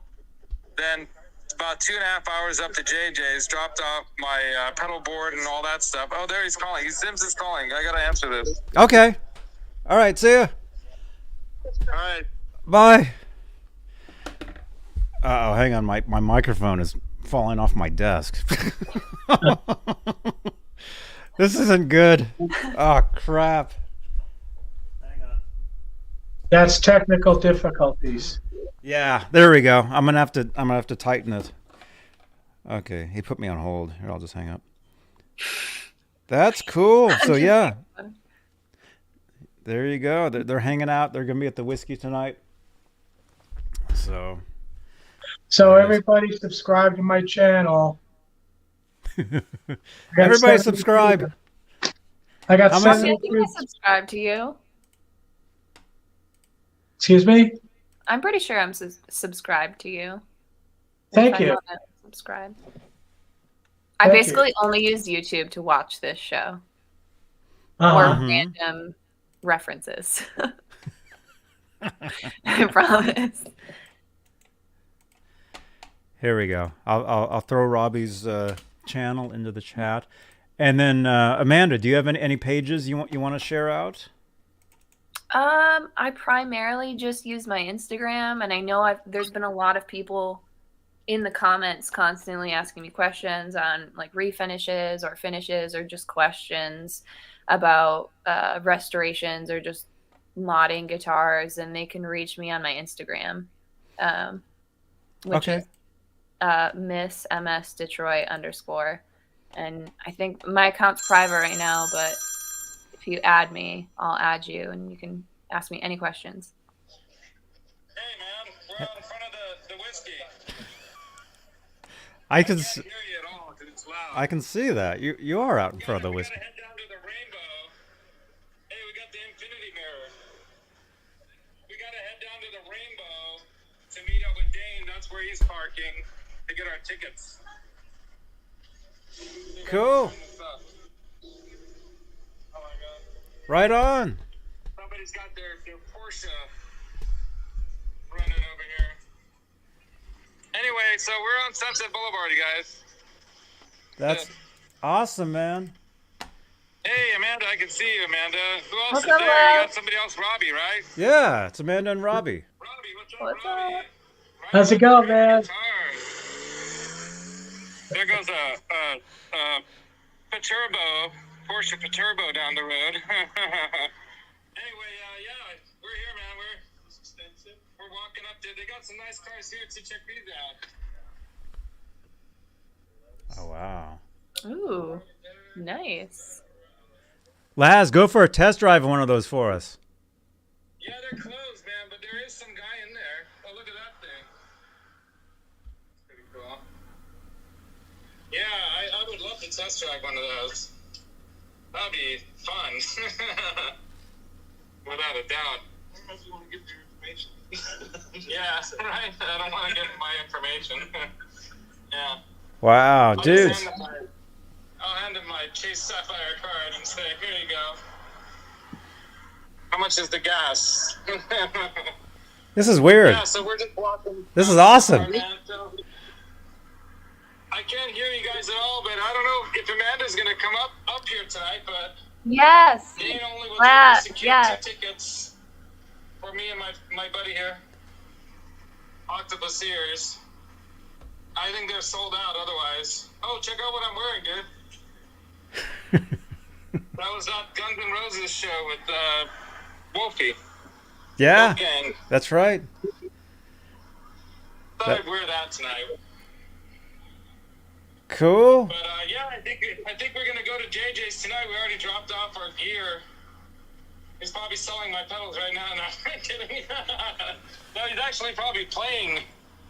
then about 2.5 hours up to JJ's. Dropped off my pedal board and all that stuff. Oh, there he's calling. Sims is calling. I gotta answer this. Okay. All right. See ya. All right. Bye. Oh, hang on. My microphone is falling off my desk. This isn't good. Oh, crap. Hang on. That's technical difficulties. Yeah, there we go. I'm gonna have to tighten it. Okay, he put me on hold. Here, I'll just hang up. That's cool. So yeah, there you go. They're hanging out. They're gonna be at the whiskey tonight. So everybody subscribe to my channel. everybody subscribe. I got I 7. think I subscribe to you. Excuse me? I'm pretty sure I'm subscribed to you. Thank you. Subscribe. I Thank basically only use YouTube to watch this show Uh-huh. or random references. I promise. Here we go. I'll throw Robbie's channel into the chat, and then Amanda, do you have any pages you want to share out? I primarily just use my Instagram, and I know there's been a lot of people in the comments constantly asking me questions on like refinishes or finishes or just questions about restorations or just modding guitars, and they can reach me on my Instagram, which is Miss MS Detroit _ and I think my account's private right now, but if you add me, I'll add you, and you can ask me any questions. Hey, man, we're out in front of the whiskey. I can Can't hear you at all 'cause it's loud. I can see that you are out in front of the whiskey. We gotta head down to the rainbow. Hey, we got the infinity mirror. We gotta head down to the rainbow to meet up with Dane. That's where he's parking to get our tickets. Cool. Oh my god. Right on. Somebody's got their Porsche running over here. Anyway, so we're on Sunset Boulevard, you guys. That's awesome, man. Hey, Amanda, I can see you, Amanda. Who else What's is up, there? You Roth? got somebody else, Robbie, right? Yeah, it's Amanda and Robbie. Robbie, what's up, What's Robbie? up? How's it going, man? There goes a Paturbo, Porsche Paturbo down the road. Anyway, yeah, we're here, man. We're walking up there. They got some nice cars here to check these out. Oh wow. Ooh, nice. Laz, go for a test drive of one of those for us. Yeah, they're closed, man, but there is some guy in there. Oh, look at that thing. Pretty cool. Yeah, I would love to test drive one of those. That'd be fun. Without a doubt. You want to give your information. Yeah, right. I don't want to give my information. Yeah. Wow, I'll dude. just I'll hand him my Chase Sapphire card and say, here you go. How much is the gas? This is weird. Yeah, so we're just walking. This is awesome. I can't hear you guys at all, but I don't know if Amanda's going to come up here tonight, but Yes. Beane only was able Yes. to secure Yes. 2 tickets for me and my buddy here, Octopus Ears. I think they're sold out otherwise. Oh, check out what I'm wearing, dude. That was that Guns N' Roses show with Wolfie. Yeah, Wolfgang. that's right. Thought I'd wear that tonight. Cool. But yeah, I think we're gonna go to JJ's tonight. We already dropped off our gear. He's probably selling my pedals right now. No, I'm kidding. No, he's actually probably playing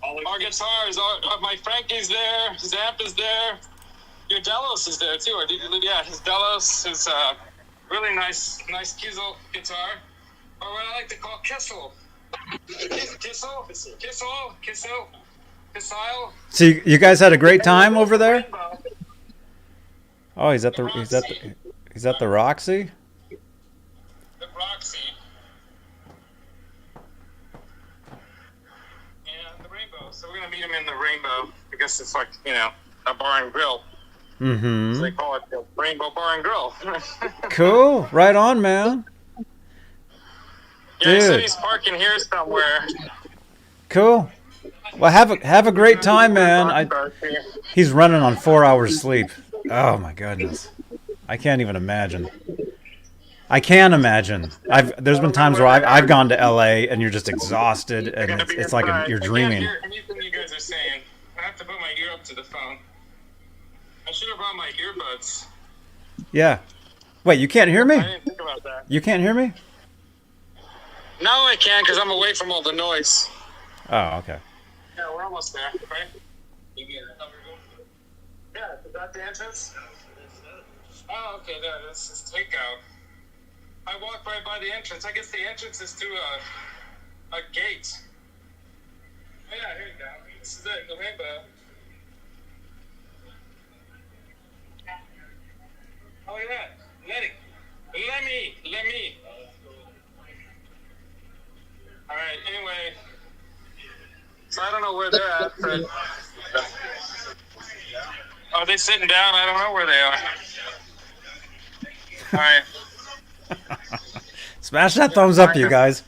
our guitars. My Frankie's there. His amp is there. Your Delos is there too. Yeah, his Delos is really nice Gill guitar, or what I like to call Kissel. Kissel. So you guys had a great time over there? Oh, he's at the Roxy. The Roxy. Yeah, the Rainbow. So we're gonna meet him in the Rainbow. I guess it's like, you know, a bar and grill. Mm-hmm. So they call it the Rainbow Bar and Grill. Cool. Right on, man. Yeah, he said Dude. he's parking here somewhere. Cool. Well, have a great time, man. He's running on 4 hours sleep. Oh my goodness, I can't even imagine. I can imagine. There's been times where I've gone to LA and you're just exhausted and it's like you're dreaming. I can't hear anything you guys are saying. I have to put my ear up to the phone. I should have brought my earbuds. Yeah. Wait, you can't hear me? I didn't think about that. You can't hear me? No, I can because I'm away from all the noise. Oh, okay. Yeah, we're almost there, right? Yeah, is that the entrance? Oh, okay, there. This is takeout. I walked right by the entrance. I guess the entrance is through a gate. Oh, yeah, here you go. This is it, the Rainbow. Oh, look at that. Let me. All right, anyway. So I don't know where they're at, but... Are they sitting down? I don't know where they are. All right. Smash that thumbs up, you guys.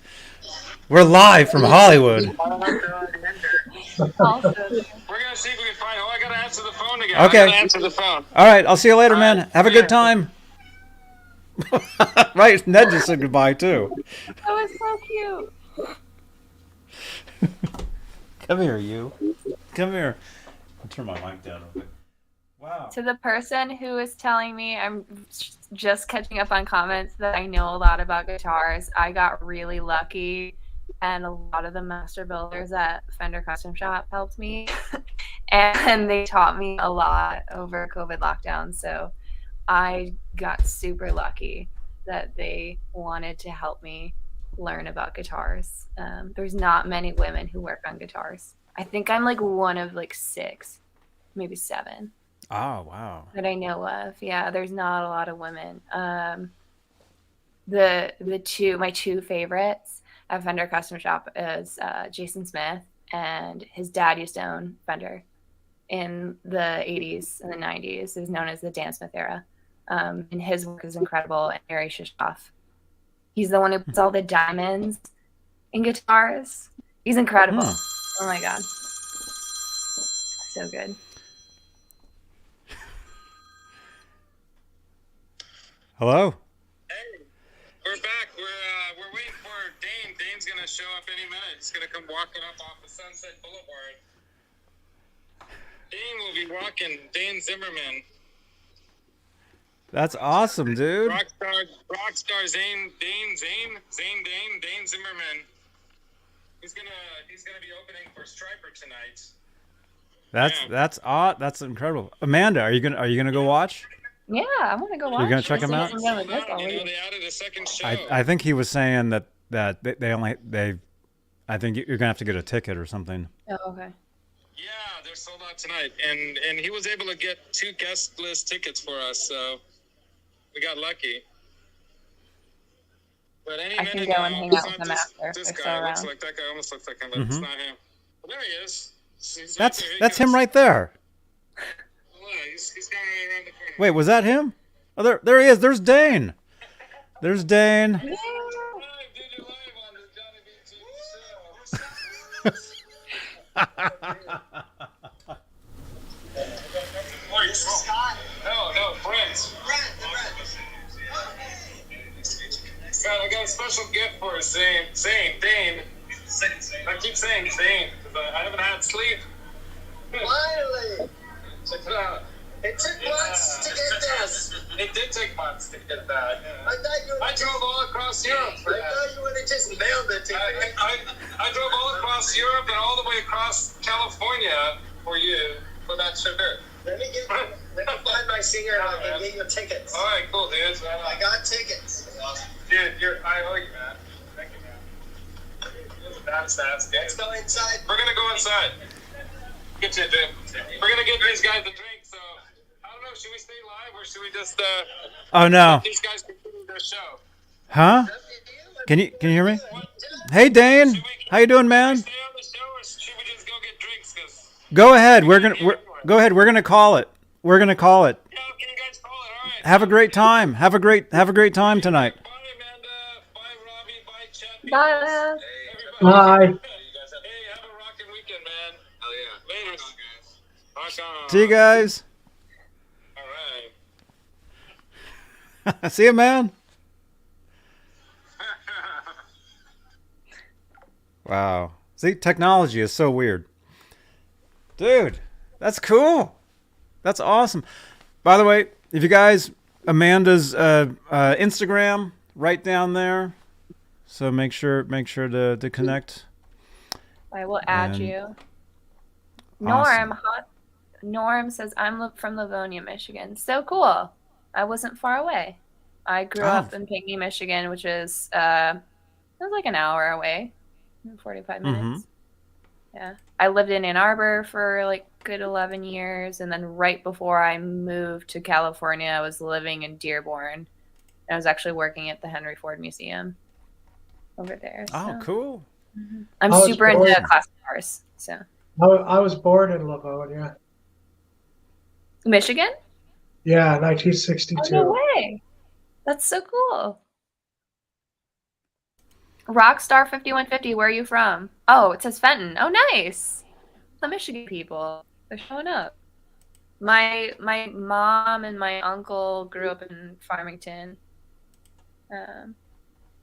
We're live from Hollywood. I don't know if they're already in there. Awesome. We're going to see if we can find... Oh, I got to answer the phone again. Okay. I got to answer the phone. All right, I'll see you later, All man. right. Have a good time. Right, Ned just said goodbye too. That was so cute. Come here, you. Come here. I'll turn my mic down a bit. Wow. To the person who is telling me, I'm just catching up on comments, that I know a lot about guitars. I got really lucky, and a lot of the master builders at Fender Custom Shop helped me, and they taught me a lot over COVID lockdown. So I got super lucky that they wanted to help me learn about guitars. There's not many women who work on guitars. I think I'm like one of like 6, maybe 7. Oh, wow. That I know of. Yeah, there's not a lot of women. My two favorites at Fender Custom Shop is Jason Smith, and his dad used to own Fender in the 80s and the 90s. It was known as the Dan Smith era. And his work is incredible. And Harry Shishkoff. He's the one who puts all the diamonds in guitars. He's incredible. Oh my God. So good. Hello. Hey, we're back. We're waiting for Dane. Dane's gonna show up any minute. He's gonna come walking up off the Sunset Boulevard. Dane will be walking. Dane Zimmerman. That's awesome, dude. Rockstar Dane Zimmerman. He's gonna be opening for Striper tonight. That's incredible. Amanda, are you gonna go watch? Yeah, I want to go watch. You're gonna check him out? They added a second show. I think he was saying that I think you're gonna have to get a ticket or something. Oh, okay. Yeah, they're sold out tonight, and he was able to get 2 guest list tickets for us, so we got lucky. But any I can minute go and now, hang it's out with not them this, after. this They're guy. still Looks around. like that guy. Almost looks like him, but it's not him. Well, there he is. He's right That's there. Here he that's comes. him right there. Oh, yeah, he's coming right around the corner. Wait, was that him? Oh, there he is. There's Dane. There's Dane. Live, dude, you're live on the Johnny B. TV show. This is Scott. No, Brent. I got a special gift for us, Dane. I keep saying Zane, because I haven't had sleep. Finally! Check it out. It took months to get this. It did take months to get that. I drove all across Europe for that. thought you would have just mailed it to me. I drove all across Europe and all the way across California for you for that sugar. Let me find my singer and I can get you tickets. All right, cool, dude. I got tickets. Dude, I owe you, man. Thank you, man. That's Let's go inside. We're gonna go inside. Get you, dude. We're gonna get these guys a drink. So I don't know. Should we stay live or should we just? Oh no. These guys continue their show. Huh? Can you hear me? Hey Dane, how you doing, man? Stay on the show or should we just go get drinks? Go ahead. Go ahead. We're gonna call it. Yeah, can you guys call it? All right. Have a great time. Have a great time tonight. Bye, Amanda. Bye, Robbie. Bye, Chet. Bye. Bye. Hey, have a rocking weekend, man. Hell yeah. Later. Rock on. See you guys. All right. See you, man. Wow. See, technology is so weird. Dude, that's cool. That's awesome. By the way, if you guys, Amanda's Instagram right down there. So make sure to connect. I will add And- you. Awesome. Norm says, I'm from Livonia, Michigan. So cool. I wasn't far away. I grew up in Pinckney, Michigan, which is it was like an hour away, 45 minutes. Yeah. I lived in Ann Arbor for like good 11 years. And then right before I moved to California, I was living in Dearborn. And I was actually working at the Henry Ford Museum over there. Oh, so. cool. I'm I was super into born- classic cars. So I was born in Livonia. Michigan? Yeah, Oh, 1962. no way. That's so cool. Rockstar 5150, where are you from? Oh, it says Fenton. Oh, nice. The Michigan people. They're showing up. My mom and my uncle grew up in Farmington,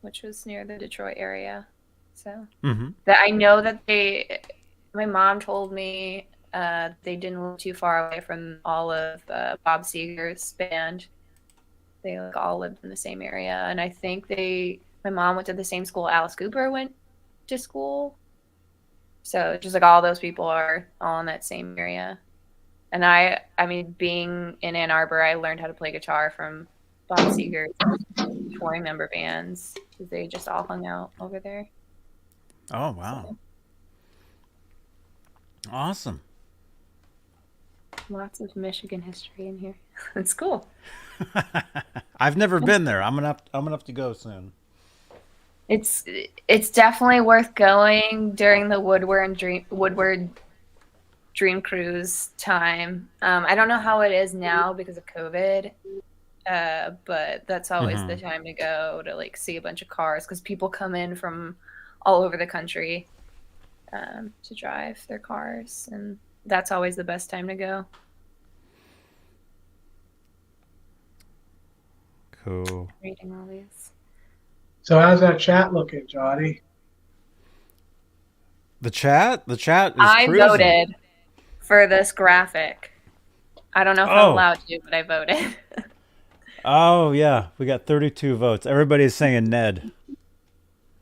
which was near the Detroit area. So that I know that my mom told me they didn't live too far away from all of Bob Seger's band. They like all lived in the same area, and I think my mom went to the same school Alice Cooper went to school. So just like all those people are all in that same area. And I mean, being in Ann Arbor, I learned how to play guitar from Bob Seger's touring member bands because they just all hung out over there. Oh, wow. So, Awesome. lots of Michigan history in here. It's cool. I've never been there. I'm gonna have to go soon. It's definitely worth going during the Woodward Dream Cruise time. I don't know how it is now because of COVID, but that's always the time to go to like see a bunch of cars because people come in from all over the country to drive their cars, and that's always the best time to go. Cool. Reading all these. So how's that chat looking, Johnny? The chat is I cruising. voted for this graphic. I don't know if I'm allowed to, but I voted. Oh yeah, we got 32 votes. Everybody's saying Ned.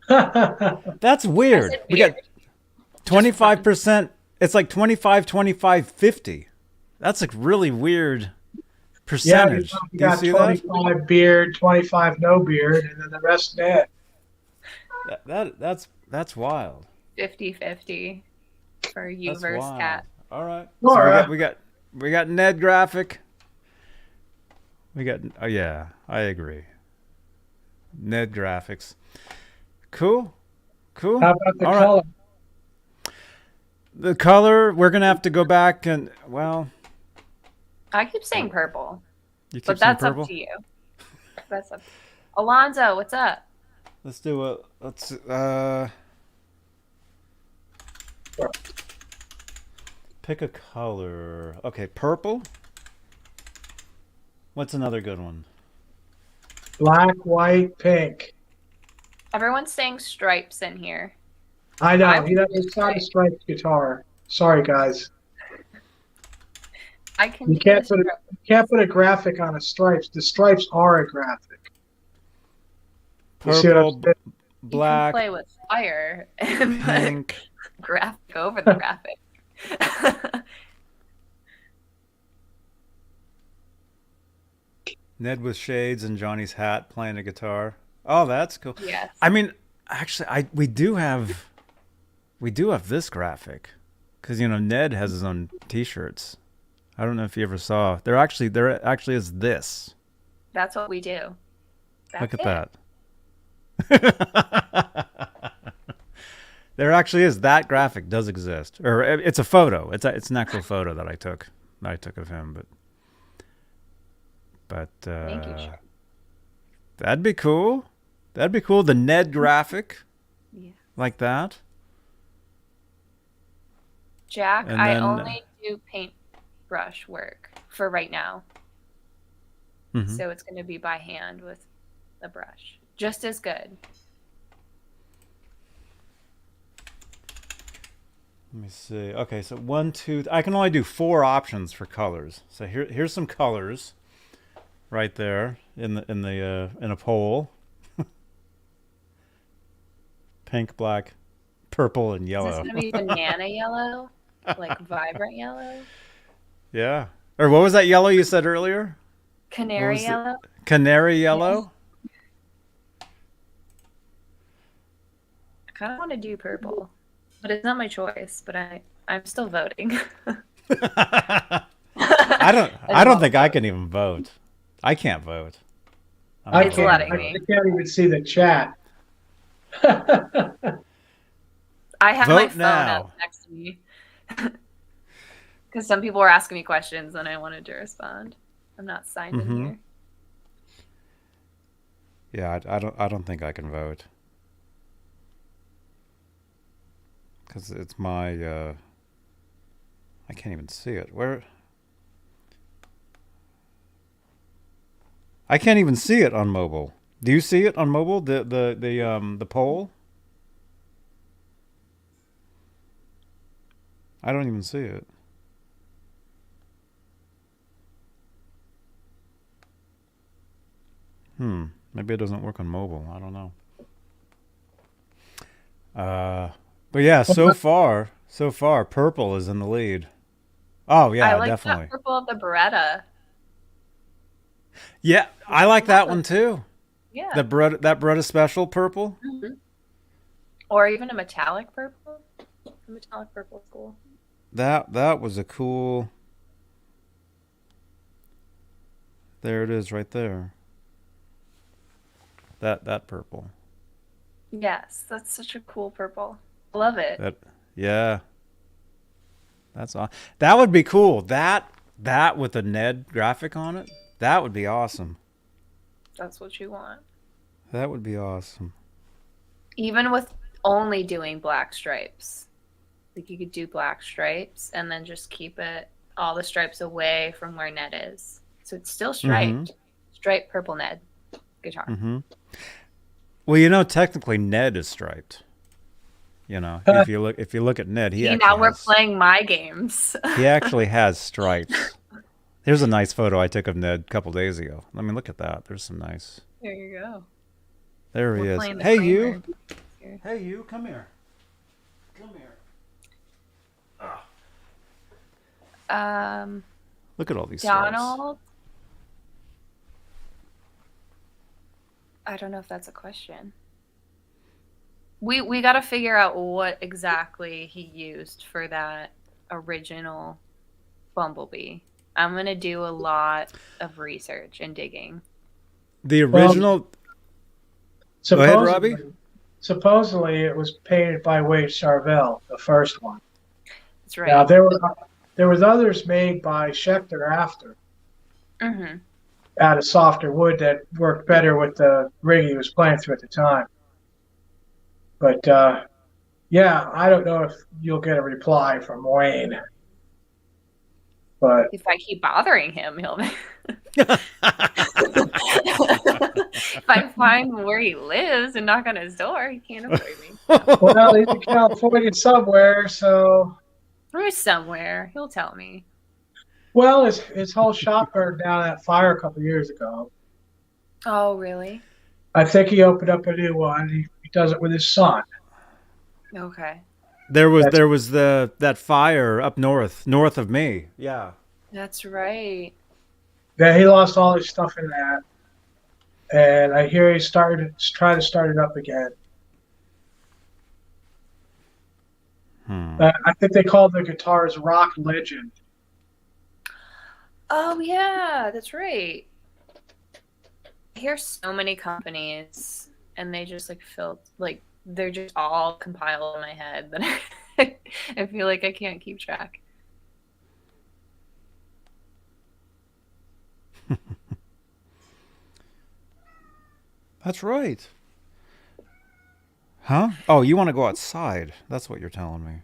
That's weird. We got 25%. It's like 25, 25, 50. That's like really weird percentage. You Do you got see that? 25 beard, 25 no beard, and then the rest dead. That's wild. 50-50 for you That's versus wild. Cat. All right. All So right. we got Ned graphic. We got yeah, I agree. Ned graphics. Cool. Cool. How about the All right. color? The color, we're going to have to go back and, well, I keep saying purple, you keep but saying that's purple? up to you. That's up. Alonzo, what's up? Let's do a, let's, pick a color. Okay, purple. What's another good one? Black, white, pink. Everyone's saying stripes in here. I know. I'm It's not a striped guitar. Sorry, guys. I can You do can't this. put a graphic on a stripes. The stripes are a graphic. You see what I'm Purple, saying? You can black, play with fire and put pink. graphic over the graphic. Ned with shades and Johnny's hat playing a guitar. Oh, that's cool. Yes. I mean, actually, we do have this graphic, because Ned has his own T-shirts. I don't know if you ever saw. There actually is this. That's what we do. Look That's at that. There actually is, that graphic does exist, or it's a photo. It's an actual photo that I took of him, but Thank you, Trem. that'd be cool. That'd be cool. The Ned graphic, Yeah. like that. Jack, And I then- only do paintbrush work for right now. Mhm. So it's going to be by hand with a brush. Just as good. Let me see. Okay, so 1, 2. I can only do 4 options for colors. So here's some colors, right there in a poll. Pink, black, purple, and Is this yellow. going to be banana yellow? Like vibrant yellow? Yeah. Or what was that yellow you said earlier? Canary was it? yellow? Canary yellow. I kind of want to do purple. But it's not my choice, but I'm still voting. I don't think I can even vote. I can't vote. I It's can't, letting I me. can't even see the chat. I have my Vote phone now. up next to me. Because some people were asking me questions and I wanted to respond. I'm not signed in here. Yeah, I don't think I can vote. Because it's my I can't even see it. Where? I can't even see it on mobile. Do you see it on mobile? The poll? I don't even see it. Maybe it doesn't work on mobile. I don't know. But yeah, so far, purple is in the lead. Oh yeah, I like definitely. that purple of the Beretta. Yeah, I like that one too. Yeah. That Beretta Special purple. Or even a metallic purple. A metallic purple is cool. That was a cool. There it is, right there. That purple. Yes, that's such a cool purple. I love it. Yeah. That's awesome. That would be cool. That with a Ned graphic on it. That would be awesome. That's what you want. That would be awesome. Even with only doing black stripes. Like you could do black stripes and then just keep it all the stripes away from where Ned is. So it's still striped. Striped purple Ned guitar. Well, technically Ned is striped. If you look at Ned, See, now we're playing my games. He actually has stripes. Here's a nice photo I took of Ned a couple days ago. I mean, look at that. There's some nice. There you go. There he We're is. playing the Hey, Kramer. you. Hey, you. Come here. Come here. Look at all these stripes. Donald. I don't know if that's a question. We got to figure out what exactly he used for that original Bumblebee. I'm going to do a lot of research and digging. The original. Go ahead, Robbie. Supposedly, it was painted by Wade Charvel, the first one. That's right. Now there was others made by Schecter after, out of softer wood that worked better with the rig he was playing through at the time. But yeah, I don't know if you'll get a reply from Wayne. But if I keep bothering him, he'll. If I find where he lives and knock on his door, he can't avoid me. Well, he's in California somewhere, so. Or somewhere, he'll tell me. Well, his whole shop burned down that fire a couple years ago. Oh, really? I think he opened up a new one. He does it with his son. Okay. There was that fire up north of me. Yeah. That's right. Yeah, he lost all his stuff in that, and I hear he's trying to start it up again. I think they called the guitars Rock Legend. Oh yeah, that's right. I hear so many companies, and they just they're just all compiled in my head that I feel like I can't keep track. That's right. Huh? Oh, you want to go outside. That's what you're telling me.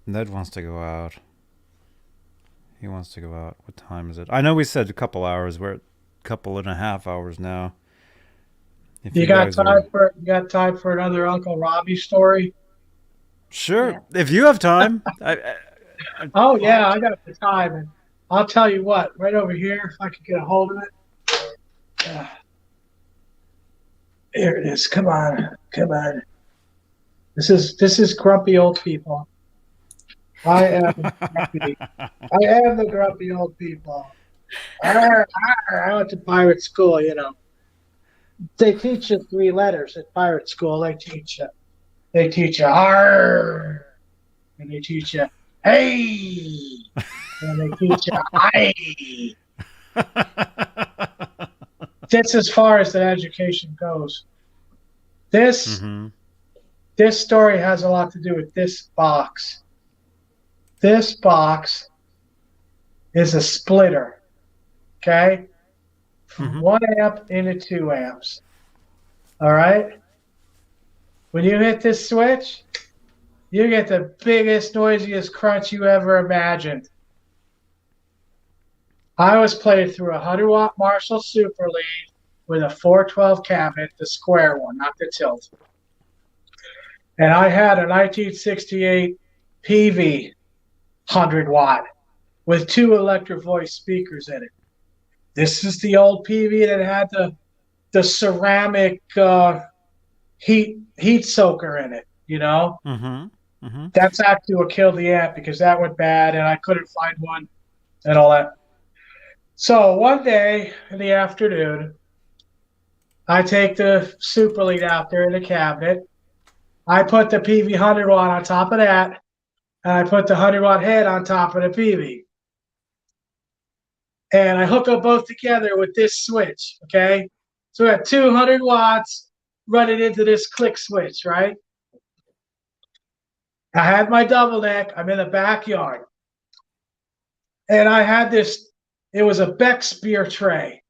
Ned wants to go out. He wants to go out. What time is it? I know we said a couple hours. We're at a couple and a half hours now. You got time for another Uncle Robbie story? Sure. Yeah. If you have time. Oh, yeah, I got the time. And I'll tell you what, right over here, if I could get a hold of it. Here it is. Come on. This is grumpy old people. I am the grumpy old people. I went to pirate school, you know. They teach you 3 letters at pirate school. They teach you "arr," and they teach you "hey," and they teach you "aye." That's as far as the education goes. This story has a lot to do with this box. This box is a splitter, okay? From 1 amp into 2 amps. All right? When you hit this switch, you get the biggest, noisiest crunch you ever imagined. I was playing through a 100-watt Marshall Super Lead with a 412 cabinet, the square one, not the tilt. And I had a 1968 PV 100-watt with 2 electric voice speakers in it. This is the old PV that had the ceramic heat soaker in it, you know? That's actually what killed the amp because that went bad and I couldn't find one and all that. So one day in the afternoon, I take the Super Lead out there in the cabinet. I put the PV 100-watt on top of that, and I put the 100-watt head on top of the PV. And I hook them both together with this switch, okay? So we got 200 watts running into this click switch, right? I had my double neck. I'm in the backyard. And I had this, it was a Beck spear tray.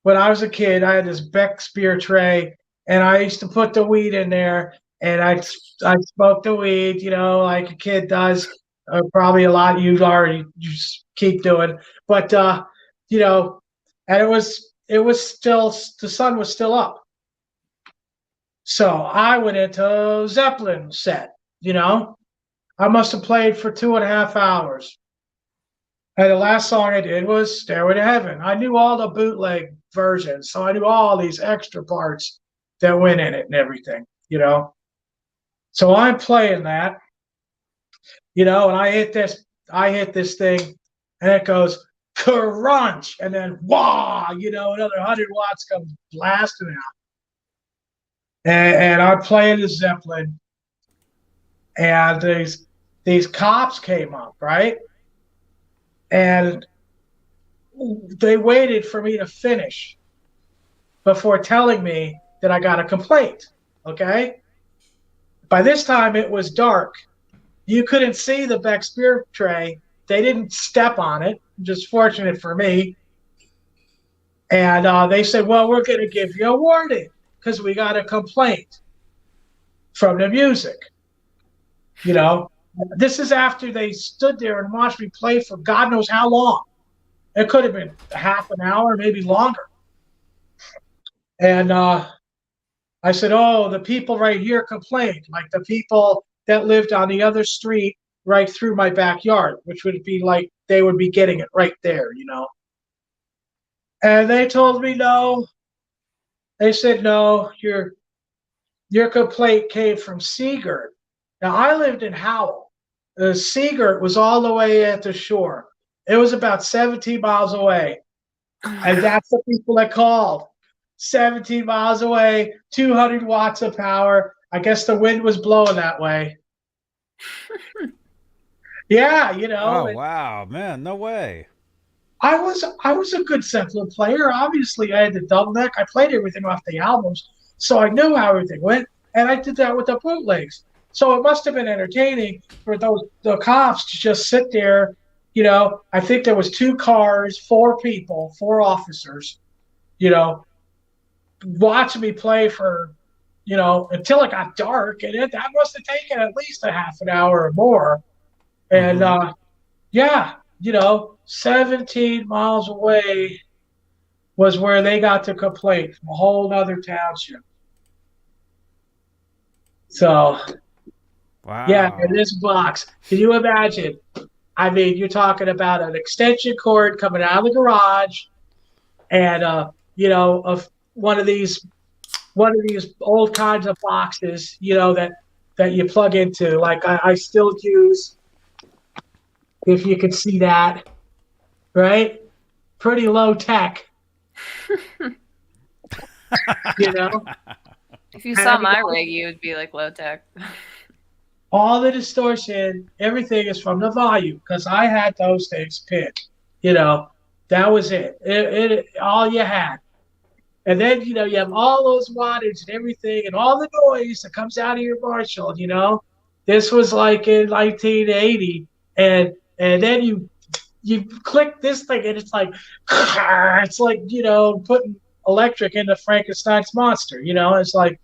When I was a kid, I had this Beck spear tray, and I used to put the weed in there, and I smoked the weed, you know, like a kid does. Probably a lot you just keep doing. But, you know, and it was still, the sun was still up. So I went into Zeppelin set, you know. I must have played for 2.5 hours. And the last song I did was Stairway to Heaven. I knew all the bootleg versions, so I knew all these extra parts that went in it and everything, you know. So I'm playing that, you know, and I hit this thing, and it goes crunch, and then wah, you know, another 100 watts comes blasting out. And I'm playing the Zeppelin, and these cops came up, right? And they waited for me to finish. before telling me that I got a complaint. Okay. By this time, it was dark. You couldn't see the Beck's beer tray. They didn't step on it, which is fortunate for me. And they said, well, we're going to give you a warning because we got a complaint from the music. You know, this is after they stood there and watched me play for God knows how long. It could have been half an hour, maybe longer. And I said, oh, the people right here complained, like the people that lived on the other street right through my backyard, which would be like they would be getting it right there, you know. And they told me no. They said, no, your complaint came from Seagirt. Now, I lived in Howell. Seagirt was all the way at the shore. It was about 17 miles away. And that's the people that called. 17 miles away, 200 watts of power. I guess the wind was blowing that way. Yeah, you know. Oh, wow, man, no way. I was a good Zeppelin player. Obviously, I had the double neck. I played everything off the albums, so I knew how everything went. And I did that with the bootlegs. So it must have been entertaining for the cops to just sit there. You know, I think there was 2 cars, 4 people, 4 officers, you know, watching me play for, you know, until it got dark. And that must have taken at least a half an hour or more. And, yeah, you know, 17 miles away was where they got the complaint from a whole other township. So, wow. Yeah, in this box, can you imagine? I mean, you're talking about an extension cord coming out of the garage, and you know, of one of these old kinds of boxes, you know, that you plug into. Like I still use, if you can see that, right? Pretty low tech. You know. If you saw my rig, you would be like low tech. All the distortion, everything is from the volume because I had those things pinned. You know, that was it. It all you had. And then, you know, you have all those wattage and everything and all the noise that comes out of your Marshall, you know. This was like in 1980. And then you click this thing and it's like, you know, putting electric into Frankenstein's monster, you know. It's like,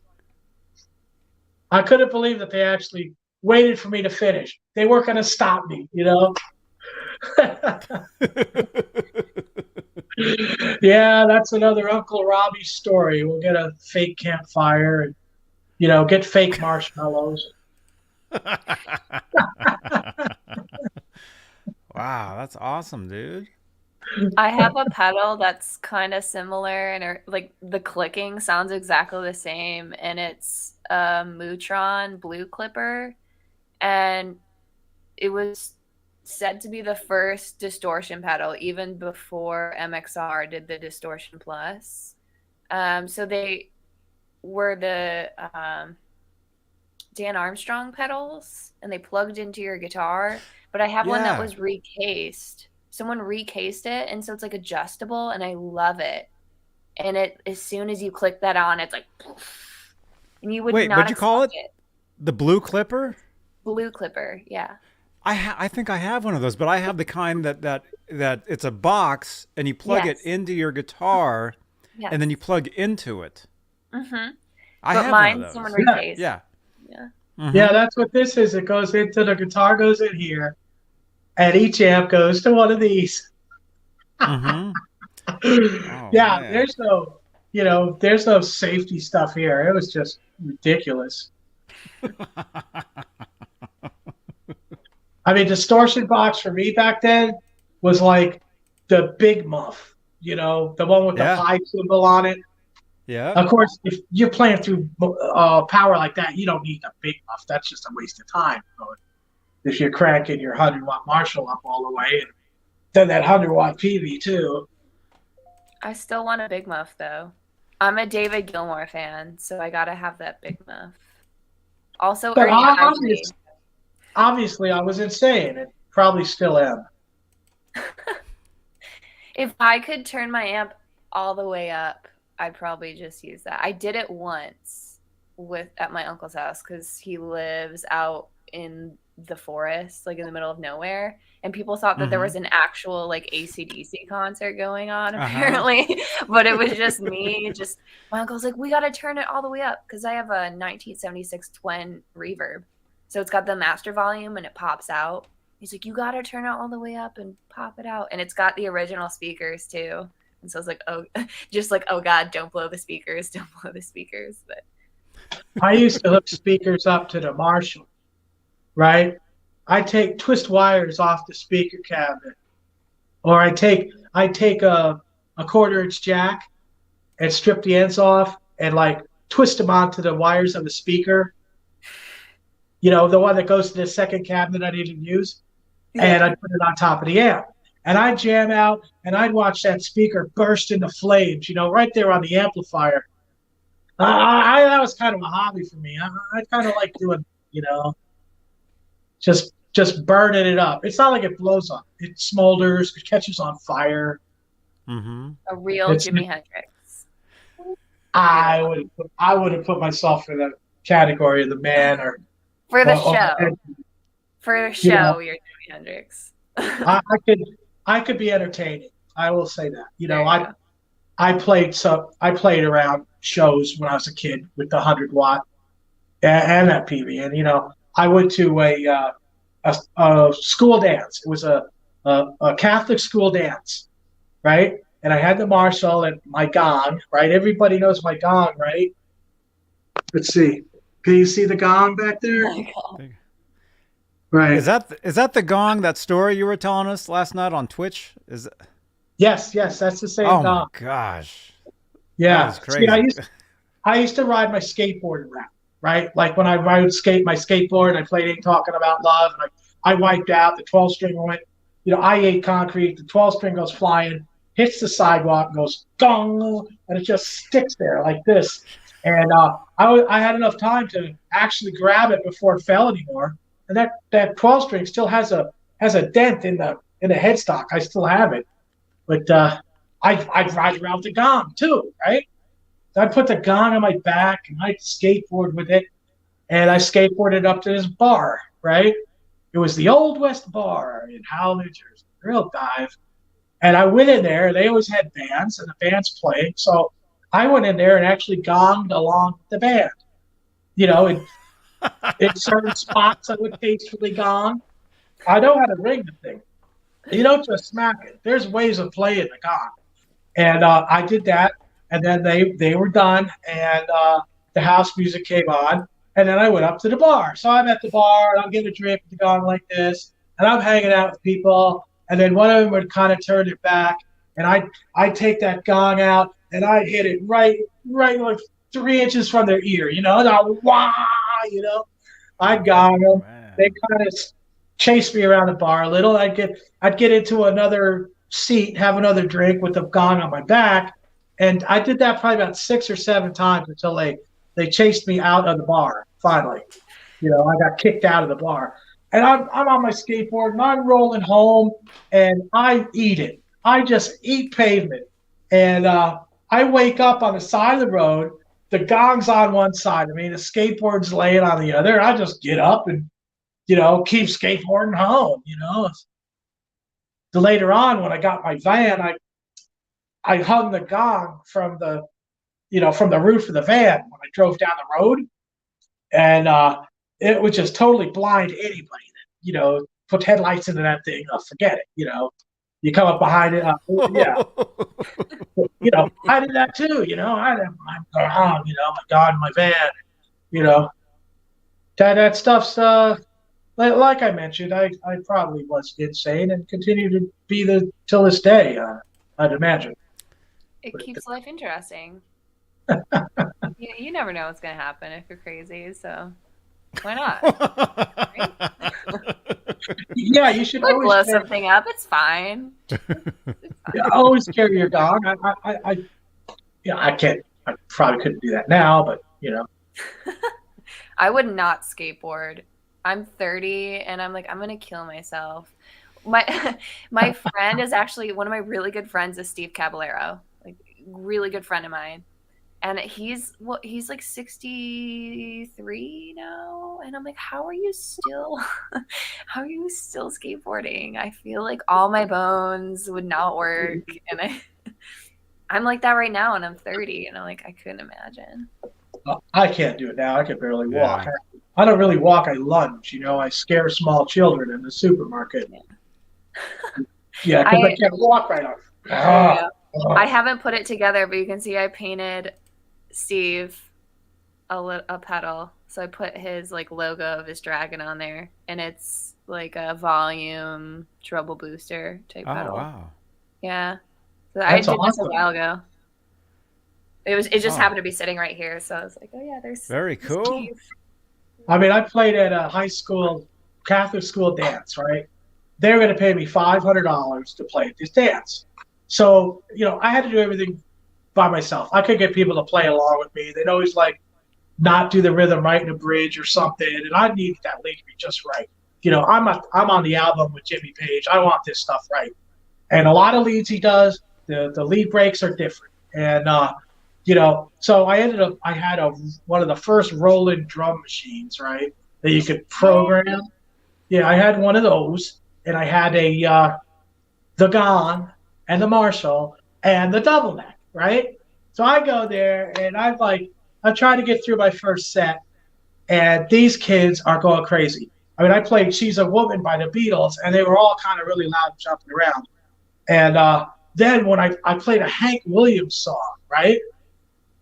I couldn't believe that they actually waited for me to finish. They weren't going to stop me, you know. Yeah, that's another Uncle Robbie story. We'll get a fake campfire and, you know, get fake marshmallows. Wow, that's awesome, dude. I have a pedal that's kind of similar, and like the clicking sounds exactly the same, and it's a Mutron Blue Clipper, and it was said to be the first distortion pedal, even before MXR did the Distortion Plus. So they were the Dan Armstrong pedals, and they plugged into your guitar. But I have one that was recased. Someone recased it, and so it's like adjustable, and I love it. And it, as soon as you click that on, it's like, poof, and you would not. What'd you call it? The Blue Clipper? Blue Clipper, yeah. I think I have one of those, but I have the kind that it's a box and you plug it into your guitar, and then you plug into it. Mm-hmm. I but have mine's one of those. someone recased. Yeah. Mm-hmm. Yeah, that's what this is. It goes into the guitar, goes in here, and each amp goes to one of these. Mm-hmm. Yeah, man. There's no safety stuff here. It was just ridiculous. I mean, distortion box for me back then was like the big muff, you know, the one with the pi symbol on it. Yeah. Of course, if you're playing through power like that, you don't need a big muff. That's just a waste of time. If you're cranking your 100-watt Marshall up all the way, and then that 100-watt PV too. I still want a big muff though. I'm a David Gilmour fan, so I gotta have that big muff. Also, but obviously, I was insane, and probably still am. If I could turn my amp all the way up, I'd probably just use that. I did it once at my uncle's house because he lives out in the forest, like in the middle of nowhere, and people thought that there was an actual like AC/DC concert going on apparently, but it was just me. Just my uncle's like, we got to turn it all the way up because I have a 1976 Twin reverb, so it's got the master volume and it pops out. He's like, you got to turn it all the way up and pop it out, and it's got the original speakers too. And so I was like, oh, just like, oh God, don't blow the speakers, don't blow the speakers. But I used to hook speakers up to the Marshall, right? I take twist wires off the speaker cabinet, or I take a 1/4-inch jack and strip the ends off and like twist them onto the wires of the speaker. You know, the one that goes to the second cabinet I didn't use, and I put it on top of the amp. And I'd jam out, and I'd watch that speaker burst into flames, you know, right there on the amplifier. That was kind of a hobby for me. I kind of like doing, you know, just burning it up. It's not like it blows up. It smolders. It catches on fire. A real Jimi Hendrix. I would have put myself in the category of the man or for the show. For the show, you know, you're Jimi Hendrix. I could be entertaining. I will say that. You know, I played around shows when I was a kid with the 100-watt and that PV, and you know, I went to a school dance. It was a Catholic school dance, right? And I had the Marshall and my gong, right? Everybody knows my gong, right? Let's see. Can you see the gong back there? Oh my God. Right. Is that the gong, that story you were telling us last night on Twitch? Yes, that's the same gong. Oh my gosh. Yeah. That is crazy. See, I used to ride my skateboard around, right? Like when I rode my skateboard, I played Ain't Talking About Love, and I wiped out, the 12-string went, you know, I ate concrete, the 12-string goes flying, hits the sidewalk, goes gong, and it just sticks there like this. And I had enough time to actually grab it before it fell anymore. And that 12-string still has a dent in the headstock. I still have it, but I'd ride around with the gong too, right? So I'd put the gong on my back and I'd skateboard with it, and I skateboarded up to this bar, right? It was the Old West Bar in Howell, New Jersey, real dive. And I went in there. They always had bands, and the band's playing, so I went in there and actually gonged along with the band. You know, in certain spots I would tastefully gong. I know how to ring the thing. You don't just smack it. There's ways of playing the gong. And I did that, and then they were done, and the house music came on, and then I went up to the bar. So I'm at the bar, and I'm getting a drink with the gong like this, and I'm hanging out with people, and then one of them would kind of turn it back, and I'd take that gong out, and I'd hit it right like 3 inches from their ear, you know, and I'd wah, you know. I'd gong them. They kind of chase me around the bar a little. I'd get into another seat, have another drink with the gong on my back, and I did that probably about 6 or 7 times until they chased me out of the bar. Finally, you know, I got kicked out of the bar, and I'm on my skateboard and I'm rolling home, and I eat it. I just eat pavement, and I wake up on the side of the road. The gong's on one side of me, the skateboard's laying on the other. I just get up and, you know, keep skateboarding home, you know. So later on, when I got my van, I hung the gong from the roof of the van when I drove down the road. And it would just totally blind anybody that, you know, put headlights into that thing. Oh, forget it, you know. You come up behind it, yeah. You know, I did that too, you know. I had my gong, you know, my God, my van, you know. That stuff's like I mentioned, I probably was insane and continue to be till this day, I'd imagine. It keeps life interesting. You never know what's going to happen if you're crazy, so why not? Right? Yeah, you should always blow something up. It's fine. Yeah, always carry your gong. I can't. I probably couldn't do that now, but you know. I would not skateboard. I'm 30, and I'm like, I'm gonna kill myself. My friend is actually one of my really good friends is Steve Caballero, like really good friend of mine, And he's like 63 now, and I'm like, how are you still skateboarding? I feel like all my bones would not work, and I'm like that right now, and I'm 30, and I'm like, I couldn't imagine. I can't do it now. I can barely walk. I don't really walk. I lunge. I scare small children in the supermarket. Yeah, because I can't walk right off. I haven't put it together, but you can see I painted Steve a pedal. So I put his like logo of his dragon on there, and it's like a volume treble booster type pedal. Wow. Yeah. So I did this a while ago. It just happened to be sitting right here, so I was like, oh yeah, there's very cool. Steve. I mean, I played at a high school Catholic school dance, right? They were going to pay me $500 to play at this dance. So, I had to do everything by myself. I could get people to play along with me. They'd always not do the rhythm right in a bridge or something, and I needed that lead to be just right. I'm on the album with Jimmy Page. I want this stuff right. And a lot of leads he does, the lead breaks are different. And so I had one of the first Roland drum machines, right, that you could program. Yeah, I had one of those, and I had the Gone and the Marshall and the double neck, right? So I go there, and I'm trying to get through my first set, and these kids are going crazy. I mean, I played She's a Woman by the Beatles, and they were all kind of really loud and jumping around. And then when I played a Hank Williams song, right,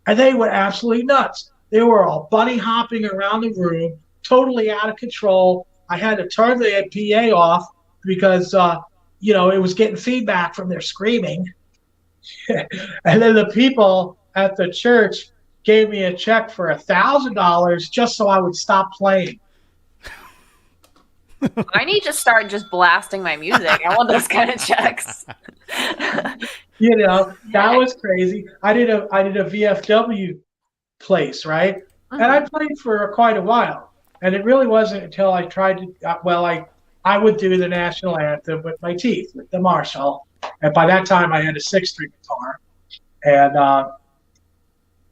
and they went absolutely nuts. They were all bunny hopping around the room, totally out of control. I had to turn the PA off because, it was getting feedback from their screaming. And then the people at the church gave me a check for $1,000 just so I would stop playing. I need to start just blasting my music. I want those kind of checks. That was crazy. I did a VFW place, right? Mm-hmm. And I played for quite a while. And it really wasn't until I tried to, I would do the national anthem with my teeth, with the Marshall. And by that time, I had a 6-string guitar.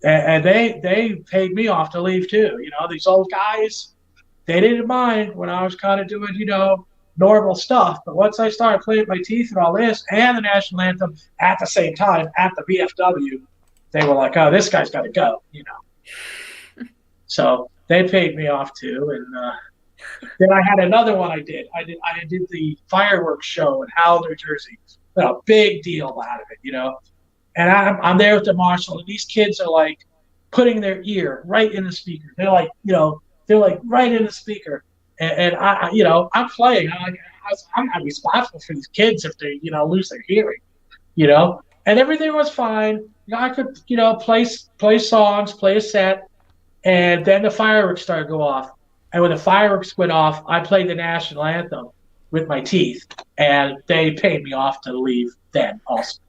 And they paid me off to leave too. These old guys, they didn't mind when I was kind of doing, normal stuff. But once I started playing my teeth and all this and the national anthem at the same time at the VFW, they were like, oh, this guy's got to go, So they paid me off too. And then I had another one I did. I did the fireworks show in Howell, New Jersey. A big deal out of it, And I'm there with the Marshall, and these kids are putting their ear right in the speaker. They're right in the speaker. And I'm playing. I'm not responsible for these kids if they, lose their hearing, And everything was fine. I could, play songs, play a set, and then the fireworks started to go off. And when the fireworks went off, I played the national anthem with my teeth, and they paid me off to leave then also.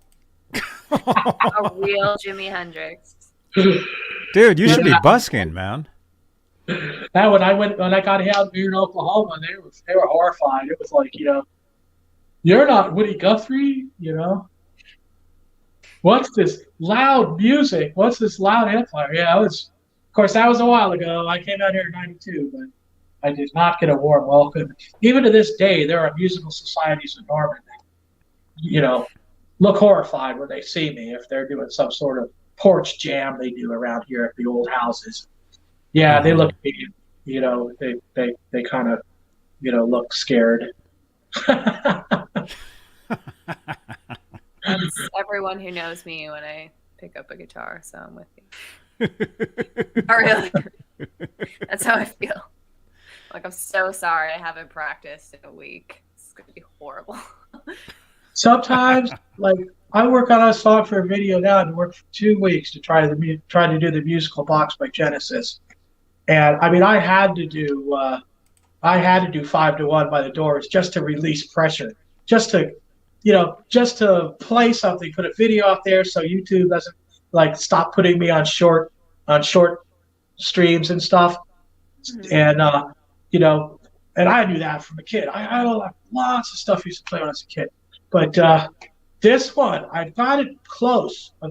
A real Jimi Hendrix. Dude, you should be busking, man. Now when I got out here in Oklahoma, they were horrified. It was like, you're not Woody Guthrie, What's this loud music? What's this loud amplifier? Yeah, of course, that was a while ago. I came out here in '92, but I did not get a warm welcome. Even to this day, there are musical societies in Norman that, look horrified when they see me if they're doing some sort of porch jam they do around here at the old houses. Yeah, they look at me, they kind of, look scared. That's everyone who knows me when I pick up a guitar, so I'm with you. Not really. That's how I feel. I'm so sorry I haven't practiced in a week. It's going to be horrible. Sometimes, I work on a song for a video now and work for 2 weeks to try to do the musical box by Genesis. And I mean, I had to do 5 to 1 by the Doors just to release pressure, just to play something, put a video out there so YouTube doesn't stop putting me on short streams and stuff. And and I knew that from a kid. I had lots of stuff I used to play when I was a kid. But this one, I've got it close, but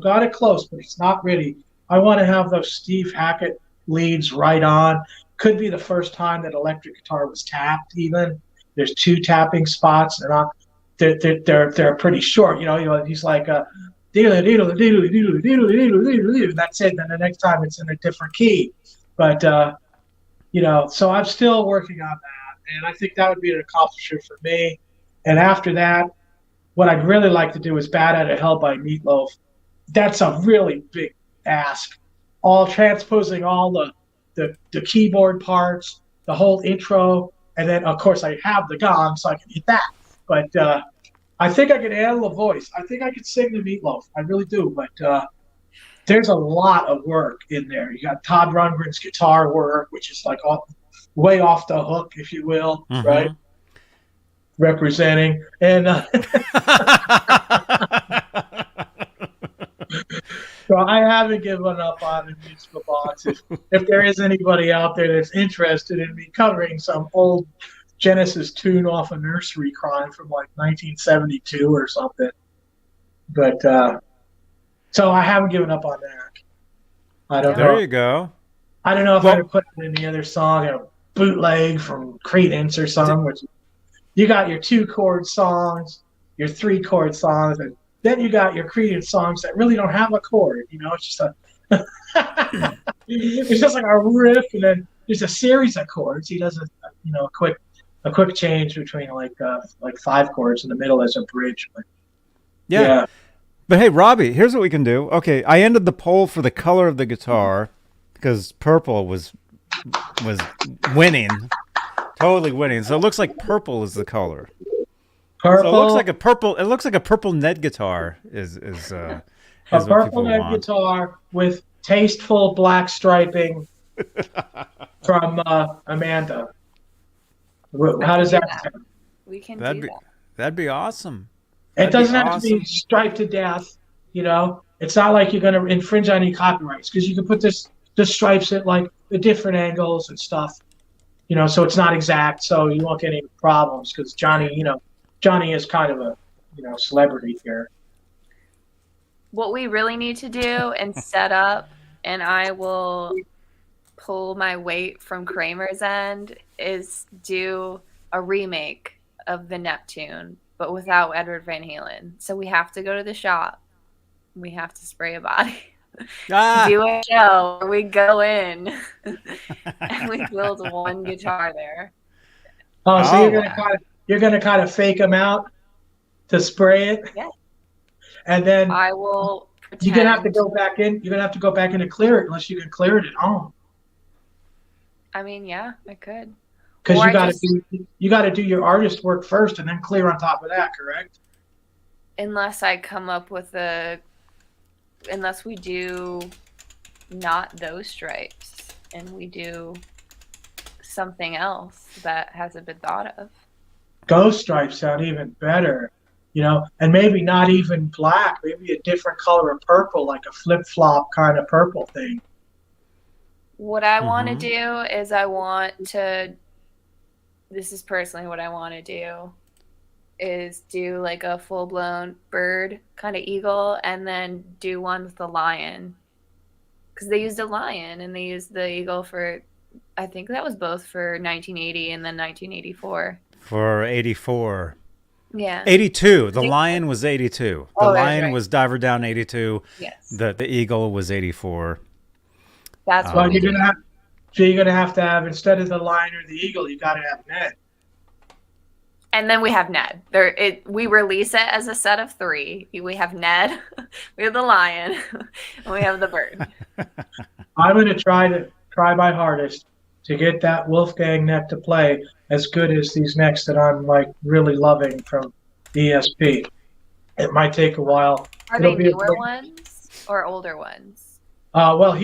it's not really I want to have those Steve Hackett leads right on. Could be the first time that electric guitar was tapped. Even there's 2 tapping spots, and they're pretty short. He's like a diddle diddle diddle diddle diddle diddle diddle. That's it. Then the next time it's in a different key. But so I'm still working on that, and I think that would be an accomplishment for me. And after that, what I'd really like to do is "Bad Out of Hell" by Meatloaf. That's a really big ask. All transposing all the keyboard parts, the whole intro, and then of course I have the gong, so I can hit that. But I think I can handle the voice. I think I could sing the Meatloaf. I really do. But there's a lot of work in there. You got Todd Rundgren's guitar work, which is like way off the hook, if you will, right? Representing. And so I haven't given up on the musical box. If there is anybody out there that's interested in me covering some old Genesis tune off a nursery rhyme from like 1972 or something. But so I haven't given up on that. I don't know. There you go. I don't know if I would put it in the other song, a bootleg from Creedence or something, which you got your 2-chord songs, your 3-chord songs, and then you got your Creedence songs that really don't have a chord. It's just it's just like a riff, and then there's a series of chords. He does a quick change between like 5 chords in the middle as a bridge. But, yeah. But hey, Robbie, here's what we can do. Okay, I ended the poll for the color of the guitar because purple was winning, totally winning. So it looks like purple is the color. Purple. So it looks like a purple Ned guitar is a purple Ned guitar with tasteful black striping from Amanda. How does that sound? We can do that. That'd be awesome. It doesn't have to be striped to death, It's not like you're going to infringe on any copyrights because you can put the stripes at like the different angles and stuff, so it's not exact, so you won't get any problems because Johnny is kind of a, celebrity here. What we really need to do and set up, and I will pull my weight from Kramer's end, is do a remake of the Neptune, but without Edward Van Halen. So we have to go to the shop. We have to spray a body. Do a show where we go in and we build one guitar there. Oh, so you're gonna kind of fake them out to spray it? Yeah. And then I will pretend. You're gonna have to go back in. You're gonna have to go back in and clear it unless you can clear it at home. I mean, yeah, I could. Because you got to do your artist work first and then clear on top of that, correct? Unless I come up with unless we do not those stripes and we do something else that hasn't been thought of. Ghost stripes sound even better, and maybe not even black, maybe a different color of purple, like a flip-flop kind of purple thing. What I want to do is this is personally what I want to do, is do like a full-blown bird kind of eagle and then do one with the lion. Because they used a lion and they used the eagle for, I think that was both for 1980 and then 1984. For 84. Yeah. 82. The lion was 82. The lion was Diver Down 82. Yes. The eagle was 84. That's what you're gonna have to have, instead of the lion or the eagle, you gotta have Ned. And then we have Ned. We release it as a set of 3. We have Ned, we have the lion, and we have the bird. I'm gonna try my hardest to get that Wolfgang neck to play as good as these necks that I'm like really loving from ESP. It might take a while. Are they newer ones or older ones? Well,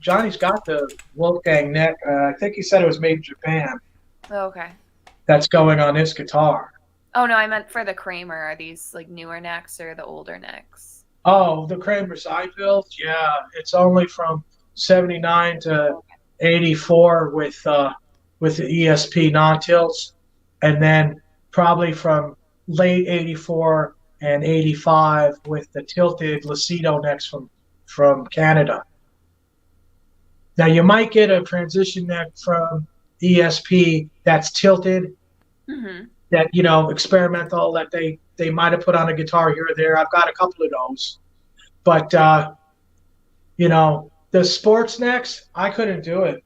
Johnny's got the Wolfgang neck. I think he said it was made in Japan. Oh, okay. That's going on this guitar. Oh, no, I meant for the Kramer. Are these like newer necks or the older necks? Oh, the Kramer side build? Yeah, it's only from 79 to 84 with the ESP non-tilts, and then probably from late 84 and 85 with the tilted Lacido necks from Canada. Now you might get a transition neck from ESP that's tilted, that experimental that they might have put on a guitar here or there. I've got a couple of those, but the sports necks, I couldn't do it.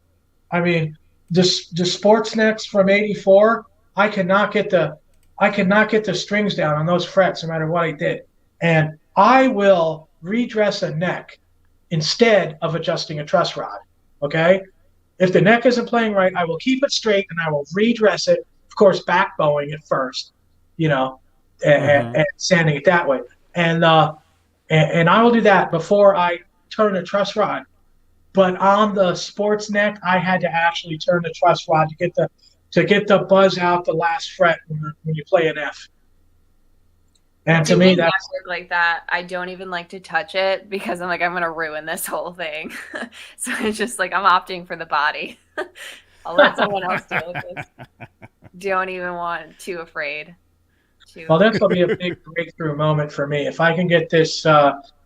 I mean, the sports necks from '84, I cannot get the strings down on those frets no matter what I did, and I will redress a neck instead of adjusting a truss rod. Okay, if the neck isn't playing right, I will keep it straight and I will redress it. Of course, backbowing it first, and sanding it that way, and I will do that before I turn a truss rod. But on the sports neck, I had to actually turn the truss rod to get the buzz out the last fret when you play an F. And to me, that's like that. I don't even like to touch it because I'm like, I'm gonna ruin this whole thing. So it's just like I'm opting for the body. I'll let someone else deal with this. Don't even want too afraid. Well, this will be a big breakthrough moment for me if I can get this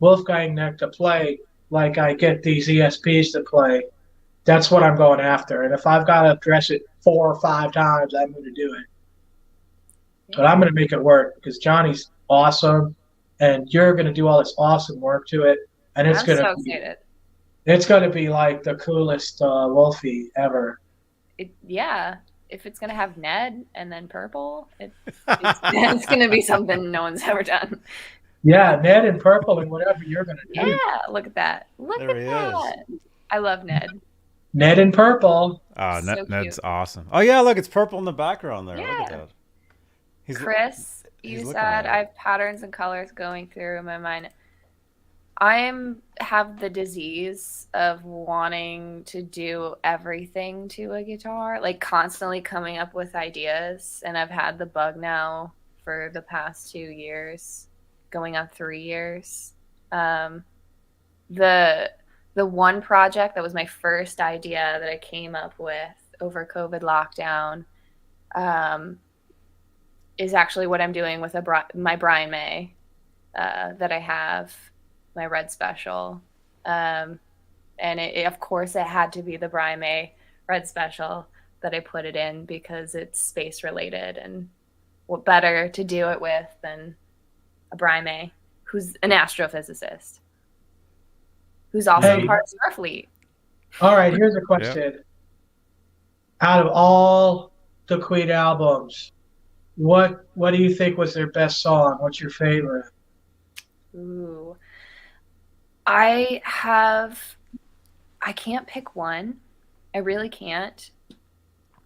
Wolfgang neck to play like I get these ESPs to play. That's what I'm going after. And if I've got to dress it 4 or 5 times, I'm going to do it. But I'm going to make it work because Johnny's awesome, and you're going to do all this awesome work to it, and it's going to be like the coolest Wolfie ever. If it's going to have Ned and then purple, it's going to be something no one's ever done. Yeah, Ned and purple and whatever you're going to do. Yeah, look at that. Look at that. I love Ned. Ned and purple. Oh, Ned's awesome. Oh, yeah, look, it's purple in the background there. Yeah. Look at that. Chris, you said I have patterns and colors going through my mind. I have the disease of wanting to do everything to a guitar, like constantly coming up with ideas. And I've had the bug now for the past 2 years, going on 3 years. The one project that was my first idea that I came up with over COVID lockdown is actually what I'm doing with my Brian May that I have, my Red Special. And of course it had to be the Brian May Red Special that I put it in because it's space related, and what better to do it with than a Brian May who's an astrophysicist who's also part of Starfleet. All right, here's a question. Out of all the Queen albums, what do you think was their best song? What's your favorite? Ooh. I can't pick one. I really can't.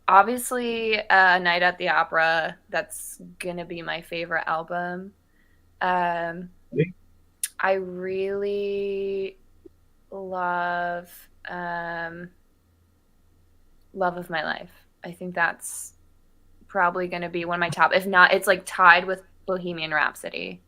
Obviously, Night at the Opera, that's going to be my favorite album. I really love Love of My Life. I think that's probably going to be one of my top. If not, it's like tied with Bohemian Rhapsody.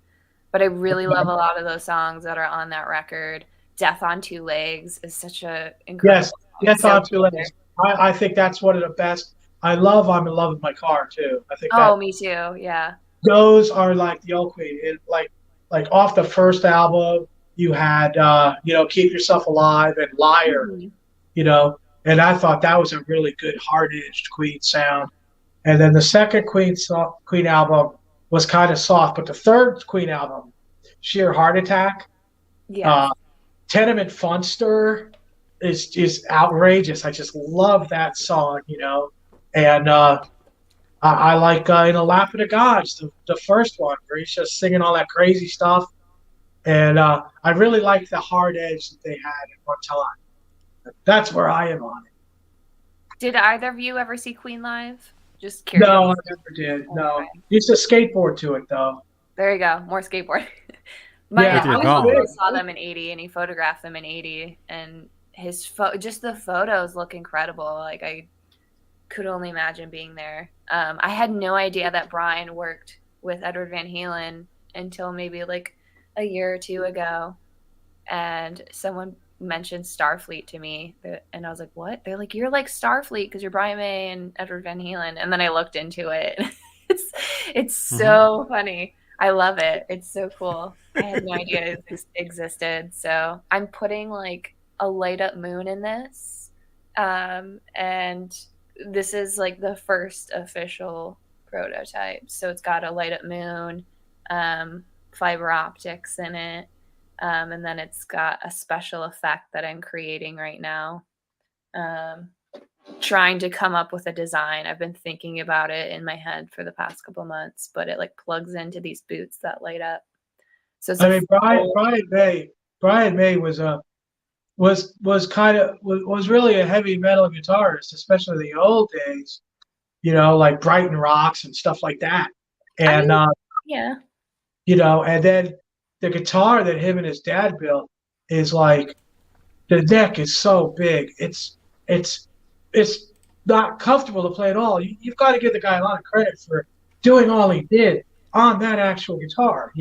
But I really love a lot of those songs that are on that record. Death on Two Legs is such a incredible song. Death on Two Legs. I think that's one of the best. I'm in love with my car too. I think. Oh, me too. Yeah. Those are like the old Queen. Like off the first album, you had Keep Yourself Alive and Liar. And I thought that was a really good hard-edged Queen sound. And then the second Queen album was kind of soft, but the third Queen album, Sheer Heart Attack, Tenement Funster, is outrageous. I just love that song, And I like In the Lap of the Gods, the first one, where he's just singing all that crazy stuff. And I really like the hard edge that they had at one time. That's where I am on it. Did either of you ever see Queen live? Just curious. No, I never did. No. Used to skateboard to it, though. There you go. More skateboard. My uncle saw them in 80, and he photographed them in 80. And his just the photos look incredible. Like, I could only imagine being there. I had no idea that Brian worked with Edward Van Halen until maybe like a year or two ago. And someone mentioned Starfleet to me, and I was like, what? They're like, you're like Starfleet because you're Brian May and Edward Van Halen. And then I looked into it. It's so funny. I love it. It's so cool. I had no idea it existed. So I'm putting like a light up moon in this And this is like the first official prototype. So it's got a light up moon, fiber optics in it. And then it's got a special effect that I'm creating right now. Trying to come up with a design. I've been thinking about it in my head for the past couple months, but it like plugs into these boots that light up. So it's Brian May was really a heavy metal guitarist, especially in the old days, like Brighton Rocks and stuff like that. And yeah, and then the guitar that him and his dad built is like, the neck is so big. It's not comfortable to play at all. You've got to give the guy a lot of credit for doing all he did on that actual guitar,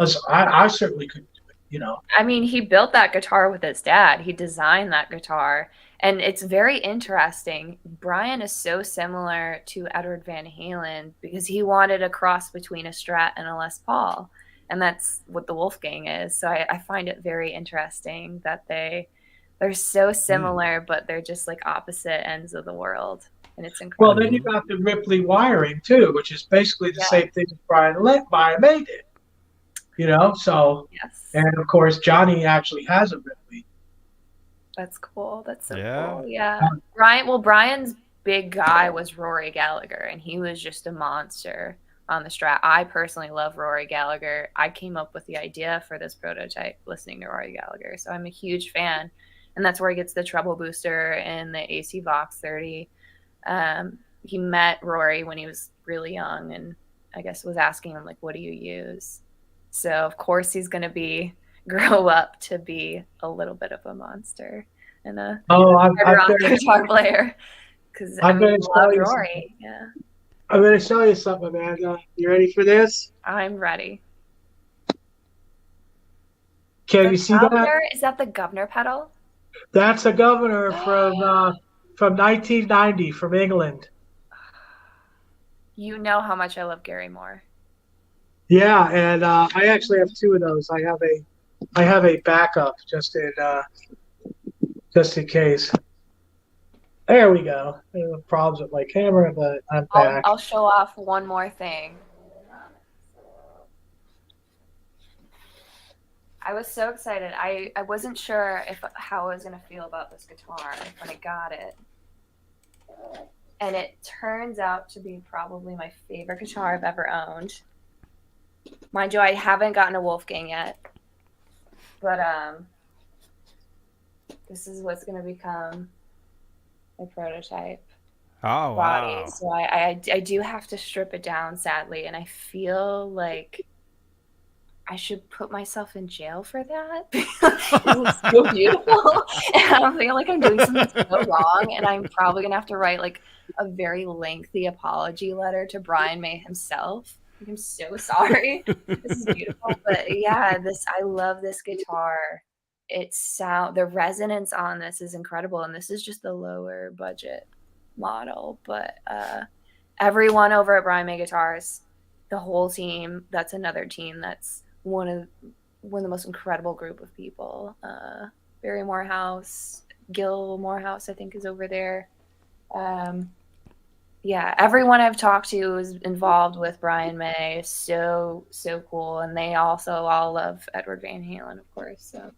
I certainly couldn't do it, I mean, he built that guitar with his dad. He designed that guitar. And it's very interesting. Brian is so similar to Edward Van Halen because he wanted a cross between a Strat and a Les Paul. And that's what the Wolfgang is. So I find it very interesting that they're so similar, but they're just like opposite ends of the world. And it's incredible. Well, then you got the Ripley wiring too, which is basically the same thing as Brian May did. So, yes. And of course, Johnny actually has a Ripley. That's cool. That's so cool. Yeah. Brian's big guy was Rory Gallagher, and he was just a monster on the Strat. I personally love Rory Gallagher. I came up with the idea for this prototype listening to Rory Gallagher, so I'm a huge fan. And that's where he gets the treble booster and the AC Vox 30. He met Rory when he was really young, and I guess was asking him, like, what do you use? So, of course, he's going to grow up to be a little bit of a monster and a guitar player. Because I love Rory. Yeah. I'm going to show you something, Amanda. You ready for this? I'm ready. Can you see that? Is that the governor pedal? That's a governor from 1990 from England. You know how much I love Gary Moore. Yeah, and I actually have two of those. I have a backup just in case. There we go. There were problems with my camera, but I'm back. I'll show off one more thing. I was so excited. I wasn't sure how I was going to feel about this guitar when I got it. And it turns out to be probably my favorite guitar I've ever owned. Mind you, I haven't gotten a Wolfgang yet. But this is what's going to become my prototype body. Wow. So I do have to strip it down, sadly. And I feel like I should put myself in jail for that. It was so beautiful. And I feel like I'm doing something so wrong. And I'm probably going to have to write like a very lengthy apology letter to Brian May himself. I'm so sorry. This is beautiful. But yeah, I love this guitar. The resonance on this is incredible. And this is just the lower budget model. But everyone over at Brian May Guitars, the whole team, that's another team that's one of the most incredible group of people. Barry Morehouse, Gill Morehouse, I think, is over there. Yeah, everyone I've talked to is involved with Brian May. So cool. And they also all love Edward Van Halen, of course. So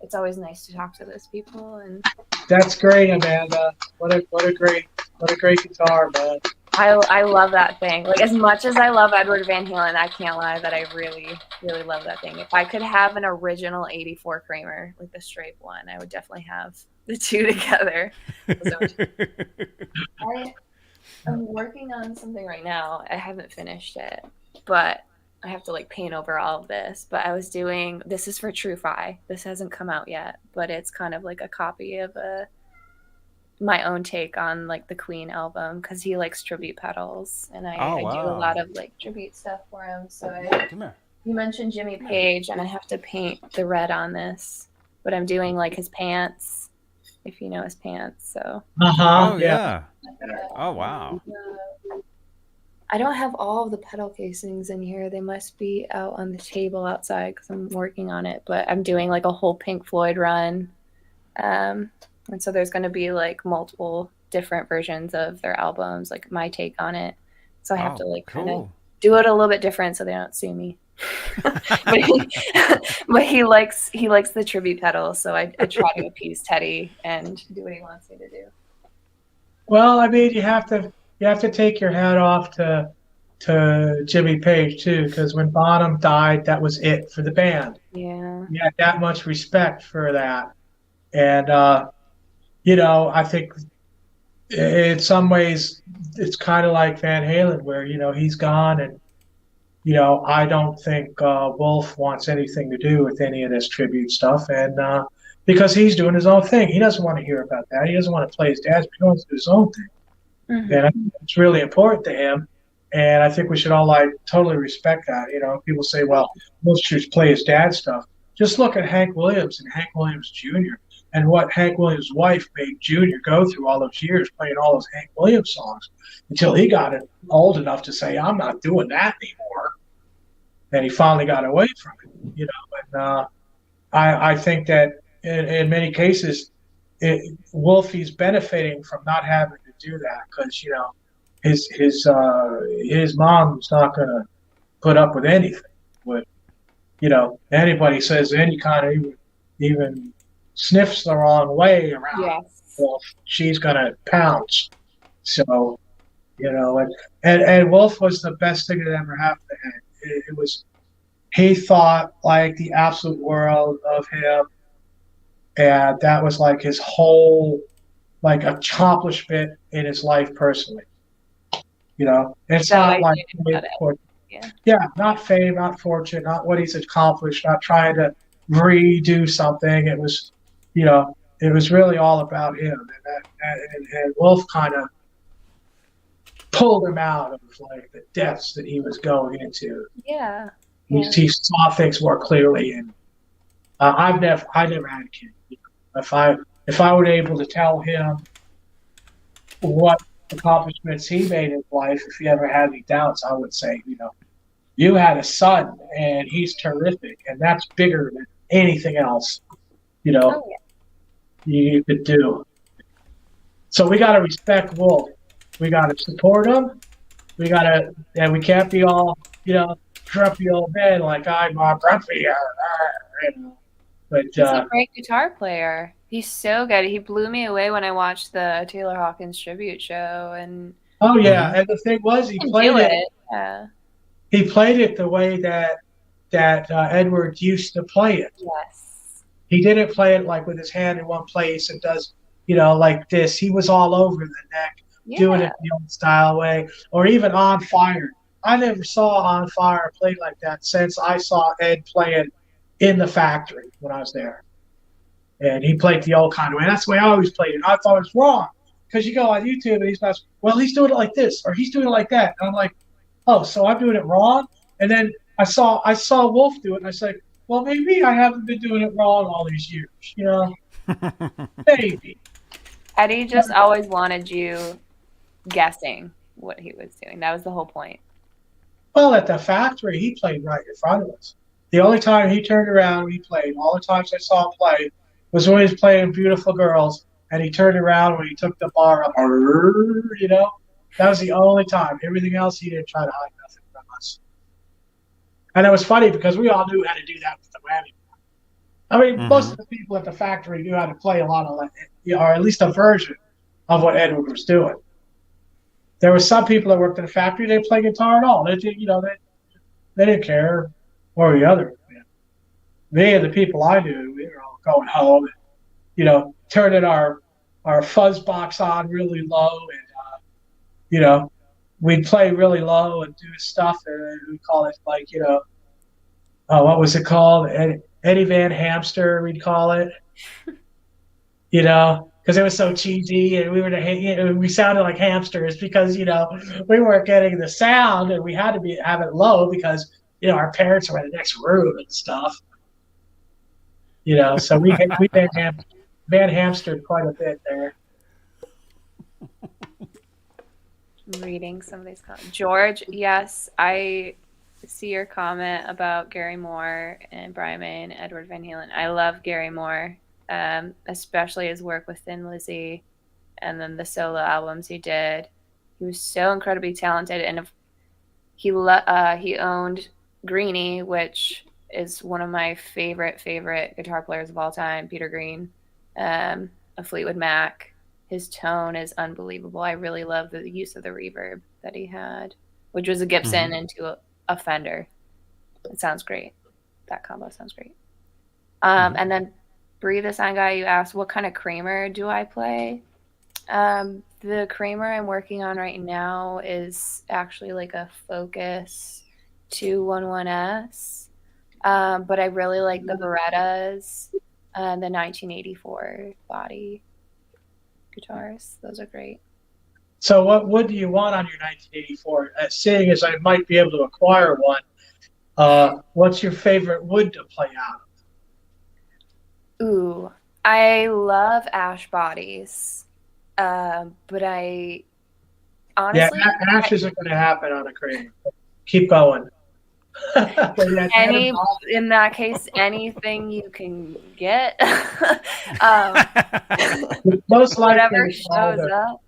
it's always nice to talk to those people. And that's great, Amanda. What a great guitar, man. I love that thing. Like, as much as I love Edward Van Halen, I can't lie that I really, really love that thing. If I could have an original 84 Kramer, like the straight one, I would definitely have the two together. I'm working on something right now. I haven't finished it, but I have to like paint over all of this. But this is for True-Fi. This hasn't come out yet, but it's kind of like a copy of my own take on like the Queen album, because he likes tribute pedals, and I do a lot of like tribute stuff for him. So you mentioned Jimmy Page, and I have to paint the red on this, but I'm doing like his pants, if you know his pants. So yeah. Oh wow. I don't have all of the pedal casings in here. They must be out on the table outside because I'm working on it. But I'm doing like a whole Pink Floyd run. And so there's going to be like multiple different versions of their albums, like my take on it. So I have to like kind of do it a little bit different so they don't sue me. but he likes the tribute pedal, so I try to appease Teddy and do what he wants me to do. Well, I mean, you have to take your hat off to Jimmy Page too, because when Bonham died, that was it for the band. Yeah, You had that much respect for that, and you know, I think in some ways it's kind of like Van Halen, where you know he's gone, and you know I don't think Wolf wants anything to do with any of this tribute stuff, and because he's doing his own thing, he doesn't want to hear about that. He doesn't want to play his dad's, but he wants to do his own thing. Mm-hmm. And I think it's really important to him. And I think we should all like totally respect that. You know, people say, well, most should play his dad's stuff. Just look at Hank Williams and Hank Williams Jr. and what Hank Williams' wife made Jr. go through all those years playing all those Hank Williams songs until he got old enough to say, I'm not doing that anymore. And he finally got away from it, you know. And I think that in many cases, Wolfie's benefiting from not having to do that because, you know, his mom's not going to put up with anything. With, you know, anybody says any kind of even sniffs the wrong way around, yes. Wolf, she's going to pounce. So, you know, and Wolf was the best thing that ever happened to him. It was, he thought like the absolute world of him, and that was like his whole like accomplishment in his life personally. You know, it's not like not fame, not fortune, not what he's accomplished, not trying to redo something. It was, you know, it was really all about him, and Wolf kind of pulled him out of like the depths that he was going into. Yeah. He saw things more clearly, and I never had a kid. You know, if I were able to tell him what accomplishments he made in life, if he ever had any doubts, I would say, you know, you had a son and he's terrific, and that's bigger than anything else, you know, you could do. So we got to respect Wolf. We got to support him. We can't be all, you know, grumpy old men like I'm grumpy. You know. But he's a great guitar player. He's so good. He blew me away when I watched the Taylor Hawkins tribute show. And oh yeah, and the thing was, he played it. Yeah. He played it the way that Edward used to play it. Yes. He didn't play it like with his hand in one place and does, you know, like this. He was all over the neck, doing it the old style way, or even On Fire. I never saw On Fire played like that since I saw Ed playing in the factory when I was there. And he played the old kind of way. That's the way I always played it. I thought it was wrong because you go on YouTube and he's like, well, he's doing it like this or he's doing it like that. And I'm like, oh, so I'm doing it wrong? And then I saw Wolf do it, and I said, well, maybe I haven't been doing it wrong all these years, you know? Maybe. Eddie just always wanted you guessing what he was doing. That was the whole point. Well, at the factory, he played right in front of us. The only time he turned around, he played. All the times I saw him play was when he was playing Beautiful Girls, and he turned around when he took the bar up, you know? That was the only time. Everything else, he didn't try to hide nothing from us. And it was funny because we all knew how to do that with the whammy. I mean, most of the people at the factory knew how to play a lot of, or at least a version of what Edward was doing. There were some people that worked in the factory, they didn't play guitar at all. They did, you know, they didn't care one or the other. Me and the people I knew, we were all going home and, you know, turning our fuzz box on really low, and you know, we'd play really low and do stuff, and we'd call it like, you know, what was it called? Eddie Van Hamster, we'd call it. You know, because it was so cheesy, and we sounded like hamsters because, you know, we weren't getting the sound, and we had to have it low because, you know, our parents were in the next room and stuff. You know, so we Van Hamstered quite a bit there. I'm reading some of these comments. George, yes, I see your comment about Gary Moore and Brian May and Edward Van Halen. I love Gary Moore. especially his work with Thin Lizzy and then the solo albums he did. He was so incredibly talented, and he owned Greenie, which is one of my favorite guitar players of all time, Peter Green, a Fleetwood Mac. His tone is unbelievable. I really love the use of the reverb that he had, which was a Gibson into a Fender. It sounds great. That combo sounds great. And then Bree, the sound guy, you asked what kind of Kramer do I play? The Kramer I'm working on right now is actually like a Focus 211S. But I really like the Berettas, the 1984 body guitars. Those are great. So what wood do you want on your 1984? Seeing as I might be able to acquire one, what's your favorite wood to play out of? Ooh, I love ash bodies. But I honestly, ash isn't going to happen on a Kramer. Keep going. In that case, anything you can get. Most likely, whatever shows up.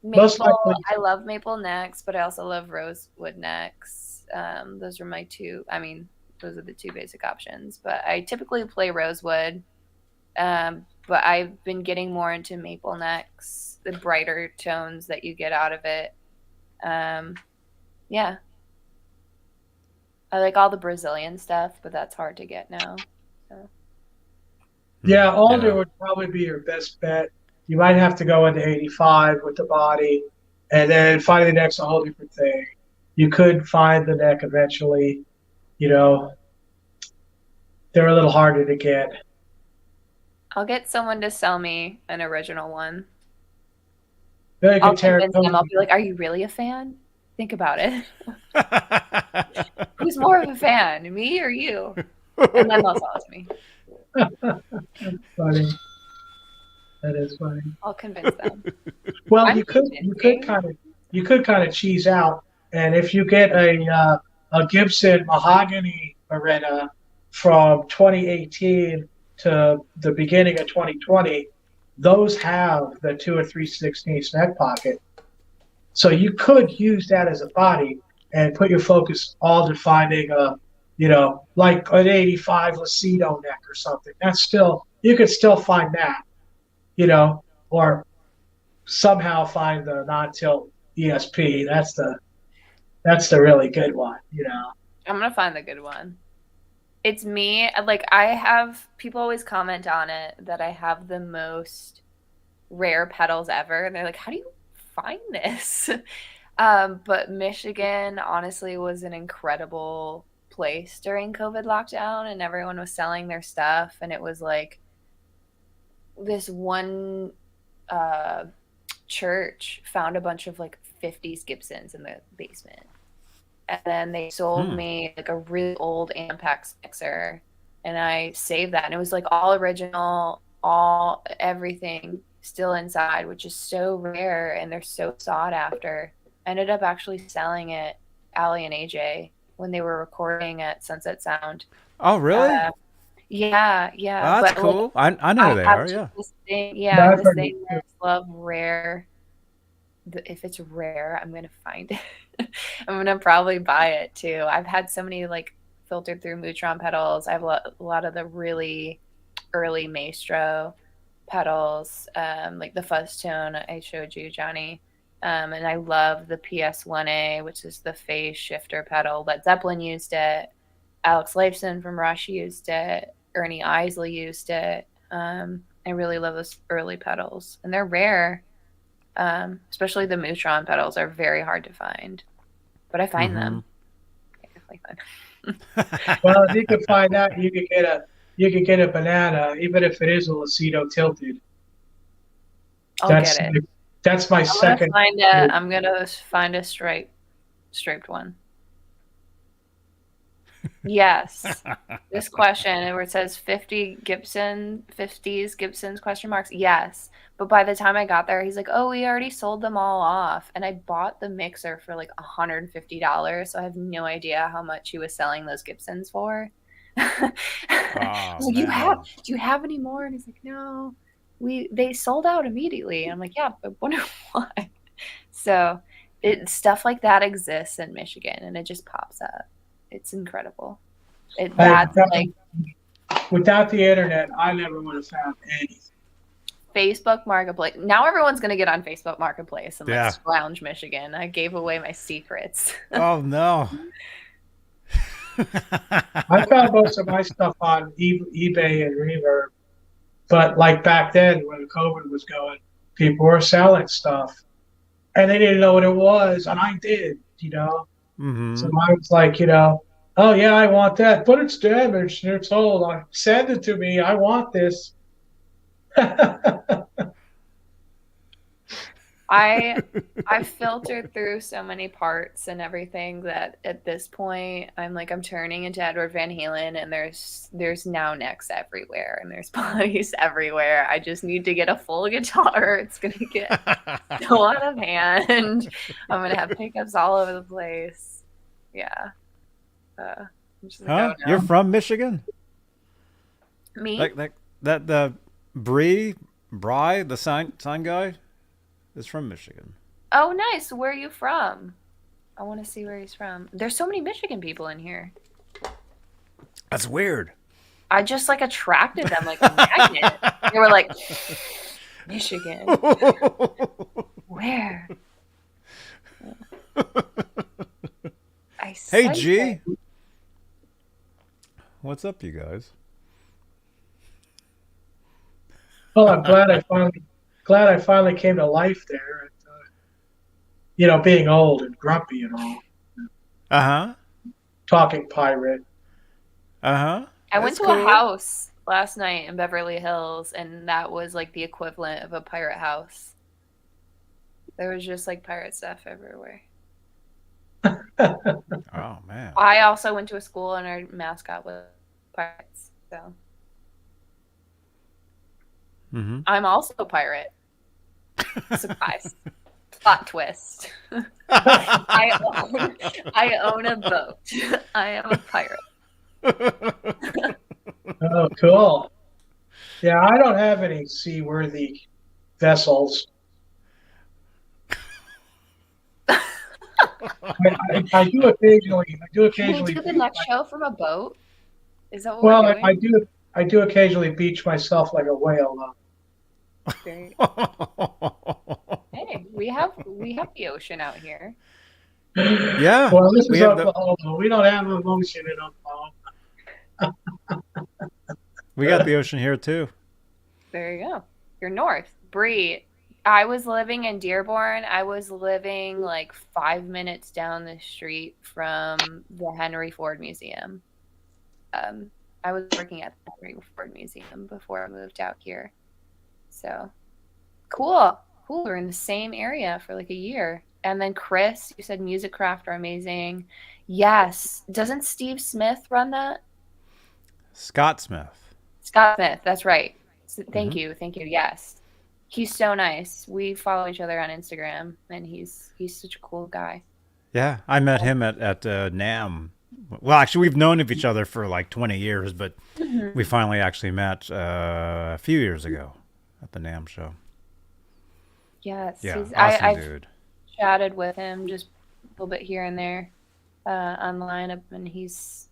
Maple, I love maple necks, but I also love rosewood necks. Those are my two. I mean, those are the two basic options. But I typically play rosewood. But I've been getting more into maple necks, the brighter tones that you get out of it. Yeah. I like all the Brazilian stuff, but that's hard to get now. So. Yeah, alder would probably be your best bet. You might have to go into 85 with the body, and then finding the neck's a whole different thing. You could find the neck eventually. You know, they're a little harder to get. I'll get someone to sell me an original one. I'll convince them. I'll be like, "Are you really a fan? Think about it. Who's more of a fan, me or you?" And then they'll sell it to me. That's funny. That is funny. I'll convince them. Well, you could kind of cheese out, and if you get a Gibson mahogany Beretta from 2018 to the beginning of 2020, those have the 2 3/16 neck pocket. So you could use that as a body and put your focus all to finding like an 85 Lucido neck or something. That's still, you could still find that, or somehow find the non-tilt ESP. That's the really good one, I'm going to find the good one. It's me. Like, I have, people always comment on it that I have the most rare pedals ever. And they're like, how do you find this? But Michigan honestly was an incredible place during COVID lockdown, and everyone was selling their stuff. And it was like this one church found a bunch of like 50s Gibsons in the basement. And then they sold me like a really old Ampex mixer, and I saved that. And it was like all original, everything still inside, which is so rare, and they're so sought after. I ended up actually selling it, Allie and AJ, when they were recording at Sunset Sound. Oh, really? Yeah. Oh, that's cool. Like, I know who they are, yeah. This thing where I love rare. If it's rare, I'm going to find it. I'm going to probably buy it too. I've had so many like filtered through Neutron pedals. I have a lot of the really early Maestro pedals, like the FUTONE I showed you, Johnny. And I love the PS1A, which is the phase shifter pedal. Led Zeppelin used it. Alex Lifeson from Rush used it. Ernie Isley used it. I really love those early pedals, and they're rare. Especially the Neutron pedals are very hard to find, but I find them. Well, if you could find that, you could get a banana, even if it is a Lucido tilted. Get it. That's my second. I'm gonna find a striped one. Yes. This question where it says 50s Gibsons question marks. Yes. But by the time I got there, he's like, "Oh, we already sold them all off." And I bought the mixer for like $150. So I have no idea how much he was selling those Gibsons for. I was like, do you have any more? And he's like, no, they sold out immediately. And I'm like, yeah, but wonder why. So stuff like that exists in Michigan, and it just pops up. It's incredible. Without the internet, I never would have found anything. Facebook Marketplace. Now everyone's going to get on Facebook Marketplace and like scrounge Michigan. I gave away my secrets. Oh, no. I found most of my stuff on eBay and Reverb. But like back then when COVID was going, people were selling stuff. And they didn't know what it was. And I did, you know. Mm-hmm. So I was like, you know, oh, yeah, I want that. But it's damaged and it's old. Send it to me. I want this. I filtered through so many parts and everything that at this point I'm turning into Edward Van Halen, and there's now necks everywhere and there's bodies everywhere. I just need to get a full guitar. It's gonna get so out of hand. I'm gonna have pickups all over the place. Yeah. I'm just like, oh, no. You're from Michigan? Me? Like the Bry, the sign guy, is from Michigan. Oh, nice. Where are you from? I want to see where he's from. There's so many Michigan people in here. That's weird. I just attracted them like a magnet. They were like, Michigan. Where? Hey, G. What's up, you guys? Well, I'm glad I finally came to life there. And, you know, being old and grumpy and all. Uh-huh. Talking pirate. Uh-huh. I went to a house last night in Beverly Hills, and that was like the equivalent of a pirate house. There was just like pirate stuff everywhere. Oh, man. I also went to a school, and our mascot was pirates. So I'm also a pirate. Surprise. Plot twist. I own a boat. I am a pirate. Oh, cool. Yeah, I don't have any seaworthy vessels. I do occasionally. Can we do the next show from a boat? Is that what we're doing? I do occasionally beach myself like a whale, though. Hey, we have the ocean out here. Yeah. Well, this is Oklahoma. We don't have an ocean in Oklahoma. We got the ocean here too. There you go. You're north. Bree, I was living in Dearborn. I was living like 5 minutes down the street from the Henry Ford Museum. I was working at the Henry Ford Museum before I moved out here. So cool. We're in the same area for like a year. And then Chris, you said Music Craft are amazing. Yes. Doesn't Steve Smith run that? Scott Smith. That's right. So, thank you. Yes. He's so nice. We follow each other on Instagram, and he's such a cool guy. Yeah, I met him at NAMM. Well, actually, we've known of each other for like 20 years, but we finally actually met a few years ago at the NAMM show. Yes. Yeah, awesome I've dude. chatted with him just a little bit here and there online, and he's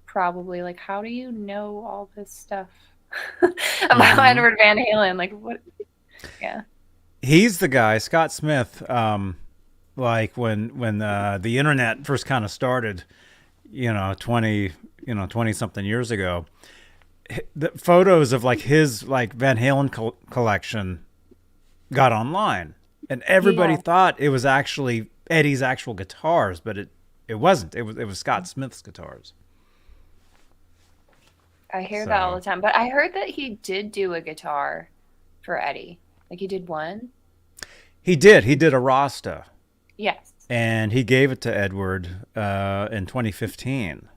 probably like, how do you know all this stuff about Edward Van Halen? Like, what? Yeah. He's the guy, Scott Smith, like when the internet first kind of started, 20 something years ago, the photos of like his like Van Halen collection got online, and everybody thought it was actually Eddie's actual guitars, but it wasn't. It was Scott Smith's guitars. I hear that all the time, but I heard that he did do a guitar for Eddie. Like he did one. He did a Rasta. Yes. And he gave it to Edward in 2015.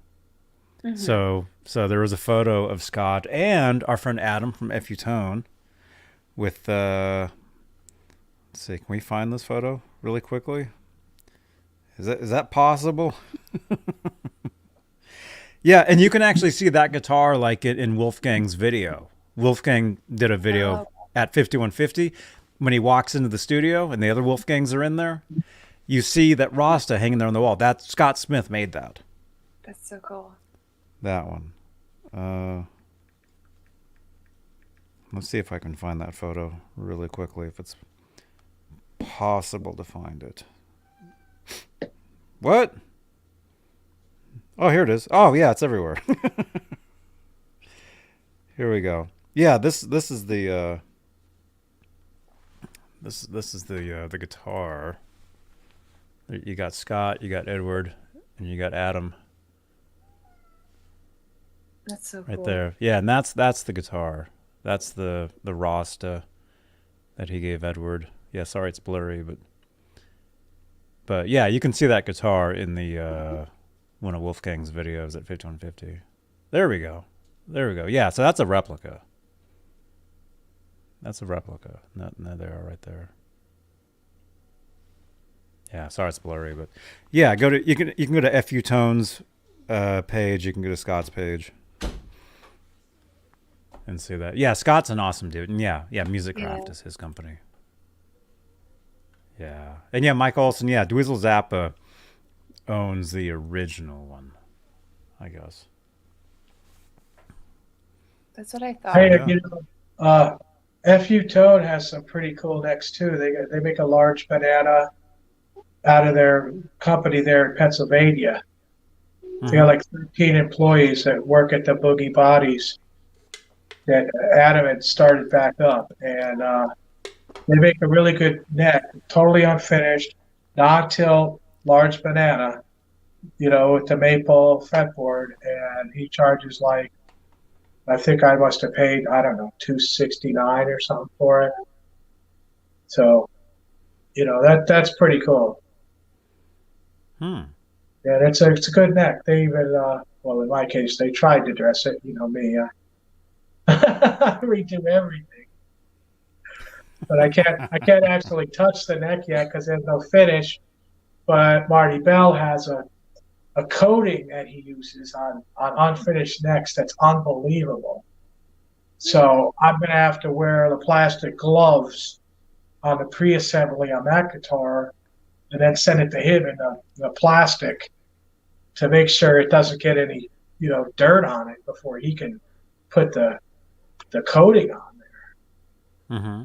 So there was a photo of Scott and our friend Adam from FUTONE with let's see, can we find this photo really quickly? Is that possible? Yeah, and you can actually see that guitar like it in Wolfgang's video. Wolfgang did a video at 5150 when he walks into the studio and the other Wolfgangs are in there. You see that Rasta hanging there on the wall. That Scott Smith made that. That's so cool. That one. Let's see if I can find that photo really quickly, if it's possible to find it. What? Oh, here it is. Oh, yeah, it's everywhere. Here we go. Yeah, this is the this is the guitar. You got Scott, you got Edward, and you got Adam. That's so right cool. there. Yeah, and that's the guitar. That's the Rasta that he gave Edward. Yeah, sorry it's blurry, but yeah, you can see that guitar in the one of Wolfgang's videos at 5150. There we go. There we go. Yeah, so that's a replica. That's a replica. No, they are right there. Yeah, sorry it's blurry, but yeah, you can go to FUTONE's page. You can go to Scott's page and see that. Yeah, Scott's an awesome dude, and yeah, Music Craft is his company. Yeah, and yeah, Mike Olson. Yeah, Dweezil Zappa owns the original one, I guess. That's what I thought. Hey, Yeah. you know, FUTONE has some pretty cool necks too. They make a large banana out of their company there in Pennsylvania. Mm-hmm. They got like 13 employees that work at the Boogie Bodies that Adam had started back up, and they make a really good neck, totally unfinished, non-tilt, large banana, you know, with the maple fretboard, and he charges like, I think I must have paid, I don't know, $269 or something for it. So, you know, that's pretty cool. Hmm. Yeah, it's a good neck. They even, well, in my case, they tried to dress it. You know me, I redo everything, but I can't actually touch the neck yet because there's no finish. But Marty Bell has a coating that he uses on unfinished necks that's unbelievable. So I'm gonna have to wear the plastic gloves on the pre-assembly on that guitar, and then send it to him in the plastic to make sure it doesn't get any, you know, dirt on it before he can put the coating on there. Mm-hmm.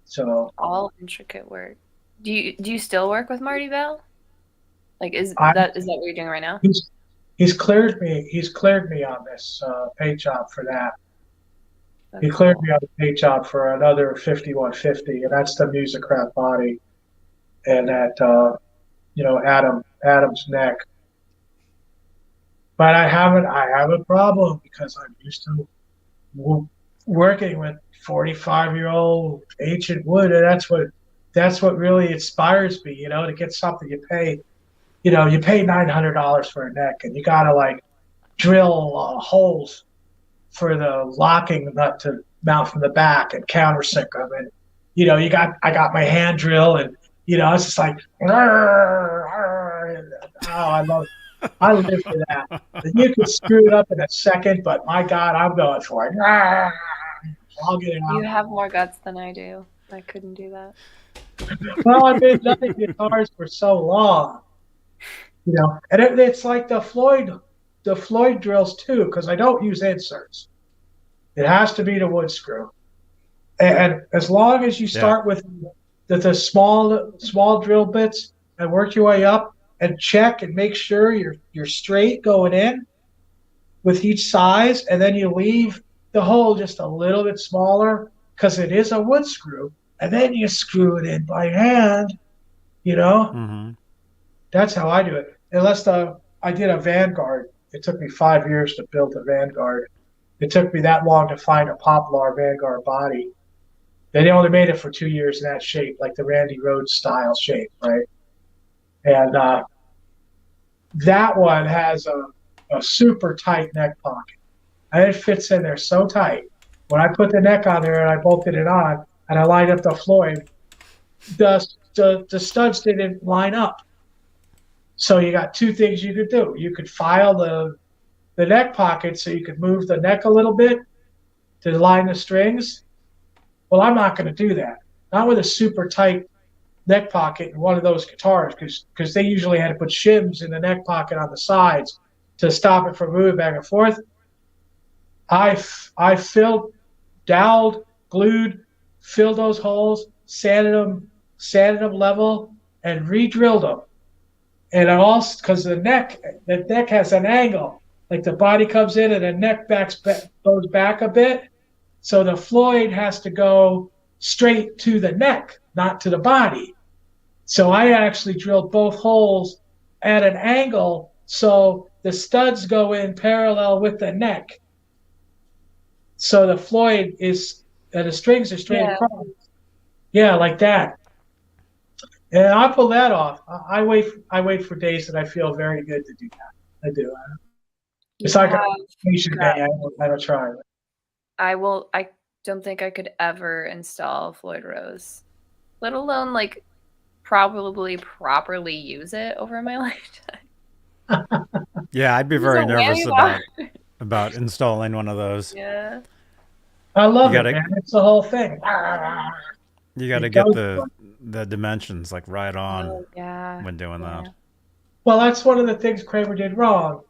So all intricate work. Do you still work with Marty Bell? Like, is that what you're doing right now? He's cleared me. He's cleared me on this paint job for that. That's He cleared me on the paint job for another 5150, and that's the Music Craft body, and that you know, Adam's neck. But I have a problem because I'm used to working with 45-year-old ancient wood, and that's what really inspires me. You know, to get something you pay $900 for a neck, and you gotta like drill holes for the locking nut to mount from the back and countersink them, and you know, I got my hand drill, and you know, it's just like, I love it. I live for that. You can screw it up in a second, but my God, I'm going for it. I'll get it out. You have more guts than I do. I couldn't do that. Well, I've been doing guitars for so long, you know, and it's like the Floyd drills too, because I don't use inserts. It has to be the wood screw, and as long as you start with the small drill bits and work your way up and check and make sure you're straight going in with each size, and then you leave the hole just a little bit smaller because it is a wood screw, and then you screw it in by hand, you know. Mm-hmm. That's how I do it. Unless I did a Vanguard. It took me 5 years to build a Vanguard. It took me that long to find a Poplar Vanguard body. They only made it for 2 years in that shape, like the Randy Rhoads style shape, right? And that one has a super tight neck pocket. And it fits in there so tight. When I put the neck on there and I bolted it on and I lined up the Floyd, the studs didn't line up. So you got two things you could do. You could file the neck pocket so you could move the neck a little bit to line the strings. Well, I'm not going to do that. Not with a super tight neck pocket in one of those guitars, because they usually had to put shims in the neck pocket on the sides to stop it from moving back and forth. I filled, doweled, glued, filled those holes, sanded them level, and re-drilled them. And it also, because the neck has an angle, like the body comes in and the neck goes back a bit. So the Floyd has to go straight to the neck, not to the body. So I actually drilled both holes at an angle so the studs go in parallel with the neck. So the Floyd is, and the strings are straight across. Yeah, like that. And I pull that off. I wait for days that I feel very good to do that. I do. It's like a patient day. I don't try. I don't think I could ever install Floyd Rose, let alone like probably properly use it over my lifetime. Yeah, I'd be very nervous about installing one of those. Yeah. I love it, man. It's the whole thing. You got to get the dimensions like right on when doing that. Well, that's one of the things Kramer did wrong.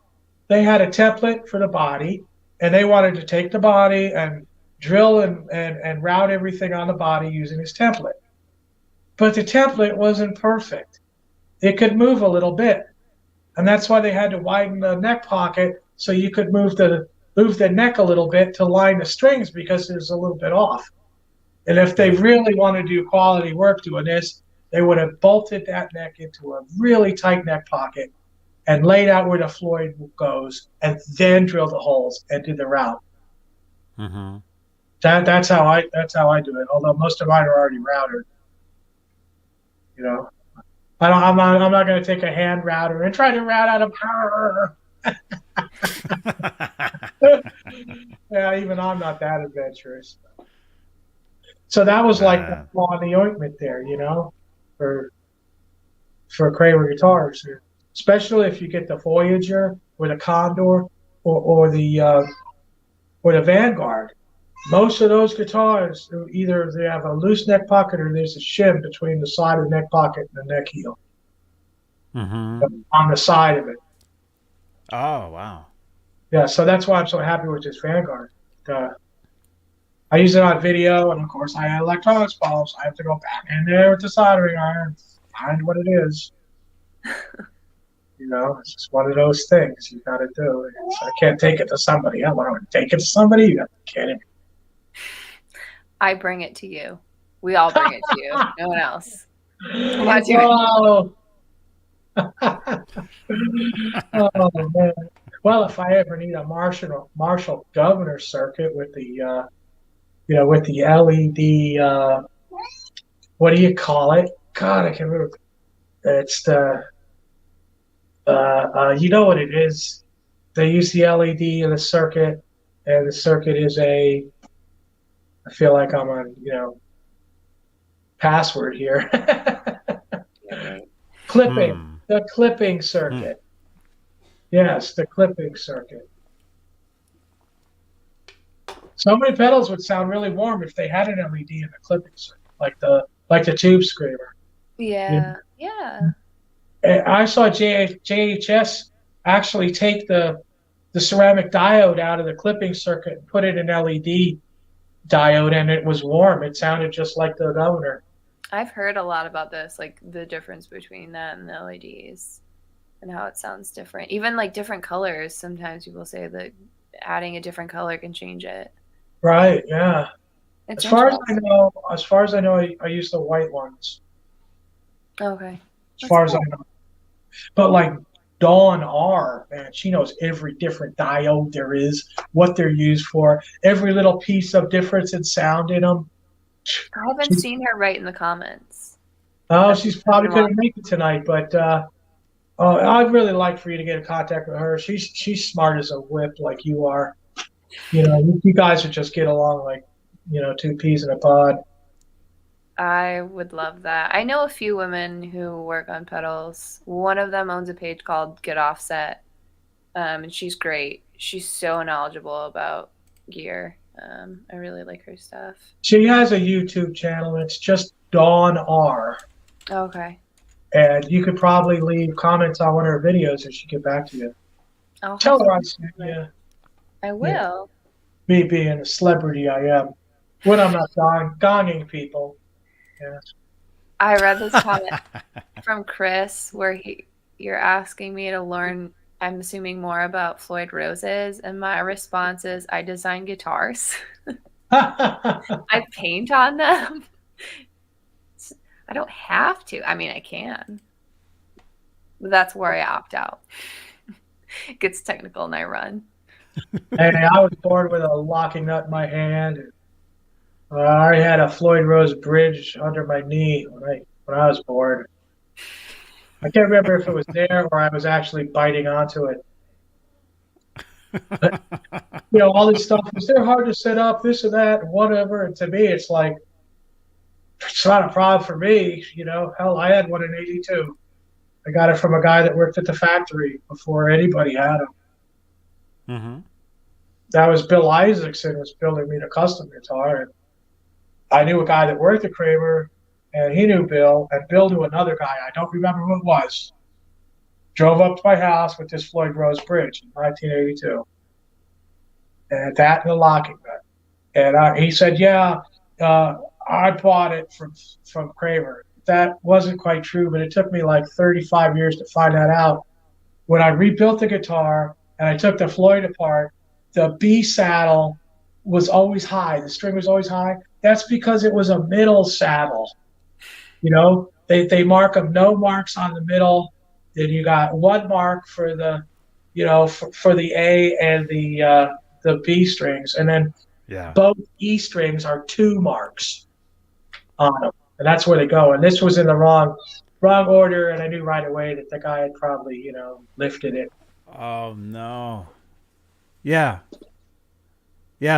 They had a template for the body, and they wanted to take the body and drill and route everything on the body using his template. But the template wasn't perfect. It could move a little bit. And that's why they had to widen the neck pocket so you could move the neck a little bit to line the strings, because it was a little bit off. And if they really want to do quality work doing this, they would have bolted that neck into a really tight neck pocket and laid out where the Floyd goes, and then drill the holes and do the route. Mm-hmm. That's how I do it. Although most of mine are already routed. You know, I'm not going to take a hand router and try to route out of power. Yeah, even I'm not that adventurous. So that was like the flaw in the ointment there, you know, for Kramer guitars, especially if you get the Voyager or the Condor or the Vanguard. Most of those guitars, either they have a loose neck pocket or there's a shim between the side of the neck pocket and the neck heel. Mm-hmm. On the side of it. Oh, wow. Yeah, so that's why I'm so happy with this Vanguard. I use it on video, and of course I had electronics bulbs. I have to go back in there with the soldering iron, find what it is. You know, it's just one of those things you got to do. I can't take it to somebody. I want to take it to somebody. You got to kidding me. I bring it to you. We all bring it to you. No one else. Oh. Oh man. Well, if I ever need a Marshall governor circuit with the with the LED, what do you call it? God, I can't remember. It's the you know what it is. They use the LED in the circuit, and the circuit is I feel like I'm on, password here. Clipping. The clipping circuit. Yes, the clipping circuit. So many pedals would sound really warm if they had an LED in the clipping circuit, like the Tube Screamer. Yeah, yeah. I saw JHS actually take the ceramic diode out of the clipping circuit and put it in LED diode, and it was warm. It sounded just like the governor. I've heard a lot about this, like the difference between that and the LEDs and how it sounds different. Even like different colors. Sometimes people say that adding a different color can change it. Right. Yeah. It's as far as I know, I use the white ones. Okay. As far as I know. But like Dawn R, man, she knows every different diode there is, what they're used for, every little piece of difference in sound in them. I haven't seen her write in the comments. Oh, she's probably couldn't make it tonight, but I'd really like for you to get in contact with her. She's smart as a whip, like you are. You guys would just get along like, two peas in a pod. I would love that. I know a few women who work on pedals. One of them owns a page called Get Offset, and she's great. She's so knowledgeable about gear. I really like her stuff. She has a YouTube channel. It's just Dawn R. Okay. And you could probably leave comments on one of her videos and she'll get back to you. Tell her I sent you. I will. Me being a celebrity I am. When I'm not gonging people. Yes. I read this comment from Chris where you're asking me to learn, I'm assuming, more about Floyd Roses, and my response is I design guitars. I paint on them. I don't have to. I mean, I can. But that's where I opt out. It gets technical and I run. Hey, I was born with a locking nut in my hand. I had a Floyd Rose bridge under my knee when I was born. I can't remember if it was there or I was actually biting onto it. But, all this stuff, is they're hard to set up, this or that, whatever. And to me, it's like, it's not a problem for me. Hell, I had one in 82. I got it from a guy that worked at the factory before anybody had them. Mm-hmm. That was Bill Isaacson was building me the custom guitar. And I knew a guy that worked at Kramer, and he knew Bill, and Bill knew another guy. I don't remember who it was. Drove up to my house with this Floyd Rose bridge in 1982. And that and the locking nut. And he said, yeah, I bought it from Kramer. That wasn't quite true, but it took me like 35 years to find that out. When I rebuilt the guitar and I took the Floyd apart, the B saddle was always high. The string was always high. That's because it was a middle saddle. They mark them no marks on the middle. Then you got one mark for the, for the A and the B strings, and then both E strings are 2 marks on them, and that's where they go. And this was in the wrong order, and I knew right away that the guy had probably lifted it. Oh no. Yeah.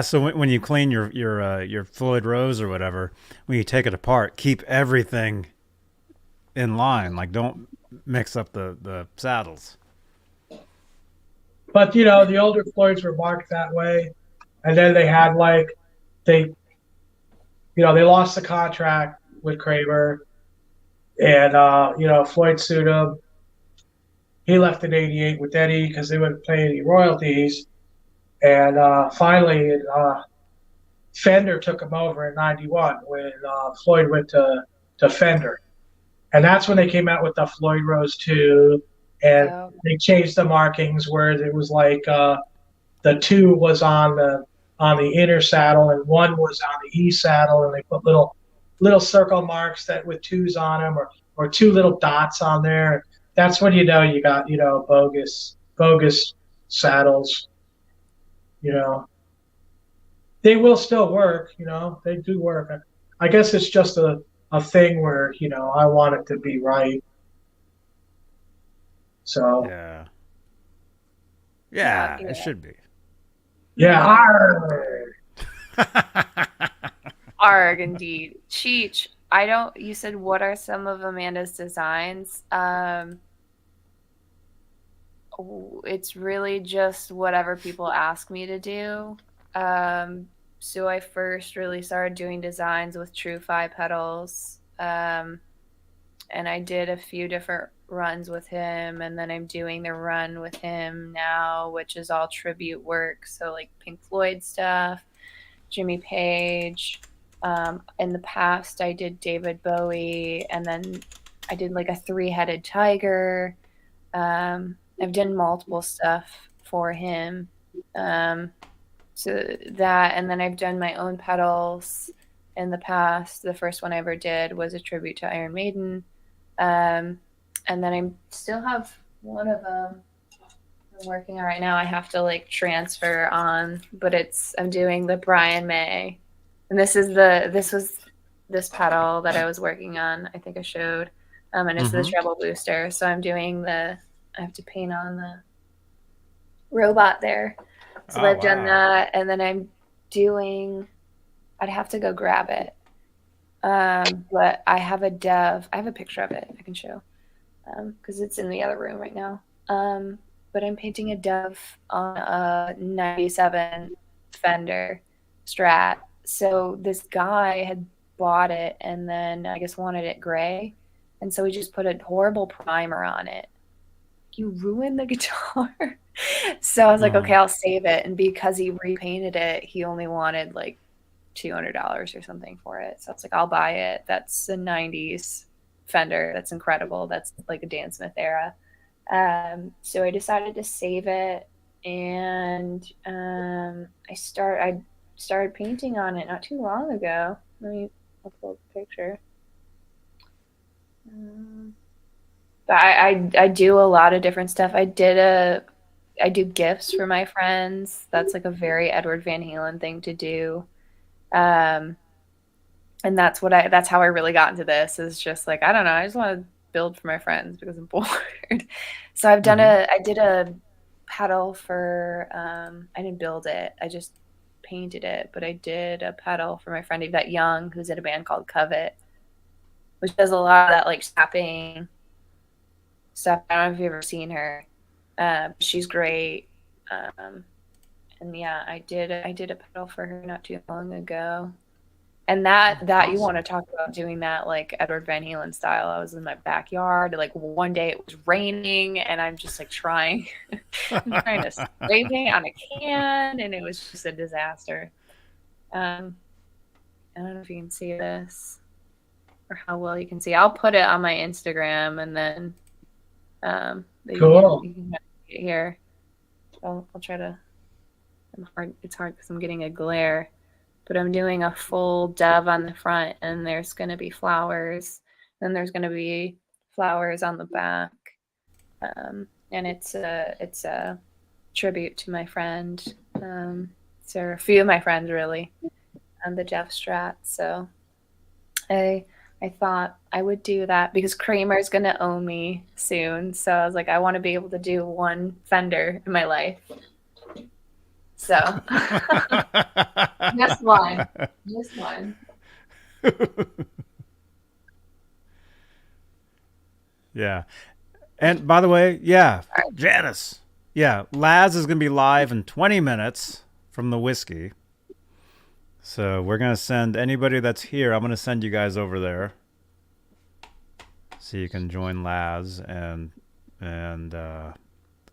So when you clean your Floyd Rose or whatever, when you take it apart, keep everything in line. Like, don't mix up the saddles. But the older Floyds were marked that way, and then they had they lost the contract with Kramer, and Floyd sued him. He left in '88 with Eddie because they wouldn't pay any royalties. And finally, Fender took him over in '91 when Floyd went to Fender. And that's when they came out with the Floyd Rose 2. And they changed the markings where it was like the 2 was on the inner saddle and 1 was on the E saddle. And they put little circle marks that with 2s on them or 2 little dots on there. That's when you got, bogus saddles. They will still work, they do work. I guess it's just a thing where, I want it to be right. So. Yeah, it should be. Yeah. Arg, indeed. Cheech, you said, what are some of Amanda's designs? It's really just whatever people ask me to do. So I first really started doing designs with True 5 pedals. And I did a few different runs with him, and then I'm doing the run with him now, which is all tribute work. So like Pink Floyd stuff, Jimmy Page. In the past, I did David Bowie, and then I did like a 3-headed tiger. I've done multiple stuff for him. So that, and then I've done my own pedals in the past. The first one I ever did was a tribute to Iron Maiden. And then I still have one of them I'm working on right now. I have to transfer on, but I'm doing the Brian May. And this was this pedal that I was working on. I think I showed. And it's the treble booster. So I'm doing I have to paint on the robot there. So I've done that. And then I'd have to go grab it. But I have a Dove. I have a picture of it I can show because it's in the other room right now. But I'm painting a Dove on a 97 Fender Strat. So this guy had bought it and then I guess wanted it gray. And so we just put a horrible primer on it. You ruined the guitar. So I was like, okay, I'll save it. And because he repainted it, he only wanted like $200 or something for it. So I was like, I'll buy it. That's a 90s Fender. That's incredible. That's like a Dan Smith era. So I decided to save it, and I started painting on it not too long ago. Let me upload the picture. But I do a lot of different stuff. I do gifts for my friends. That's like a very Edward Van Halen thing to do. And that's how I really got into this, is just like, I don't know, I just want to build for my friends because I'm bored. So I did a pedal for, I didn't build it, I just painted it, but I did a pedal for my friend Yvette Young, who's in a band called Covet, which does a lot of that like snapping stuff. I don't know if you've ever seen her. She's great. And yeah, I did a pedal for her not too long ago. And that awesome. You want to talk about doing that like Edward Van Halen style. I was in my backyard. Like one day it was raining and I'm just like trying to spray paint on a can, and it was just a disaster. I don't know if you can see this or how well you can see. I'll put it on my Instagram, and then cool. You can see it here. I'll try to. It's hard because I'm getting a glare. But I'm doing a full Dove on the front, and there's going to be flowers. Then there's going to be flowers on the back. And it's a tribute to my friend. So a few of my friends, really, on the Jeff Strat. So I thought I would do that because Kramer's going to own me soon. So I was like, I want to be able to do one Fender in my life. So just one. Yeah. And by the way, yeah, Janice. Yeah, Laz is going to be live in 20 minutes from the whiskey. So we're going to send anybody that's here, I'm going to send you guys over there so you can join Laz and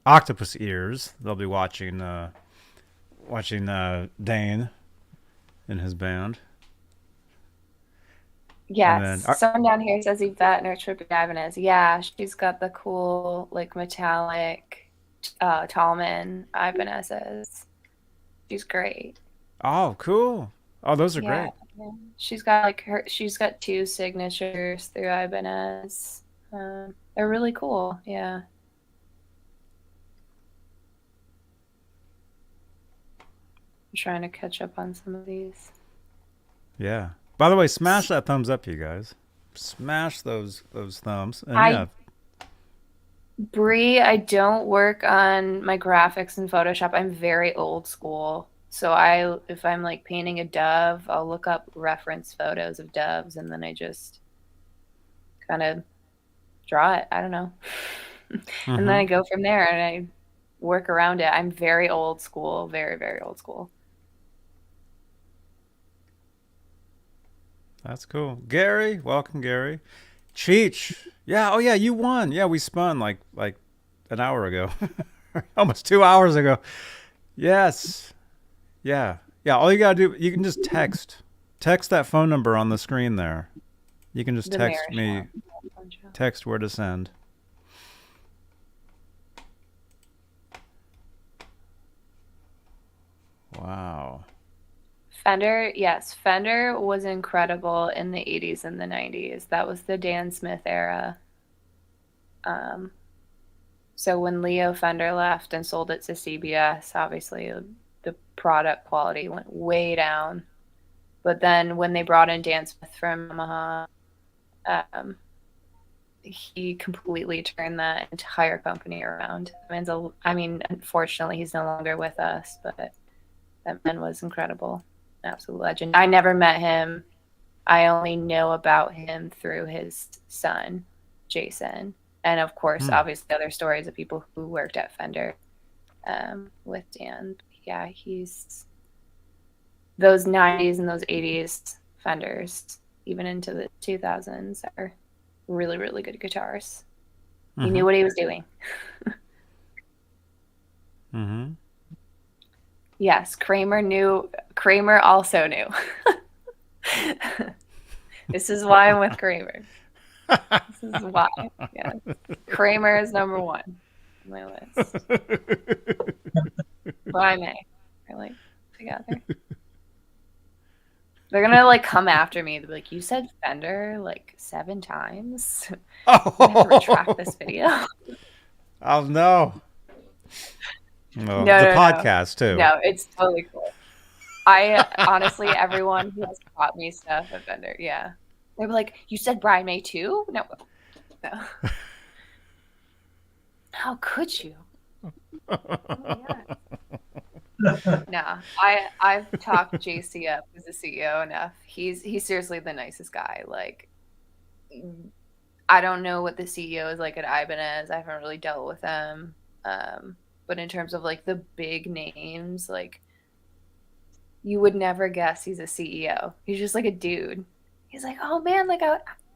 Octopus Ears. They'll be watching Dane and his band. Yes. Someone down here says Yvette and her tribute Ibanez. Yeah, she's got the cool like metallic Tallman Ibanez's. She's great. Oh, cool. Oh, those are great. Yeah. She's got 2 signatures through Ibanez. They're really cool. Yeah. I'm trying to catch up on some of these. Yeah. By the way, smash that thumbs up, you guys. Smash those thumbs. And Bree, I don't work on my graphics in Photoshop. I'm very old school. So if I'm like painting a dove, I'll look up reference photos of doves, and then I just kind of draw it. I don't know. And then I go from there and I work around it. I'm very old school, very, very old school. That's cool. Gary, welcome, Gary. Cheech, yeah, oh yeah, you won. Yeah, we spun like an hour ago, almost 2 hours ago. Yes, yeah. All you gotta do, you can just text that phone number on the screen there. You can just text me, text where to send. Wow. Fender, yes. Fender was incredible in the 80s and the 90s. That was the Dan Smith era. So when Leo Fender left and sold it to CBS, obviously the product quality went way down. But then when they brought in Dan Smith from Yamaha, he completely turned that entire company around. I mean, unfortunately, he's no longer with us, but that man was incredible. Absolute legend. I never met him. I only know about him through his son, Jason. And of course, obviously other stories of people who worked at Fender with Dan. Yeah, he's those 90s and those 80s Fenders, even into the 2000s, are really, really good guitars. He knew what he was doing. Yes, Kramer also knew. This is why I'm with Kramer. This is why. Yeah. Kramer is number one on my list. Brian May. We're like together. They're gonna like come after me. They'll be like, you said Fender like 7 times. I'm gonna have to retract this video. Oh no. No, No, the podcast too. No, it's totally cool. I honestly, everyone who has taught me stuff at Fender, yeah. They were like, you said Brian May too? No. How could you? Oh, no, I've talked JC up as a CEO enough. He's seriously the nicest guy. Like, I don't know what the CEO is like at Ibanez. I haven't really dealt with them. But in terms of like the big names, like you would never guess he's a CEO. He's just like a dude. He's like, oh man, like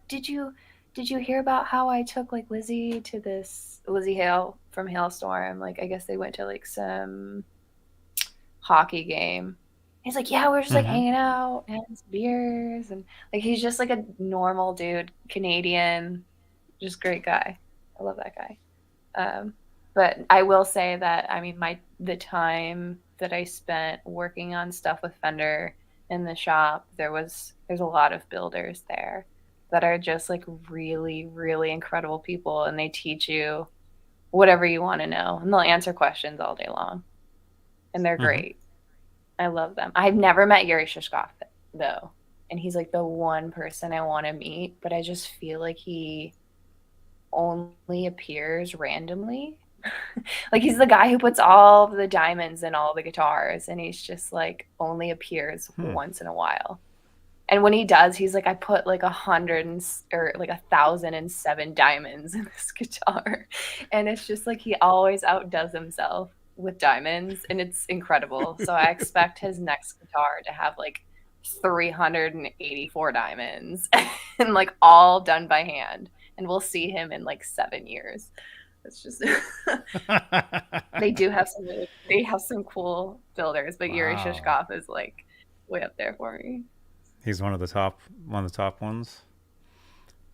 did you hear about how I took like Lizzie to this Lizzie Hale from Hailstorm? Like I guess they went to like some hockey game. He's like, yeah, we're just like hanging out and having some beers, and like he's just like a normal dude, Canadian, just great guy. I love that guy. But I will say that I mean the time that I spent working on stuff with Fender in the shop, there's a lot of builders there that are just like really, really incredible people, and they teach you whatever you want to know, and they'll answer questions all day long, and they're great. I love them. I've never met Yuri Shishkov though, and he's like the one person I want to meet, but I just feel like he only appears randomly. Like he's the guy who puts all the diamonds in all the guitars, and he's just like only appears once in a while. And when he does, he's like, I put like 1,007 diamonds in this guitar, and it's just like he always outdoes himself with diamonds, and it's incredible. So I expect his next guitar to have like 384 diamonds and like all done by hand, and we'll see him in like 7 years. It's just they have some cool builders, but Yuri Shishkov is like way up there for me. He's one of the top ones.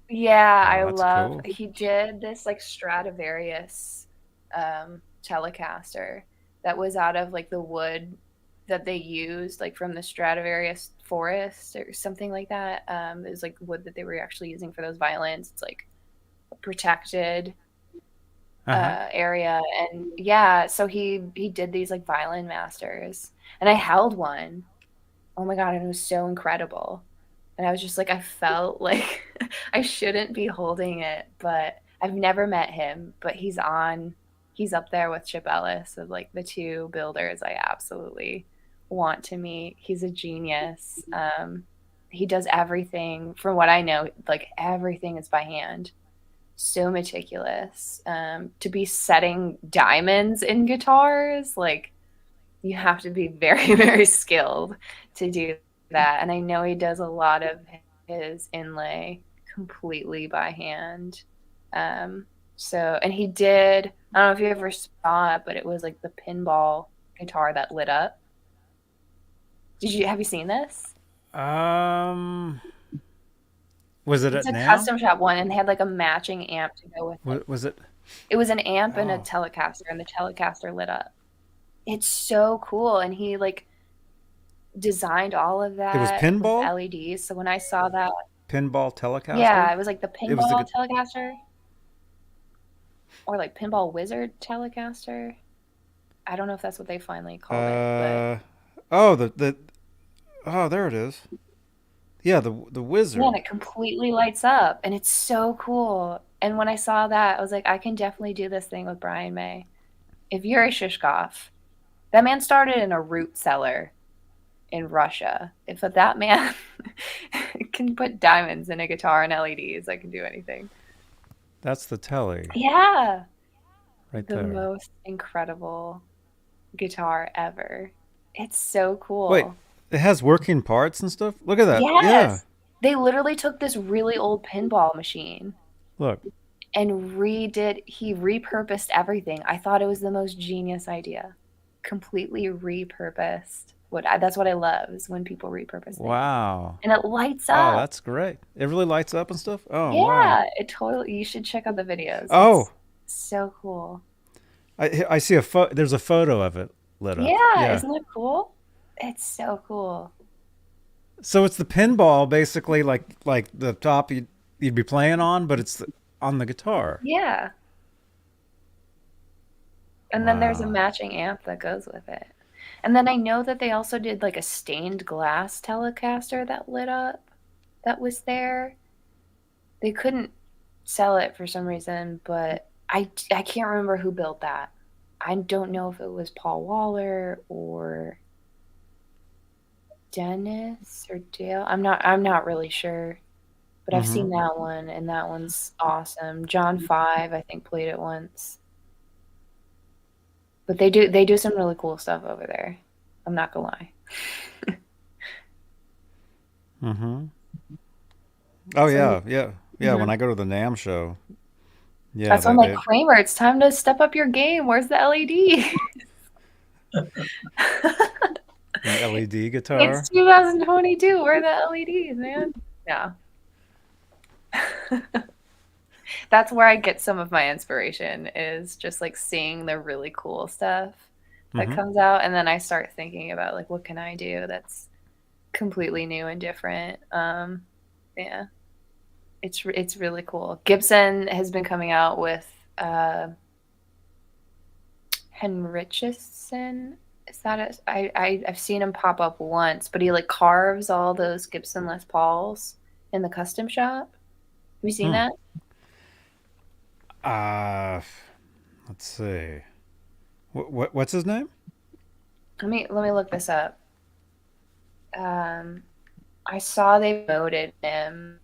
Yeah, I love cool. He did this like Stradivarius Telecaster that was out of like the wood that they used like from the Stradivarius forest or something like that. It was like wood that they were actually using for those violins. It's like a protected area, and yeah, so he did these like violin masters, and I held one. Oh my god, and it was so incredible. And I was just like, I felt like I shouldn't be holding it, but I've never met him, but he's up there with Chip Ellis of like the two builders I absolutely want to meet. He's a genius. He does everything, from what I know, like everything is by hand. So meticulous. To be setting diamonds in guitars, like you have to be very, very skilled to do that. And I know he does a lot of his inlay completely by hand. And he did, I don't know if you ever saw it, but it was like the pinball guitar that lit up. Have you seen this? Was it it's at a NAMM? Custom shop one, and they had like a matching amp to go with it. Was it? It was an amp and a Telecaster, and the Telecaster lit up. It's so cool, and he like designed all of that. It was pinball? With LEDs. So when I saw that, pinball Telecaster. Yeah, it was like the pinball Telecaster, or like pinball wizard Telecaster. I don't know if that's what they finally called it. But... there it is. Yeah, the wizard. Yeah, and it completely lights up, and it's so cool. And when I saw that, I was like, I can definitely do this thing with Brian May. If Yuri Shishkov, that man started in a root cellar in Russia. If that man can put diamonds in a guitar and LEDs, I can do anything. That's the telly. Yeah. Right The there. most incredible guitar ever. It's so cool. Wait, it has working parts and stuff? Look at that. Yes. Yeah. They literally took this really old pinball machine Look. and he repurposed everything. I thought it was the most genius idea. Completely repurposed. That's what I love, is when people repurpose things. Wow. And it lights up. Oh, that's great. It really lights up and stuff? Oh, yeah, wow. It totally, you should check out the videos. Oh. It's so cool. I see there's a photo of it lit up. Yeah, isn't that cool? It's so cool. So it's the pinball, basically, like the top you'd be playing on, but it's on the guitar. Yeah. And then there's a Wow. matching amp that goes with it. And then I know that they also did like a stained glass Telecaster that lit up that was there. They couldn't sell it for some reason, but I can't remember who built that. I don't know if it was Paul Waller or Dennis or Dale. I'm not really sure. But I've seen that one, and that one's awesome. John 5, I think, played it once. But they do some really cool stuff over there. I'm not gonna lie. Oh, yeah. When I go to the NAMM show. Yeah. That's why I'm like, Kramer, it's time to step up your game. Where's the LED? An LED guitar. It's 2022. Where are the LEDs, man? Yeah. That's where I get some of my inspiration, is just like seeing the really cool stuff that comes out, and then I start thinking about like, what can I do that's completely new and different. Yeah, it's really cool. Gibson has been coming out with Henrichsen. Is that it? I've seen him pop up once, but he like carves all those Gibson Les Pauls in the custom shop. Have you seen that? Let's see. What's his name? Let me look this up. I saw they voted him,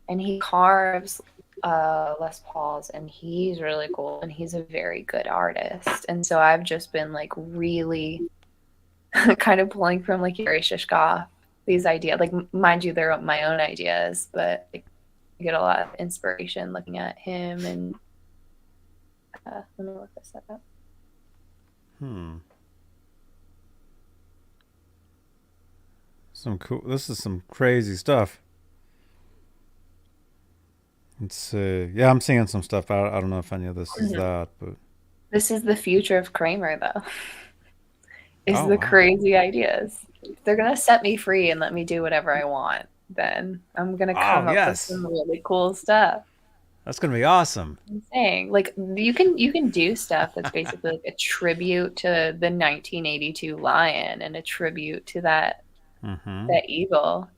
and he carves Les Pauls, and he's really cool, and he's a very good artist. And so I've just been like really kind of pulling from like Yuri Shishkov these ideas. Like, mind you, they're my own ideas, but like, I get a lot of inspiration looking at him. And let me look this up. Some cool. This is some crazy stuff. Let's see. Yeah, I'm seeing some stuff. I don't know if any of this is that, but this is the future of Kramer, though. Crazy ideas. If they're gonna set me free and let me do whatever I want, then I'm gonna come up with some really cool stuff. That's gonna be awesome. I'm saying, like, you can do stuff that's basically like a tribute to the 1982 Lion and a tribute to that eagle,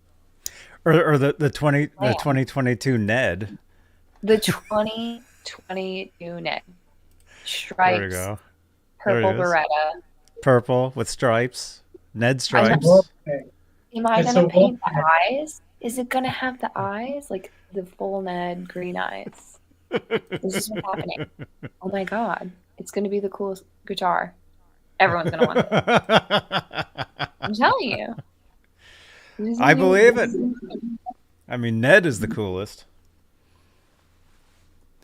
or the 2022 Ned. The 2022 Ned. Stripes. There you go. Purple Beretta. Purple with stripes. Ned stripes. Am I gonna paint the eyes? Is it gonna have the eyes, like the full Ned green eyes? This is what's happening. Oh my god, it's gonna be the coolest guitar. Everyone's gonna want it. I'm telling you. I believe it. I mean, Ned is the coolest.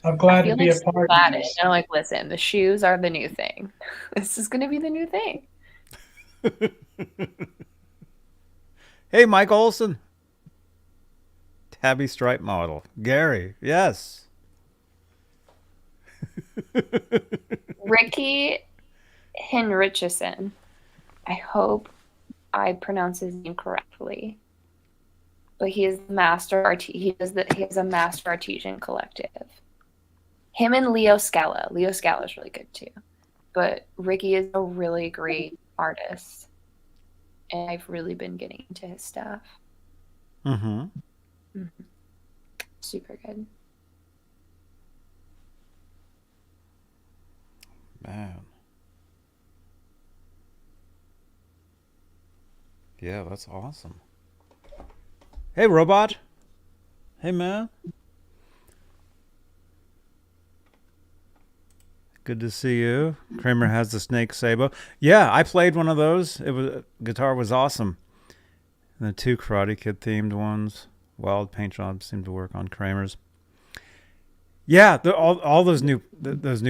I'm glad to be a part of this. And I'm like, listen, the shoes are the new thing. This is going to be the new thing. Hey, Mike Olson. Tabby stripe model. Gary, yes. Ricky Henrichsen. I hope I pronounce his name correctly. But he is master. He has a master artesian collective. Him and Leo Scala. Leo Scala is really good too. But Ricky is a really great artist. And I've really been getting into his stuff. Super good. Man. Yeah, that's awesome. Hey, robot. Hey, man. Good to see you. Kramer has the Snake Sabo. Yeah, I played one of those. Guitar was awesome. And the 2 Karate Kid themed ones. Wild paint jobs seem to work on Kramer's. Yeah, all those new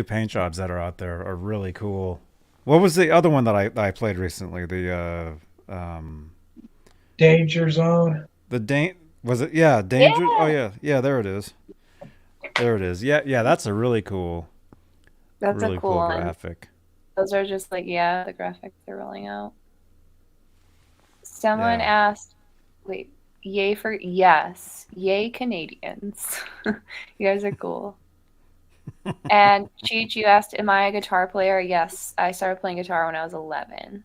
paint jobs that are out there are really cool. What was the other one that I played recently? The Danger Zone. Was it? Yeah, Danger. Yeah. Oh yeah. There it is. Yeah. That's a really cool. That's really a cool one. graphic. Those are just like, yeah, the graphics they're rolling out. Someone asked, wait, yay for, yes, yay Canadians. You guys are cool. And Cheech, you asked, am I a guitar player? Yes, I started playing guitar when I was 11.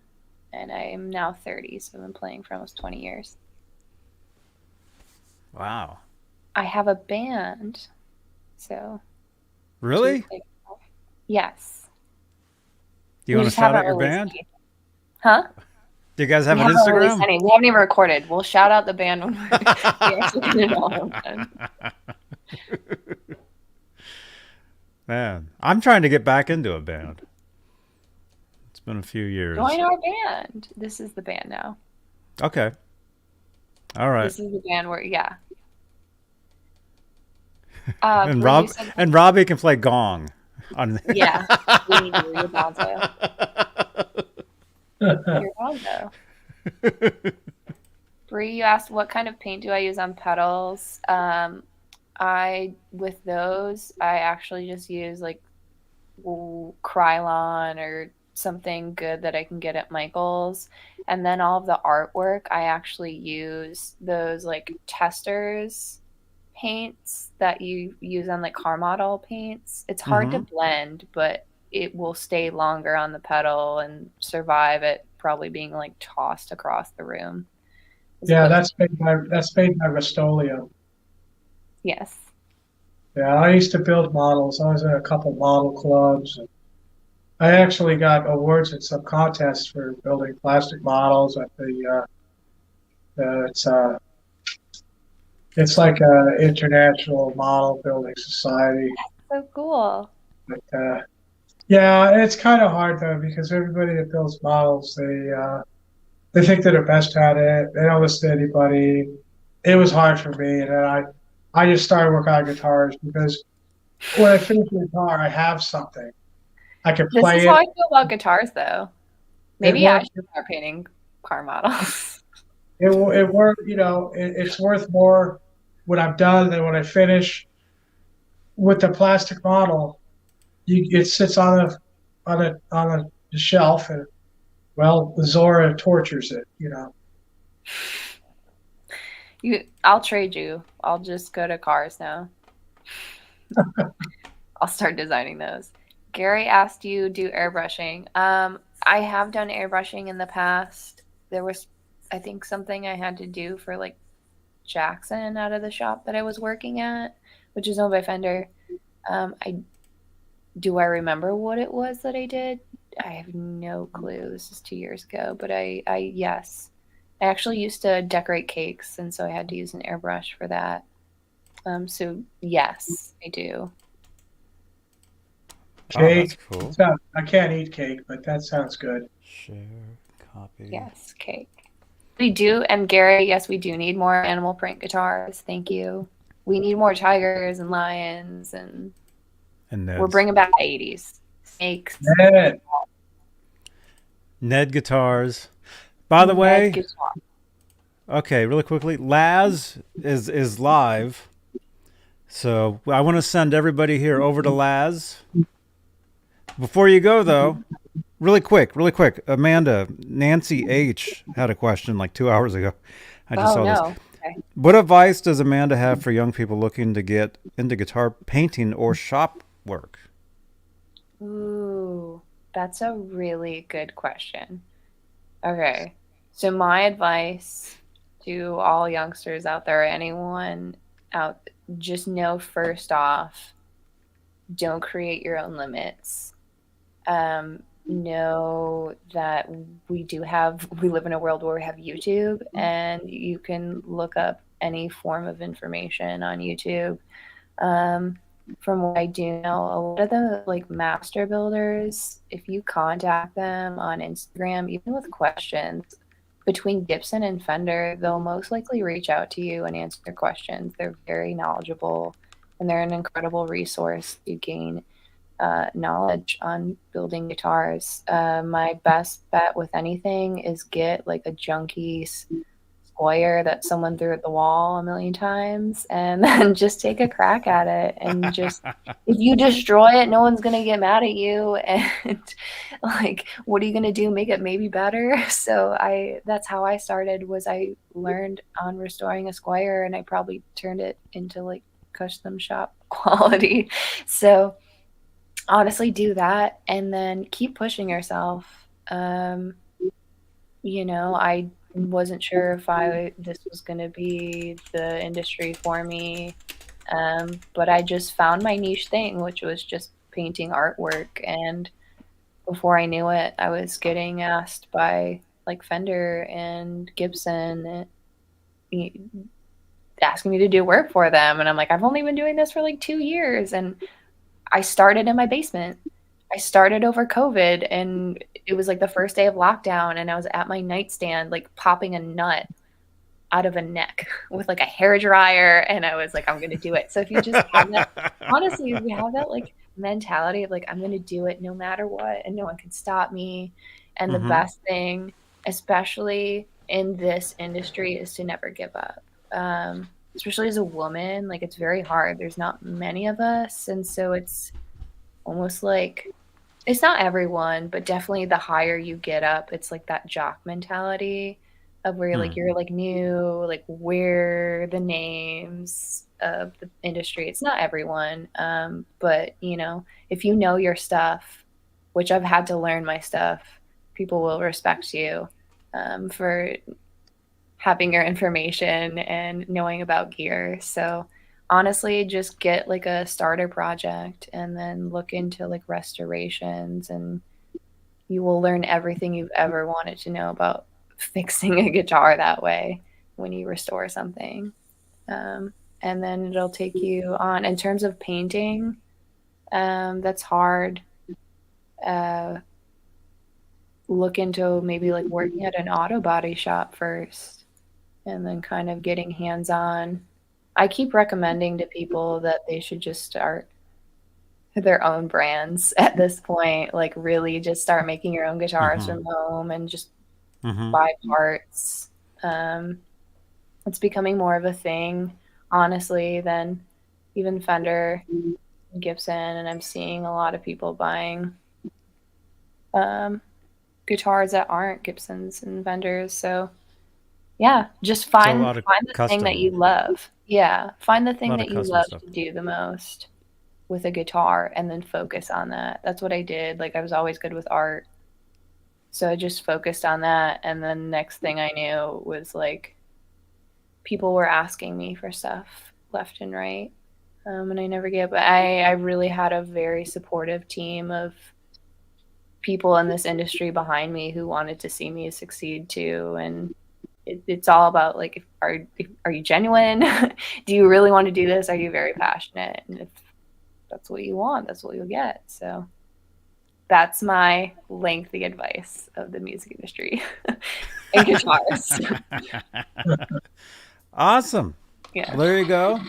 And I am now 30, so I've been playing for almost 20 years. Wow. I have a band, so. Really? Yes. Do you want to shout out your band? Huh? Do you guys have an Instagram? We haven't even recorded. We'll shout out the band when we actually get it all done. Man, I'm trying to get back into a band. It's been a few years. Join our band. This is the band now. Okay. All right. This is the band where, yeah. And Robbie can play gong. Yeah. We need you. You're Bonzo. You're Bonzo. Bree, you asked what kind of paint do I use on pedals? With those, I actually just use like Krylon or something good that I can get at Michael's. And then all of the artwork, I actually use those like testers paints that you use on like car model paints. It's hard to blend, but it will stay longer on the pedal and survive it probably being like tossed across the room. Yeah, that's made by Rust-Oleum. Yes. Yeah, I used to build models. I was in a couple model clubs. I actually got awards at some contests for building plastic models at the it's like a international model building society. That's so cool. But yeah, it's kind of hard though because everybody that builds models, they think that they're best at it. They don't listen to anybody. It was hard for me, and then I just started working on guitars because when I finish the guitar, I have something. I can play it. This is how I feel about guitars, though. Maybe I should start painting car models. It worth, it's worth more when I'm done than when I finish. With the plastic model, it sits on a shelf, and well, Zora tortures it, I'll trade you. I'll just go to cars now. I'll start designing those. Gary asked you do airbrushing. I have done airbrushing in the past. There was, I think, something I had to do for like Jackson out of the shop that I was working at, which is owned by Fender. Do I remember what it was that I did? I have no clue. This is 2 years ago, but yes. I actually used to decorate cakes, and so I had to use an airbrush for that. So yes, I do. Cake. Oh, that's cool. I can't eat cake, but that sounds good. Share, copy. Yes, cake. We do, and Gary, yes, we do need more animal print guitars. Thank you. We need more tigers and lions, and we're bringing back the 80s. Snakes. Ned guitars. By the way, okay, really quickly, Laz is live, so I want to send everybody here over to Laz. Before you go, though, really quick, Amanda, Nancy H. had a question like 2 hours ago. I just saw this. Okay. What advice does Amanda have for young people looking to get into guitar painting or shop work? Ooh, that's a really good question. Okay, so my advice to all youngsters out there, anyone out, just know first off, don't create your own limits. know that we live in a world where we have YouTube, and you can look up any form of information on YouTube. From what I do know, a lot of the like master builders, if you contact them on Instagram, even with questions between Gibson and Fender, they'll most likely reach out to you and answer your questions. They're very knowledgeable, and they're an incredible resource to gain knowledge on building guitars. My best bet with anything is get like a junky square that someone threw at the wall a million times, and then just take a crack at it. And just if you destroy it, no one's gonna get mad at you. And like, what are you gonna do? Make it maybe better? So that's how I started. Was I learned on restoring a square, and I probably turned it into like custom shop quality. So honestly, do that, and then keep pushing yourself. I wasn't sure if this was going to be the industry for me, but I just found my niche thing, which was just painting artwork. And before I knew it, I was getting asked by like Fender and Gibson, asking me to do work for them, and I'm like, I've only been doing this for like 2 years, and I started in my basement. I started over COVID, and it was like the first day of lockdown, and I was at my nightstand, like popping a nut out of a neck with like a hair dryer, and I was like, I'm going to do it. So if you just have that, honestly, if you have that like mentality of like, I'm going to do it no matter what, and no one can stop me. And the best thing, especially in this industry, is to never give up. Especially as a woman, like it's very hard. There's not many of us. And so it's almost like, it's not everyone, but definitely the higher you get up, it's like that jock mentality of where you're like new, like we're the names of the industry. It's not everyone. But if you know your stuff, which I've had to learn my stuff, people will respect you for having your information and knowing about gear. So honestly, just get like a starter project and then look into like restorations, and you will learn everything you've ever wanted to know about fixing a guitar that way when you restore something. And then it'll take you on. In terms of painting, that's hard. Look into maybe like working at an auto body shop first, and then kind of getting hands-on. I keep recommending to people that they should just start their own brands at this point. Like really just start making your own guitars from home and just buy parts. It's becoming more of a thing, honestly, than even Fender and Gibson. And I'm seeing a lot of people buying guitars that aren't Gibsons and Fenders. So yeah, just find the thing that you love. Yeah, find the thing that you love to do the most with a guitar, and then focus on that. That's what I did. Like I was always good with art, so I just focused on that. And then next thing I knew was like people were asking me for stuff left and right, and I never gave up. I really had a very supportive team of people in this industry behind me who wanted to see me succeed too. And it's all about like, are you genuine? Do you really want to do this? Are you very passionate? And if that's what you want, that's what you'll get. So that's my lengthy advice of the music industry and guitars. Awesome. Yeah. Well, there you go.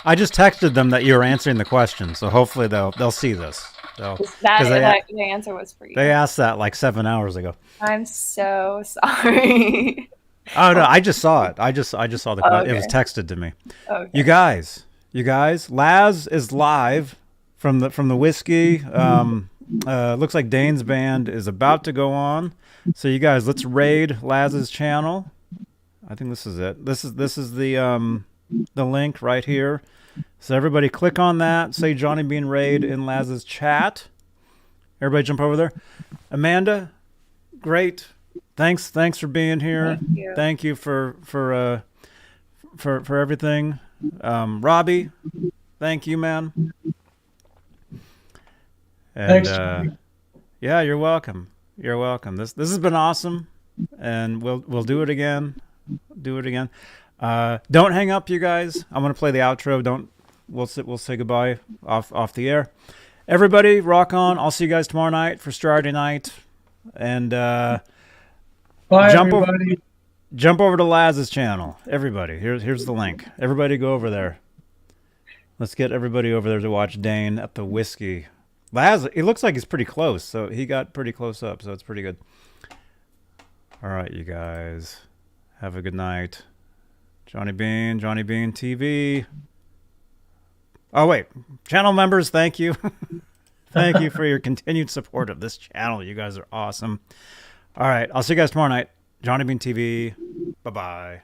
I just texted them that you were answering the question, so hopefully they'll see this. So, the answer was for you. They asked that like 7 hours ago. I'm so sorry. Oh no, I just saw it. I just saw the question. Okay. It was texted to me. Okay. You guys, Laz is live from the whiskey. Looks like Dane's band is about to go on. So you guys, let's raid Laz's channel. I think this is it. This is the link right here. So everybody click on that. Say Johnny Beane Raid in Laz's chat. Everybody jump over there. Amanda, great. Thanks for being here. Thank you for everything. Robbie, thank you, man. And Thanks. Yeah, you're welcome. You're welcome. This has been awesome, and we'll do it again. Do it again. Don't hang up, you guys. I'm gonna play the outro. We'll say goodbye off the air. Everybody, rock on. I'll see you guys tomorrow night for Saturday night, and Bye, jump everybody. jump over to Laz's channel. Everybody, here's the link. Everybody, go over there. Let's get everybody over there to watch Dane at the whiskey. Laz, it looks like he's pretty close, so he got pretty close up, so it's pretty good. All right, you guys, have a good night. Johnny Beane TV. Oh, wait. Channel members, thank you. Thank you for your continued support of this channel. You guys are awesome. All right, I'll see you guys tomorrow night. Johnny Beane TV. Bye-bye.